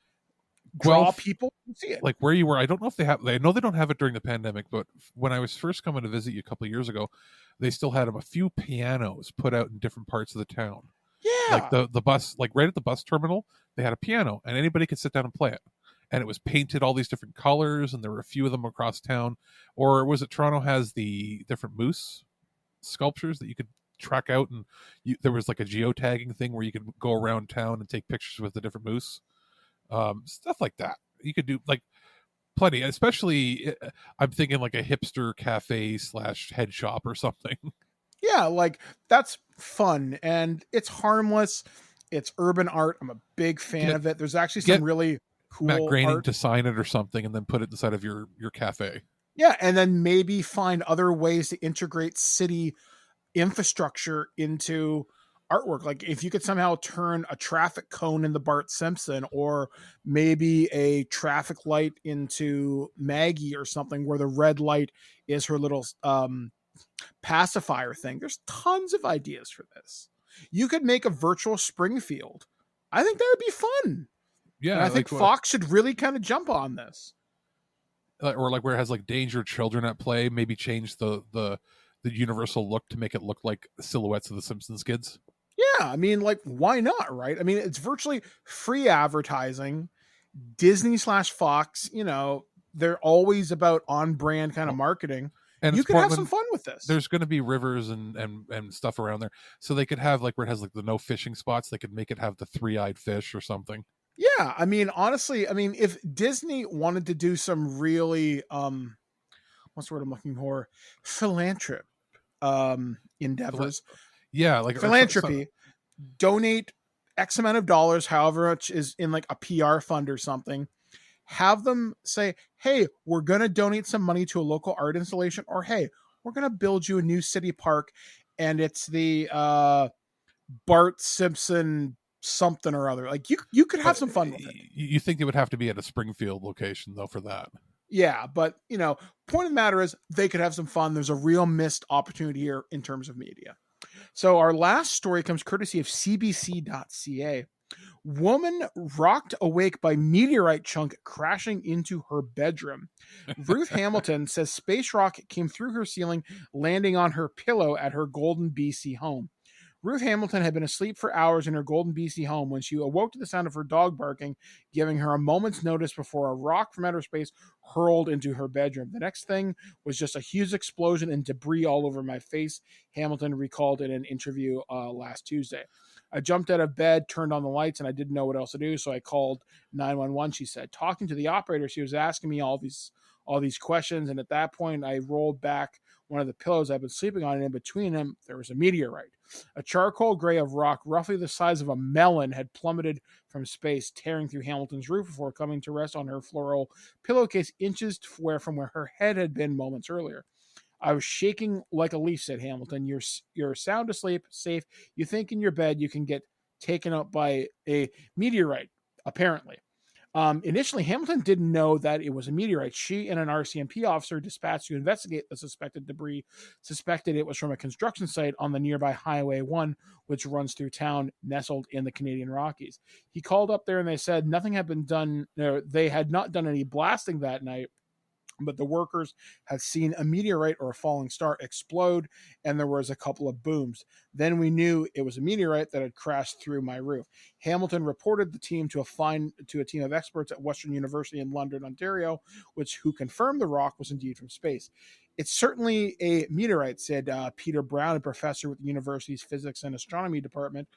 draw people to see it. Like where you were, I don't know if they have. I know they don't have it during the pandemic, but when I was first coming to visit you a couple of years ago, they still had a few pianos put out in different parts of the town. Yeah, like the bus, like right at the bus terminal, they had a piano, and anybody could sit down and play it. And it was painted all these different colors, and there were a few of them across town. Or was it Toronto has the different moose sculptures that you could track out, and there was like a geotagging thing where you could go around town and take pictures with the different moose, stuff like that. You could do like plenty, especially I'm thinking like a hipster cafe / head shop or something. Yeah, like that's fun and it's harmless. It's urban art. I'm a big fan of it. There's actually some really cool Matt Groening art to sign it or something, and then put it inside of your cafe. Yeah, and then maybe find other ways to integrate city infrastructure into artwork. Like if you could somehow turn a traffic cone into Bart Simpson, or maybe a traffic light into Maggie or something, where the red light is her little pacifier thing. There's tons of ideas for this. You could make a virtual Springfield. I think that would be fun. Yeah, and I think Fox should really kind of jump on this. Or like where it has like danger children at play, maybe change the universal look to make it look like silhouettes of the Simpsons kids. Yeah, I mean, like, why not, right? I mean, it's virtually free advertising. Disney/Fox, they're always about on-brand kind of marketing. And you could have some fun with this. There's going to be rivers and stuff around there, so they could have, like, where it has like the no fishing spots, they could make it have the three-eyed fish or something. Yeah, I mean, honestly, if Disney wanted to do some really what's the word I'm looking for? Philanthropy endeavors. Yeah, like philanthropy. Donate X amount of dollars, however much is in like a PR fund or something. Have them say, hey, we're going to donate some money to a local art installation, or hey, we're going to build you a new city park, and it's the Bart Simpson something or other. Like, you could have some fun with it. You think it would have to be at a Springfield location though for that? Yeah, but point of the matter is they could have some fun. There's a real missed opportunity here in terms of media. So our last story comes courtesy of cbc.ca. Woman rocked awake by meteorite chunk crashing into her bedroom. Ruth Hamilton says space rock came through her ceiling, landing on her pillow at her Golden, BC home. Ruth Hamilton had been asleep for hours in her Golden, BC home when she awoke to the sound of her dog barking, giving her a moment's notice before a rock from outer space hurled into her bedroom. The next thing was just a huge explosion and debris all over my face, Hamilton recalled in an interview last Tuesday. I jumped out of bed, turned on the lights, and I didn't know what else to do, so I called 911, she said. Talking to the operator, she was asking me all these questions, and at that point, I rolled back one of the pillows I've been sleeping on, and in between them, there was a meteorite. A charcoal gray of rock, roughly the size of a melon, had plummeted from space, tearing through Hamilton's roof before coming to rest on her floral pillowcase inches from where her head had been moments earlier. I was shaking like a leaf, said Hamilton. You're sound asleep, safe. You think in your bed you can get taken out by a meteorite, apparently. Initially, Hamilton didn't know that it was a meteorite. She and an RCMP officer dispatched to investigate the suspected debris suspected it was from a construction site on the nearby Highway 1, which runs through town, nestled in the Canadian Rockies. He called up there and they said nothing had been done. They had not done any blasting that night, but the workers had seen a meteorite or a falling star explode, and there was a couple of booms. Then we knew it was a meteorite that had crashed through my roof. Hamilton reported the team to a team of experts at Western University in London, Ontario, who confirmed the rock was indeed from space. It's certainly a meteorite, said Peter Brown, a professor with the university's physics and astronomy department.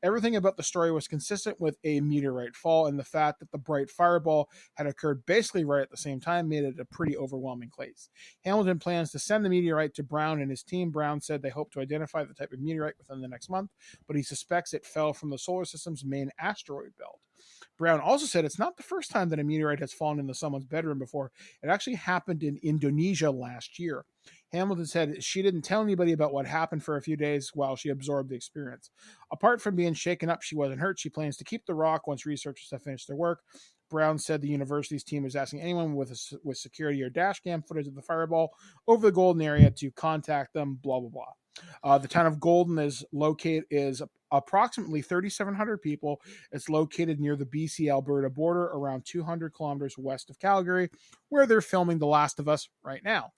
Everything about the story was consistent with a meteorite fall, and the fact that the bright fireball had occurred basically right at the same time made it a pretty overwhelming case. Hamilton plans to send the meteorite to Brown and his team. Brown said they hope to identify the type of meteorite within the next month, but he suspects it fell from the solar system's main asteroid belt. Brown also said it's not the first time that a meteorite has fallen into someone's bedroom before. It actually happened in Indonesia last year. Hamilton said she didn't tell anybody about what happened for a few days while she absorbed the experience. Apart from being shaken up, she wasn't hurt. She plans to keep the rock once researchers have finished their work. Brown said the university's team is asking anyone with security or dash cam footage of the fireball over the Golden area to contact them, blah, blah, blah. The town of Golden is approximately 3,700 people. It's located near the BC-Alberta border, around 200 kilometers west of Calgary, where they're filming The Last of Us right now.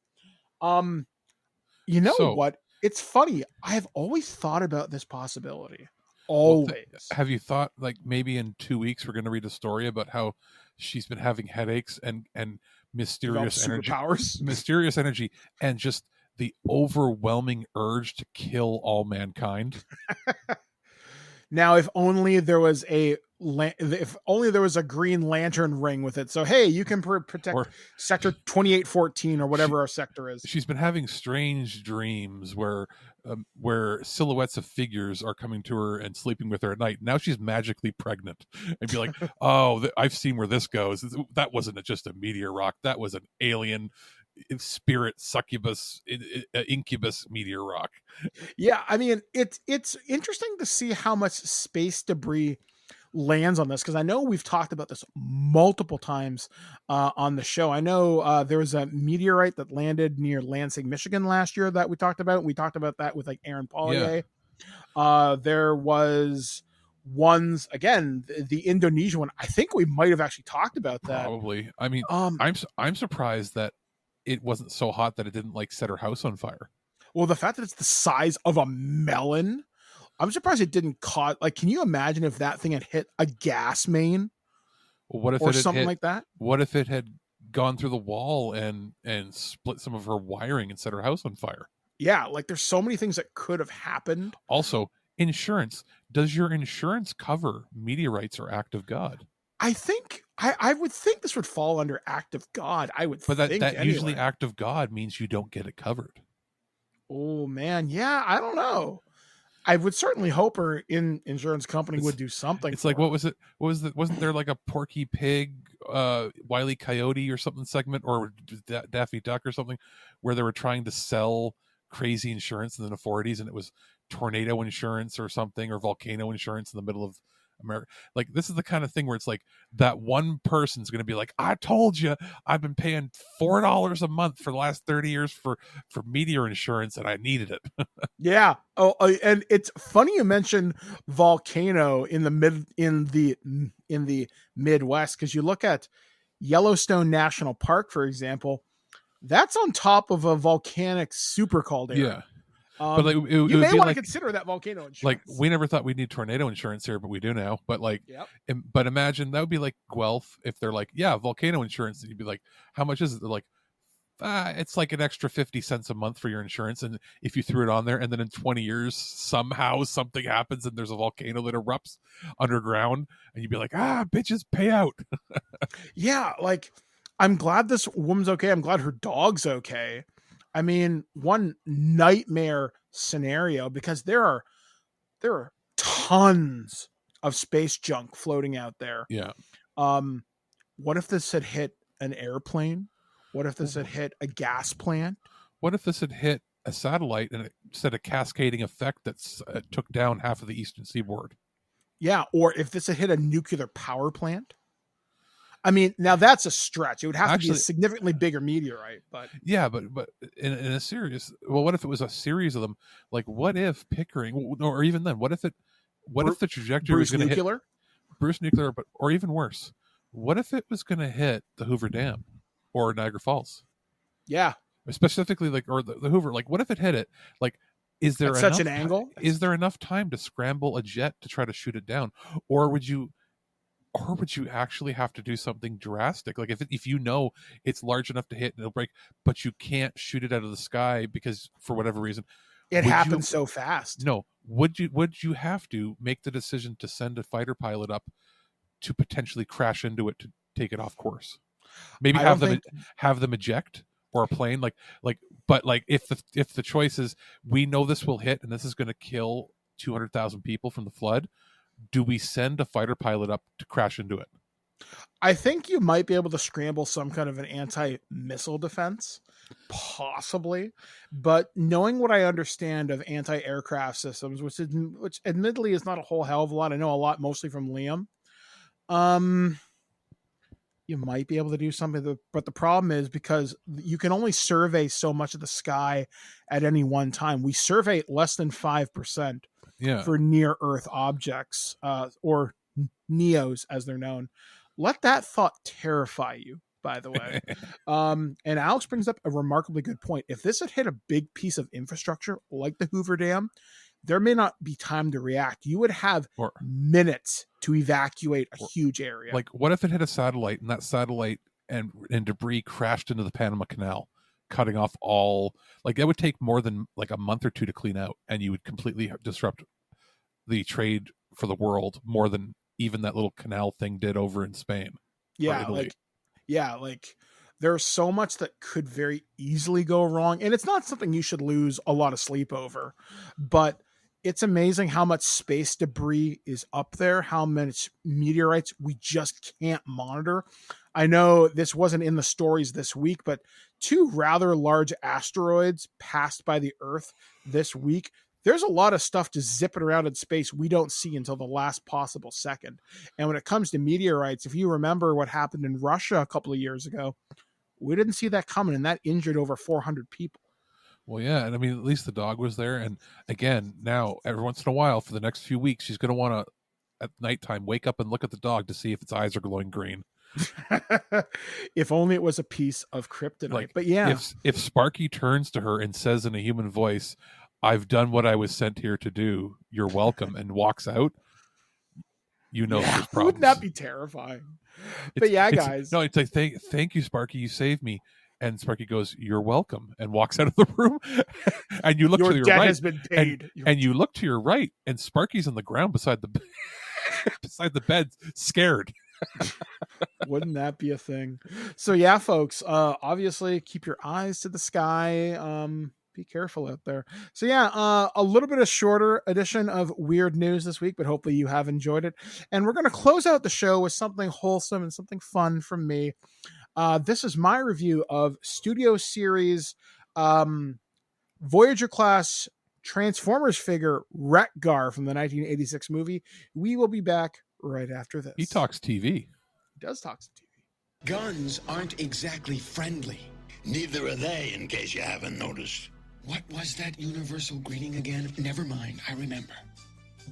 What? It's funny. I have always thought about this possibility. Always. Have you thought, like, maybe in 2 weeks we're going to read a story about how she's been having headaches and mysterious energy and just the overwhelming urge to kill all mankind? Now, if only there was a Green Lantern ring with it. So, hey, you can protect Sector 2814 or whatever our sector is. She's been having strange dreams where silhouettes of figures are coming to her and sleeping with her at night. Now she's magically pregnant and be like, oh, I've seen where this goes. That wasn't just a meteor rock. That was an alien spirit succubus incubus meteor rock. Yeah, I mean, it's interesting to see how much space debris lands on this, because I know we've talked about this multiple times on the show. I know there was a meteorite that landed near Lansing, Michigan last year that we talked about. We talked about that with like Aaron Pollier. Yeah. There was ones, again, the Indonesia one. I think we might have actually talked about that. Probably. I mean, I'm surprised that it wasn't so hot that it didn't like set her house on fire. Well, the fact that it's the size of a melon, I'm surprised it didn't caught. Like, can you imagine if that thing had hit a gas main? What if or it had something hit, like that? What if it had gone through the wall and split some of her wiring and set her house on fire? Yeah, like there's so many things that could have happened. Also, insurance. Does your insurance cover meteorites or act of God? I think I would think this would fall under act of God. I would, but think that anyway. Usually act of God means you don't get it covered. Oh man, yeah, I don't know. I would certainly hope her insurance company would do something. It's like, what was it? Wasn't there like a Porky Pig, Wile E. Coyote or something segment, or Daffy Duck or something, where they were trying to sell crazy insurance in the 40s, and it was tornado insurance or something, or volcano insurance in the middle of America. Like, this is the kind of thing where it's like that one person's going to be like, I told you, I've been paying $4 a month for the last 30 years for meteor insurance, and I needed it. Yeah. Oh, and it's funny you mentioned volcano in the Midwest, because you look at Yellowstone National Park, for example. That's on top of a volcanic super caldera. Yeah. But like, you may want to consider that volcano insurance. Like, we never thought we'd need tornado insurance here, but we do now. But like, but imagine that would be like Guelph if they're like, yeah, volcano insurance, and you'd be like, how much is it? They're like, it's like an extra 50 cents a month for your insurance, and if you threw it on there, and then in 20 years somehow something happens and there's a volcano that erupts underground, and you'd be like, bitches, pay out. Yeah, like, I'm glad this woman's okay. I'm glad her dog's okay. I mean, one nightmare scenario, because there are tons of space junk floating out there. Yeah. What if this had hit an airplane? What if this had hit a gas plant? What if this had hit a satellite and it set a cascading effect that took down half of the eastern seaboard? Yeah, or if this had hit a nuclear power plant? I mean, now that's a stretch. It would have to be a significantly bigger meteorite, but yeah, but in a series, well, what if it was a series of them? Like, what if Pickering, or even then, what if the trajectory was going to hit Bruce Nuclear, or even worse, what if it was going to hit the Hoover Dam or Niagara Falls? Yeah, specifically, like, or the Hoover. Like, what if it hit it? Like, is there such an angle? Is there enough time to scramble a jet to try to shoot it down, or would you actually have to do something drastic? Like, if you know it's large enough to hit and it'll break, but you can't shoot it out of the sky because for whatever reason it happens so fast. No, would you have to make the decision to send a fighter pilot up to potentially crash into it to take it off course? Maybe have them eject, or a plane, but if the choice is, we know this will hit and this is going to kill 200,000 people from the flood, do we send a fighter pilot up to crash into it? I think you might be able to scramble some kind of an anti-missile defense, possibly. But knowing what I understand of anti-aircraft systems, which admittedly is not a whole hell of a lot, I know a lot mostly from Liam. You might be able to do something, but the problem is, because you can only survey so much of the sky at any one time. We survey less than 5%. Yeah. For near Earth objects, or NEOs as they're known. Let that thought terrify you, by the way. And Alex brings up a remarkably good point. If this had hit a big piece of infrastructure like the Hoover Dam, there may not be time to react. You would have minutes to evacuate a huge area. Like, what if it hit a satellite, and that satellite and debris crashed into the Panama Canal, cutting off all, like, that would take more than like a month or two to clean out, and you would completely disrupt the trade for the world more than even that little canal thing did over in Spain. Like there's so much that could very easily go wrong, and it's not something you should lose a lot of sleep over, but it's amazing how much space debris is up there, how much meteorites we just can't monitor. I know this wasn't in the stories this week, but 2 rather large asteroids passed by the Earth this week. There's a lot of stuff just zipping around in space we don't see until the last possible second. And when it comes to meteorites, if you remember what happened in Russia a couple of years ago, we didn't see that coming, and that injured over 400 people. Well, yeah, and I mean, at least the dog was there. And again, now, every once in a while, for the next few weeks, she's going to want to, at nighttime, wake up and look at the dog to see if its eyes are glowing green. If only it was a piece of kryptonite. Like, but yeah, if Sparky turns to her and says in a human voice, I've done what I was sent here to do. You're welcome, and walks out, there's problems. Wouldn't that be terrifying? But guys. No, it's like, thank you, Sparky. You saved me. And Sparky goes, "You're welcome," and walks out of the room. And you look to your debt right, has been paid. And you look to your right, and Sparky's on the ground beside the beside the bed, scared. Wouldn't that be a thing? So yeah, folks. Obviously, keep your eyes to the sky. Be careful out there. So yeah, a little bit of shorter edition of Weird News this week, but hopefully you have enjoyed it. And we're going to close out the show with something wholesome and something fun from me. This is my review of Studio Series Voyager class Transformers figure Wreck-Gar from the 1986 movie. We will be back right after this. He talks TV. He does talk some TV. Guns aren't exactly friendly. Neither are they, in case you haven't noticed. What was that universal greeting again? Never mind, I remember.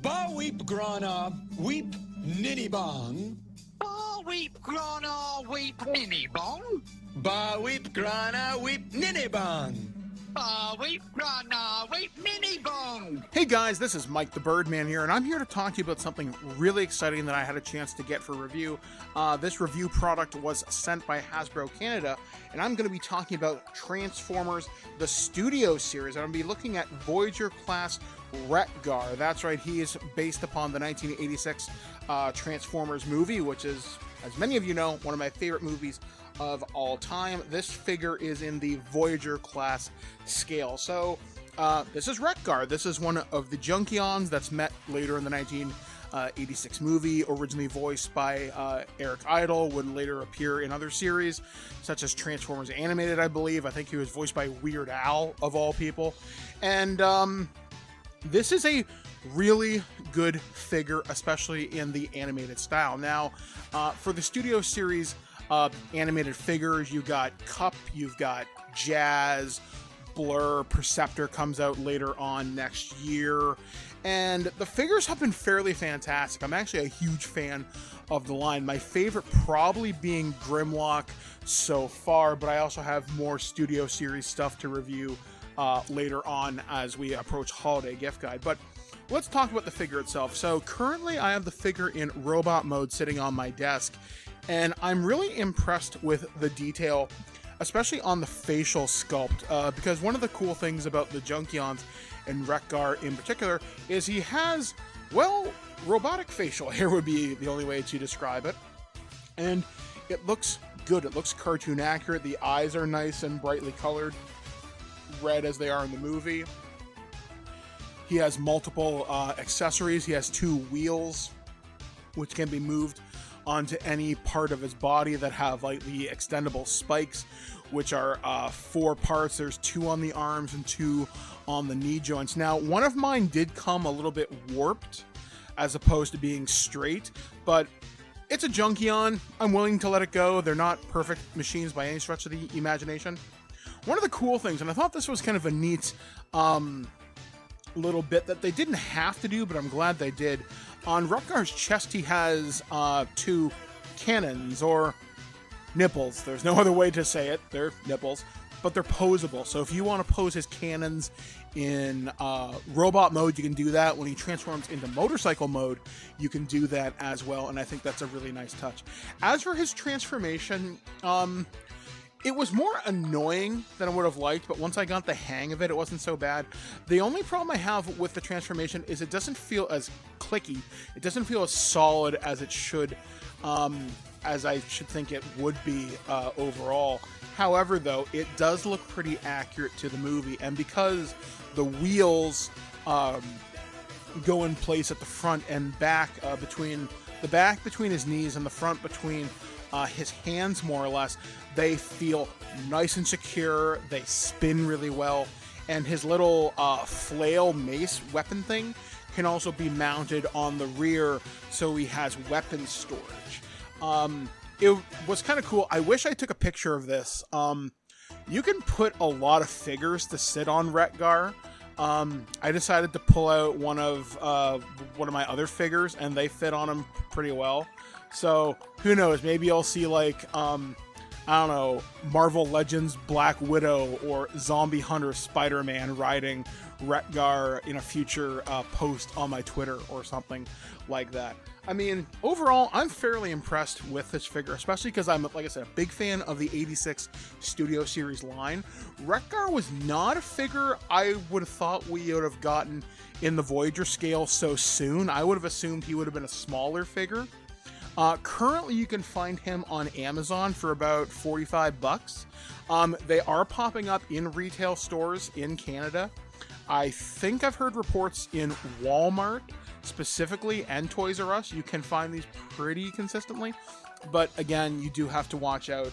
Ba weep grana, weep ninny bong. Ba weep grana, weep ninny bong. Ba weep grana, weep ninny bong. Ba weep grana, weep ninny bong. Hey guys, this is Mike the Birdman here, and I'm here to talk to you about something really exciting that I had a chance to get for review. This review product was sent by Hasbro Canada, and I'm going to be talking about Transformers, the Studio Series. I'm going to be looking at Voyager class Wreck-Gar. That's right, he is based upon the 1986 Transformers movie, which is, as many of you know, one of my favorite movies of all time. This figure is in the Voyager class scale. So this is Wreck-Gar. This is one of the Junkions that's met later in the 1986 movie, originally voiced by Eric Idle, would later appear in other series, such as Transformers Animated, I believe. I think he was voiced by Weird Al, of all people. And this is a really good figure, especially in the animated style. Now, for the Studio Series animated figures, you got Cup, you've got Jazz, Blur, Perceptor comes out later on next year, and the figures have been fairly fantastic. I'm actually a huge fan of the line. My favorite probably being Grimlock so far, but I also have more Studio Series stuff to review later on as we approach Holiday Gift Guide. But let's talk about the figure itself. So currently I have the figure in robot mode sitting on my desk, and I'm really impressed with the detail, especially on the facial sculpt, because one of the cool things about the Junkions and Wreck-Gar in particular is he has, well, robotic facial hair would be the only way to describe it. And it looks good. It looks cartoon accurate. The eyes are nice and brightly colored, red as they are in the movie. He has multiple accessories. He has 2 wheels, which can be moved onto any part of his body that have lightly extendable spikes, which are 4 parts. There's 2 on the arms and 2 on the knee joints. Now, one of mine did come a little bit warped as opposed to being straight, but it's a Junkion. I'm willing to let it go. They're not perfect machines by any stretch of the imagination. One of the cool things, and I thought this was kind of a neat little bit that they didn't have to do, but I'm glad they did. On Wreck-Gar's chest, he has 2 cannons, or nipples. There's no other way to say it. They're nipples, but they're posable. So if you want to pose his cannons in robot mode, you can do that. When he transforms into motorcycle mode, you can do that as well, and I think that's a really nice touch. As for his transformation, it was more annoying than I would have liked, but once I got the hang of it, it wasn't so bad. The only problem I have with the transformation is it doesn't feel as clicky. It doesn't feel as solid as it should, as I should think it would be overall. However, though, it does look pretty accurate to the movie, and because the wheels go in place at the front and back, between his knees and the front between his hands, more or less, they feel nice and secure. They spin really well, and his little flail mace weapon thing can also be mounted on the rear, so he has weapon storage. It was kind of cool. I wish I took a picture of this. You can put a lot of figures to sit on Wreck-Gar. I decided to pull out one of my other figures, and they fit on him pretty well. So who knows? Maybe I'll see like I don't know, Marvel Legends Black Widow or Zombie Hunter Spider-Man riding Wreck-Gar in a future post on my Twitter or something like that. I mean, overall, I'm fairly impressed with this figure, especially because I'm, like I said, a big fan of the 86 Studio Series line. Wreck-Gar was not a figure I would have thought we would have gotten in the Voyager scale so soon. I would have assumed he would have been a smaller figure. Currently, you can find him on Amazon for about $45. They are popping up in retail stores in Canada. I think I've heard reports in Walmart specifically and Toys R Us. You can find these pretty consistently. But again, you do have to watch out.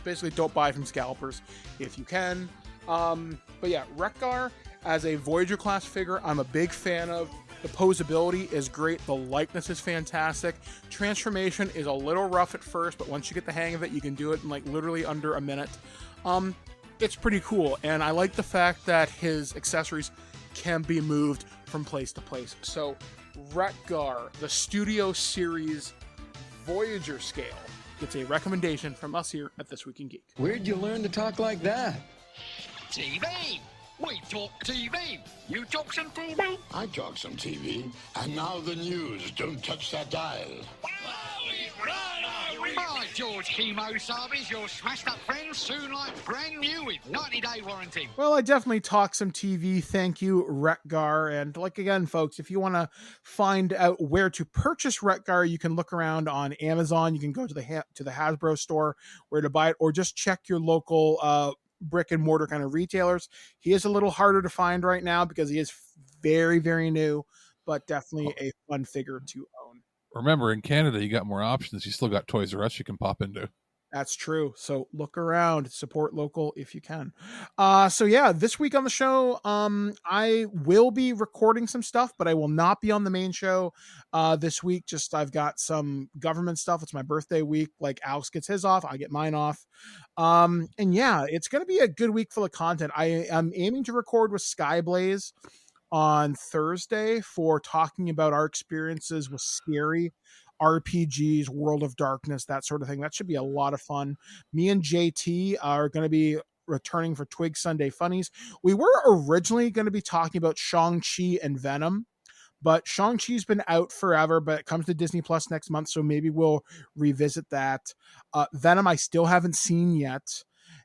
Basically, don't buy from scalpers if you can. But yeah, Wreck-Gar as a Voyager class figure, I'm a big fan of. The posability is great. The likeness is fantastic. Transformation is a little rough at first, but once you get the hang of it, you can do it in like literally under a minute. It's pretty cool, and I like the fact that his accessories can be moved from place to place. So, Wreck-Gar, the Studio Series Voyager scale, gets a recommendation from us here at This Week in Geek. Where'd you learn to talk like that? TV. We talk TV. You talk some TV. I talk some TV. And now the news. Don't touch that dial. Hi, George Chemo-Sabis, your smashed-up friends, soon like brand new with 90-day warranty. Well, I definitely talk some TV. Thank you, Wreck-Gar. And like again, folks, if you want to find out where to purchase Wreck-Gar, you can look around on Amazon. You can go to the Hasbro store where to buy it, or just check your local brick and mortar kind of retailers. He is a little harder to find right now because he is very, very new, but definitely a fun figure to own. Remember, in Canada, you got more options. You still got Toys R Us you can pop into. That's true. So look around, support local if you can. So yeah, this week on the show, I will be recording some stuff, but I will not be on the main show this week. Just I've got some government stuff. It's my birthday week. Like Alex gets his off, I get mine off. And yeah, it's going to be a good week full of content. I am aiming to record with Skyblaze on Thursday for talking about our experiences with scary RPGs, World of Darkness, that sort of thing. That should be a lot of fun. Me and JT are going to be returning for TWIG Sunday Funnies. We were originally going to be talking about Shang-Chi and Venom, but Shang-Chi's been out forever, but it comes to Disney Plus next month, so maybe we'll revisit that. Venom I still haven't seen yet.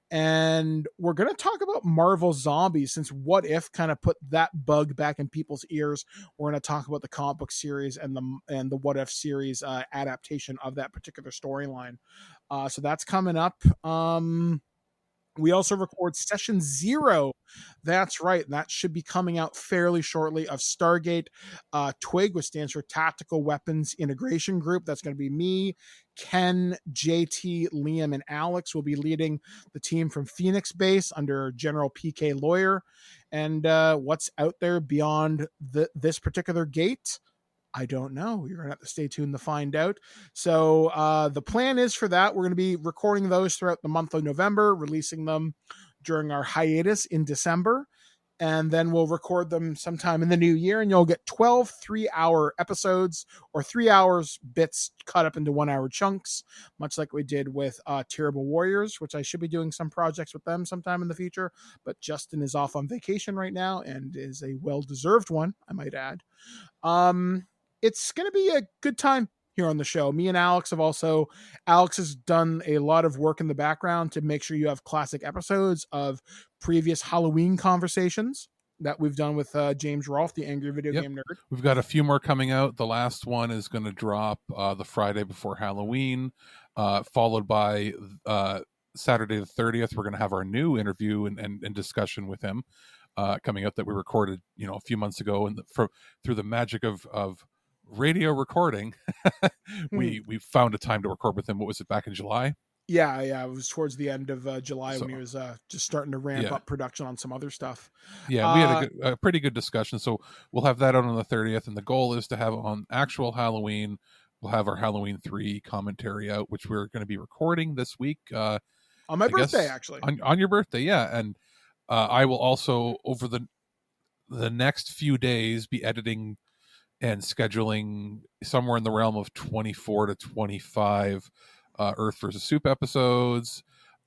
And we're going to talk about Marvel Zombies, since What If kind of put that bug back in people's ears. We're going to talk about the comic book series and the What If series adaptation of that particular storyline. So that's coming up. We also record Session 0. That's right. That should be coming out fairly shortly, of Stargate TWIG, which stands for Tactical Weapons Integration Group. That's going to be me, Ken, JT, Liam, and Alex will be leading the team from Phoenix Base under General PK Lawyer. And what's out there beyond this particular gate? I don't know. You're going to have to stay tuned to find out. So the plan is for that, we're going to be recording those throughout the month of November, releasing them during our hiatus in December. And then we'll record them sometime in the new year, and you'll get 12 3-hour episodes, or 3 hours bits cut up into 1 hour chunks, much like we did with Terrible Warriors, which I should be doing some projects with them sometime in the future. But Justin is off on vacation right now, and is a well-deserved one, I might add. It's going to be a good time here on the show. Me and Alex Alex has done a lot of work in the background to make sure you have classic episodes of previous Halloween conversations that we've done with James Rolfe, the Angry Video Game Nerd. We've got a few more coming out. The last one is going to drop the Friday before Halloween, followed by Saturday the 30th. We're going to have our new interview and discussion with him coming out that we recorded, a few months ago, and through the magic of radio recording, we found a time to record with him. What was it, back in July? Yeah, it was towards the end of July, when he was just starting to ramp up production on some other stuff. Yeah, we had a pretty good discussion, so we'll have that out on the 30th, and the goal is to have on actual Halloween, we'll have our Halloween 3 commentary out, which we're going to be recording this week. On my birthday, actually. On your birthday, yeah. And I will also, over the next few days, be editing and scheduling somewhere in the realm of 24 to 25 Earth versus Soup episodes.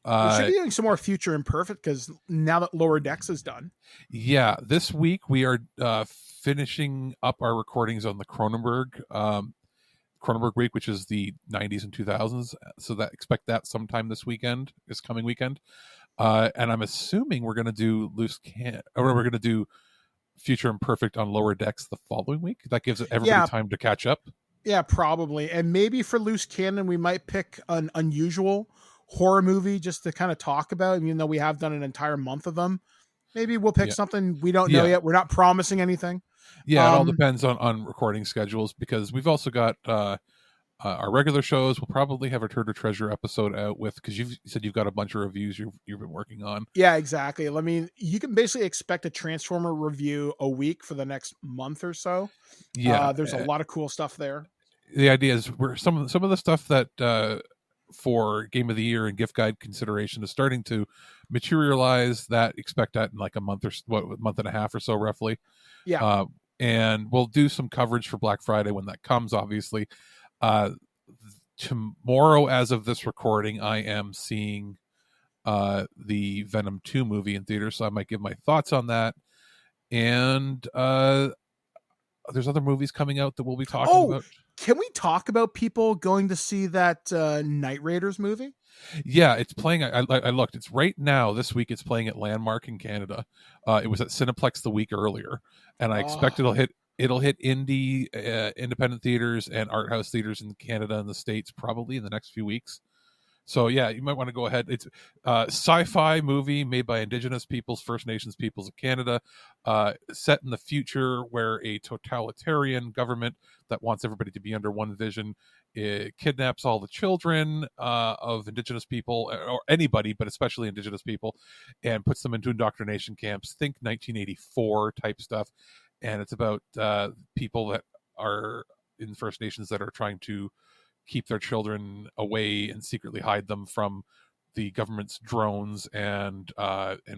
We should be doing some more Future Imperfect because now that Lower Decks is done. Yeah, this week we are finishing up our recordings on the Cronenberg week, which is the 90s and 2000s. So that expect that sometime this coming weekend. And I'm assuming we're going to do we're going to do Future Imperfect on Lower Decks the following week. That gives everybody time to catch up. Yeah, probably. And maybe for Loose Cannon, we might pick an unusual horror movie just to kind of talk about, even though we have done an entire month of them. Maybe we'll pick something we don't know yet. We're not promising anything. Yeah, it all depends on recording schedules, because we've also got our regular shows. We'll probably have a Turd or Treasure episode out because you said you've got a bunch of reviews you've been working on. Yeah, exactly. I mean, you can basically expect a Transformer review a week for the next month or so. Yeah, there's a lot of cool stuff there. The idea is some of the stuff that for Game of the Year and gift guide consideration is starting to materialize. That expect that in like a month and a half or so, roughly. Yeah. And we'll do some coverage for Black Friday when that comes, obviously. Tomorrow, as of this recording, I am seeing the Venom 2 movie in theaters, so I might give my thoughts on that. And there's other movies coming out that we'll be talking about. Can we talk about people going to see that Night Raiders movie? Yeah, it's playing. I looked. It's right now. This week, it's playing at Landmark in Canada. It was at Cineplex the week earlier, and I expect it'll hit indie, independent theaters and art house theaters in Canada and the States probably in the next few weeks. So yeah, you might want to go ahead. It's a sci-fi movie made by Indigenous peoples, First Nations peoples of Canada, set in the future where a totalitarian government that wants everybody to be under one vision kidnaps all the children of Indigenous people, or anybody, but especially Indigenous people, and puts them into indoctrination camps. Think 1984 type stuff. And it's about people that are in First Nations that are trying to keep their children away and secretly hide them from the government's drones and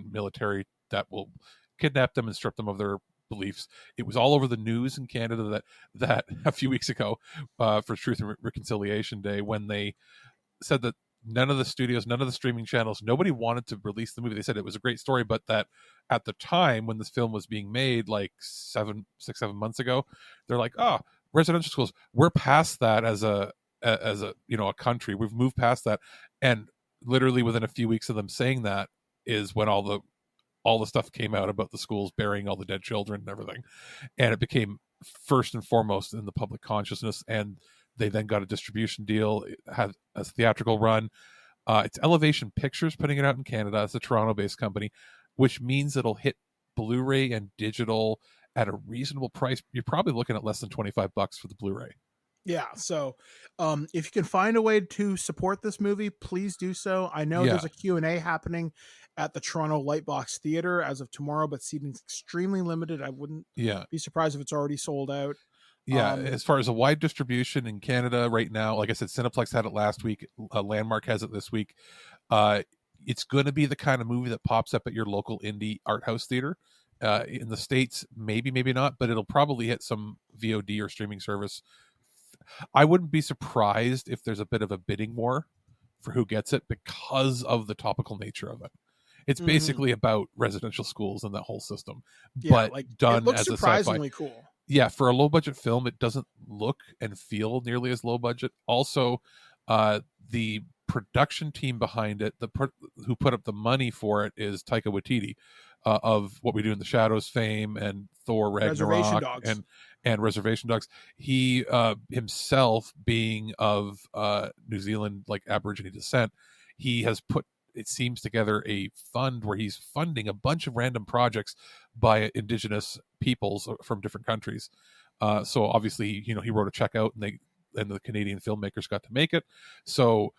military that will kidnap them and strip them of their beliefs. It was all over the news in Canada that a few weeks ago for Truth and Reconciliation Day, when they said that none of the studios, none of the streaming channels, nobody wanted to release the movie. They said it was a great story, but that at the time when this film was being made, like 7 months ago, they're like, residential schools, we're past that as a a country. We've moved past that. And literally within a few weeks of them saying that is when all the stuff came out about the schools burying all the dead children and everything. And it became first and foremost in the public consciousness. And they then got a distribution deal. It had a theatrical run. It's Elevation Pictures putting it out in Canada. It's a Toronto-based company, which means it'll hit Blu-ray and digital at a reasonable price. You're probably looking at less than $25 for the Blu-ray. Yeah, so if you can find a way to support this movie, please do so. I know there's a Q&A happening at the Toronto Lightbox Theatre as of tomorrow, but seating's extremely limited. I wouldn't be surprised if it's already sold out. Yeah, as far as a wide distribution in Canada right now, like I said, Cineplex had it last week. Landmark has it this week. It's going to be the kind of movie that pops up at your local indie art house theater. In the States, maybe not, but it'll probably hit some VOD or streaming service. I wouldn't be surprised if there's a bit of a bidding war for who gets it because of the topical nature of it. It's basically about residential schools and that whole system, but done as a surprisingly sci-fi. Cool. Yeah, for a low budget film, it doesn't look and feel nearly as low budget. Also, the production team behind it, who put up the money for it, is Taika Waititi of What We Do in the Shadows fame and Thor Ragnarok and Reservation Dogs. He himself, being of New Zealand, like Aborigine descent, he has put, it seems, together a fund where he's funding a bunch of random projects by Indigenous peoples from different countries. So obviously, he wrote a check out, and the Canadian filmmakers got to make it. So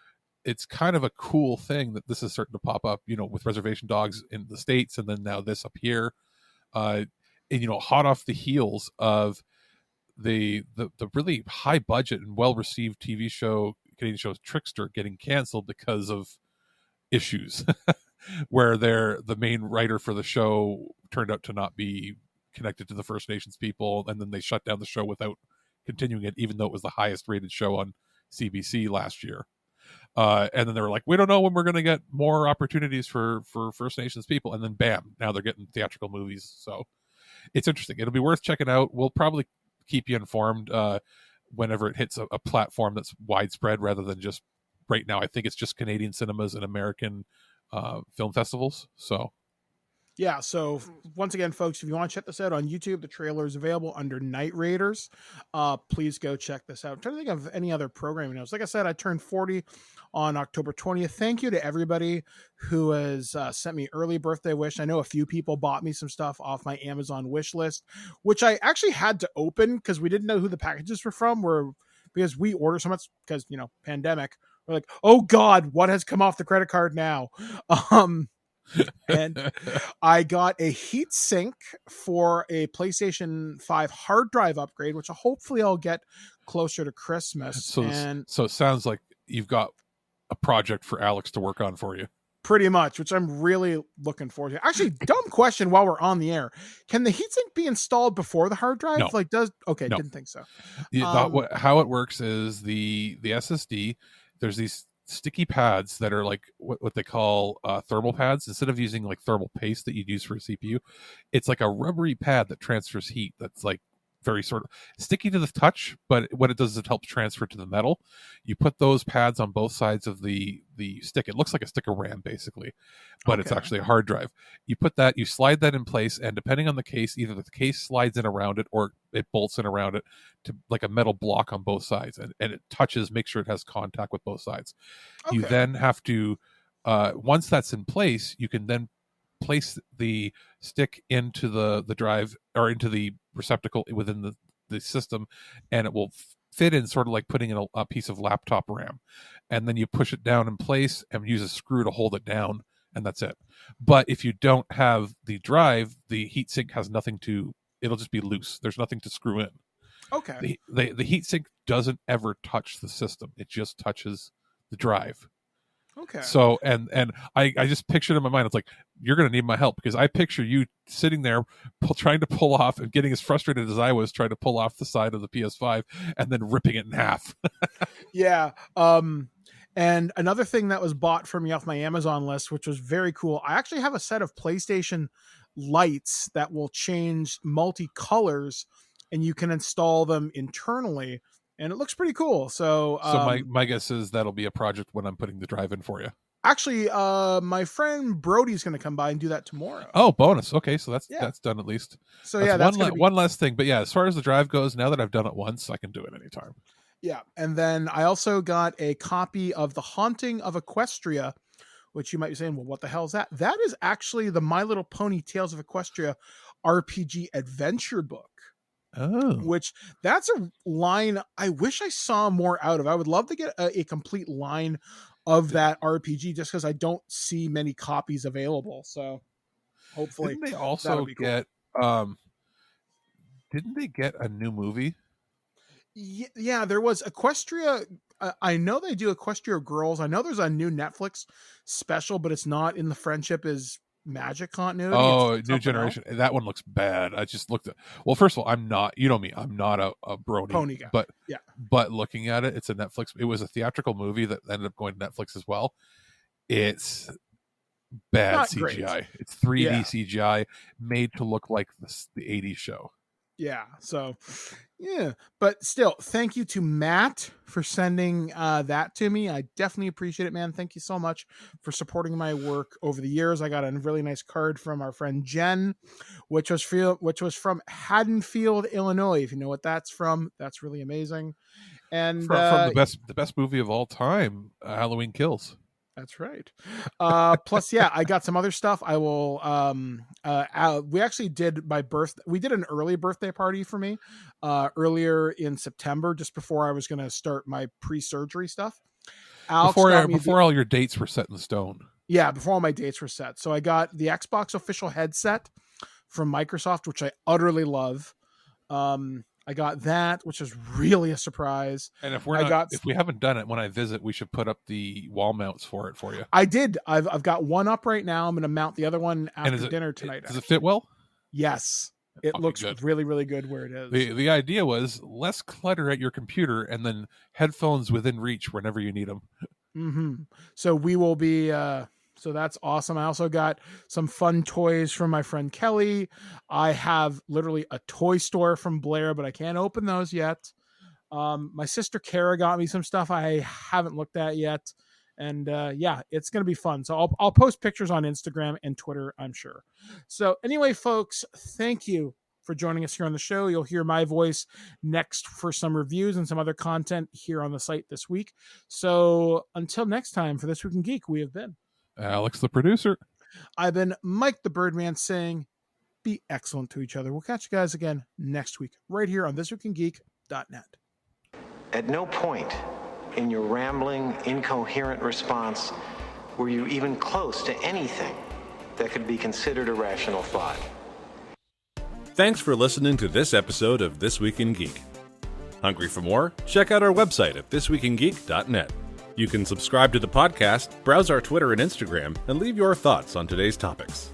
it's kind of a cool thing that this is starting to pop up, with Reservation Dogs in the States, and then now this up here. And, hot off the heels of the really high budget and well received Canadian show Trickster getting canceled because of issues where the main writer for the show turned out to not be connected to the First Nations people, and then they shut down the show without continuing it, even though it was the highest rated show on CBC last year. And then they were like, we don't know when we're going to get more opportunities for First Nations people. And then bam, now they're getting theatrical movies. So it's interesting. It'll be worth checking out. We'll probably keep you informed whenever it hits a platform that's widespread rather than just right now. I think it's just Canadian cinemas and American film festivals. So yeah, so once again, folks, if you want to check this out on YouTube, the trailer is available under Night Raiders. Please go check this out. I'm trying to think of any other programming notes. Like I said, I turned 40 on October 20th. Thank you to everybody who has sent me early birthday wish. I know a few people bought me some stuff off my Amazon wish list, which I actually had to open because we didn't know who the packages were from. Because we order so much because, pandemic. We're like, oh God, what has come off the credit card now? And I got a heat sink for a PlayStation 5 hard drive upgrade, which hopefully I'll get closer to Christmas. So it sounds like you've got a project for Alex to work on for you. Pretty much, which I'm really looking forward to. Actually, dumb question while we're on the air. Can the heatsink be installed before the hard drive? No. No. Didn't think so. How it works is the SSD, there's these sticky pads that are like what they call thermal pads. Instead of using like thermal paste that you'd use for a CPU, it's like a rubbery pad that transfers heat that's like very sort of sticky to the touch, but what it does is it helps transfer to the metal. You put those pads on both sides of the stick. It looks like a stick of RAM basically, but it's actually a hard drive. You put that, you slide that in place, and depending on the case, either the case slides in around it or it bolts in around it to like a metal block on both sides, and it touches, make sure it has contact with both sides. You then have to once that's in place, you can then place the stick into the drive or into the receptacle within the system, and it will fit in sort of like putting in a piece of laptop RAM, and then you push it down in place and use a screw to hold it down, and that's it. But if you don't have the drive, the heatsink has nothing to, it'll just be loose. There's nothing to screw in. Okay. The heatsink doesn't ever touch the system. It just touches the drive. Okay. So, and I just pictured in my mind, it's like, you're going to need my help, because I picture you sitting there trying to pull off and getting as frustrated as I was trying to pull off the side of the PS5 and then ripping it in half. Yeah. And another thing that was bought for me off my Amazon list, which was very cool. I actually have a set of PlayStation lights that will change multi-colors, and you can install them internally. And it looks pretty cool. So my guess is that'll be a project when I'm putting the drive in for you. Actually, my friend Brody's going to come by and do that tomorrow. Oh, bonus. Okay, so that's done at least. So that's one less thing. But yeah, as far as the drive goes, now that I've done it once, I can do it anytime. Yeah, and then I also got a copy of The Haunting of Equestria, which you might be saying, well, what the hell is that? That is actually the My Little Pony Tales of Equestria RPG adventure book. Oh, which that's a line I wish I saw more out of. I would love to get a complete line of that RPG, just because I don't see many copies available. So hopefully, didn't they also get didn't they get a new movie? Yeah, there was Equestria. I know they do Equestria Girls. I know there's a new Netflix special, but it's not in the Friendship is Magic continuity. Oh, New Generation. Else. That one looks bad. I just looked at. Well, first of all, I'm not. You know me. I'm not a brony pony guy. But yeah. But looking at it, it's a Netflix. It was a theatrical movie that ended up going to Netflix as well. It's bad not CGI. Great. It's 3D CGI made to look like the 80s show. Yeah. So, yeah. But still, thank you to Matt for sending that to me. I definitely appreciate it, man. Thank you so much for supporting my work over the years. I got a really nice card from our friend Jen, which was from Haddonfield, Illinois. If you know what that's from, that's really amazing. And from the best movie of all time, Halloween Kills. That's right. Plus, yeah, I got some other stuff. I will. We actually did my birthday. We did an early birthday party for me earlier in September, just before I was going to start my pre-surgery stuff. Before all your dates were set in stone. Yeah, before all my dates were set. So I got the Xbox official headset from Microsoft, which I utterly love. I got that, which is really a surprise. And if we haven't done it when I visit, we should put up the wall mounts for you. I did. I've got one up right now. I'm going to mount the other one after dinner tonight. Does it fit well? Yes. It looks really, really good where it is. The idea was less clutter at your computer and then headphones within reach whenever you need them. So we will be, so that's awesome. I also got some fun toys from my friend Kelly. I have literally a toy store from Blair, but I can't open those yet. My sister Kara got me some stuff I haven't looked at yet. And yeah, it's going to be fun. So I'll post pictures on Instagram and Twitter, I'm sure. So anyway, folks, thank you for joining us here on the show. You'll hear my voice next for some reviews and some other content here on the site this week. So until next time, for This Week in Geek, we have been Alex, the producer. I've been Mike, the Birdman, saying be excellent to each other. We'll catch you guys again next week, right here on ThisWeekInGeek.net. At no point in your rambling, incoherent response were you even close to anything that could be considered a rational thought. Thanks for listening to this episode of This Week in Geek. Hungry for more? Check out our website at ThisWeekInGeek.net. You can subscribe to the podcast, browse our Twitter and Instagram, and leave your thoughts on today's topics.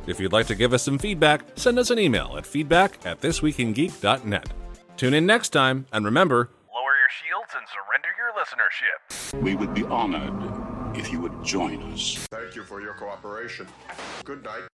If you'd like to give us some feedback, send us an email at feedback@ThisWeekInGeek.net. Tune in next time, and remember, lower your shields and surrender your listenership. We would be honored if you would join us. Thank you for your cooperation. Good night.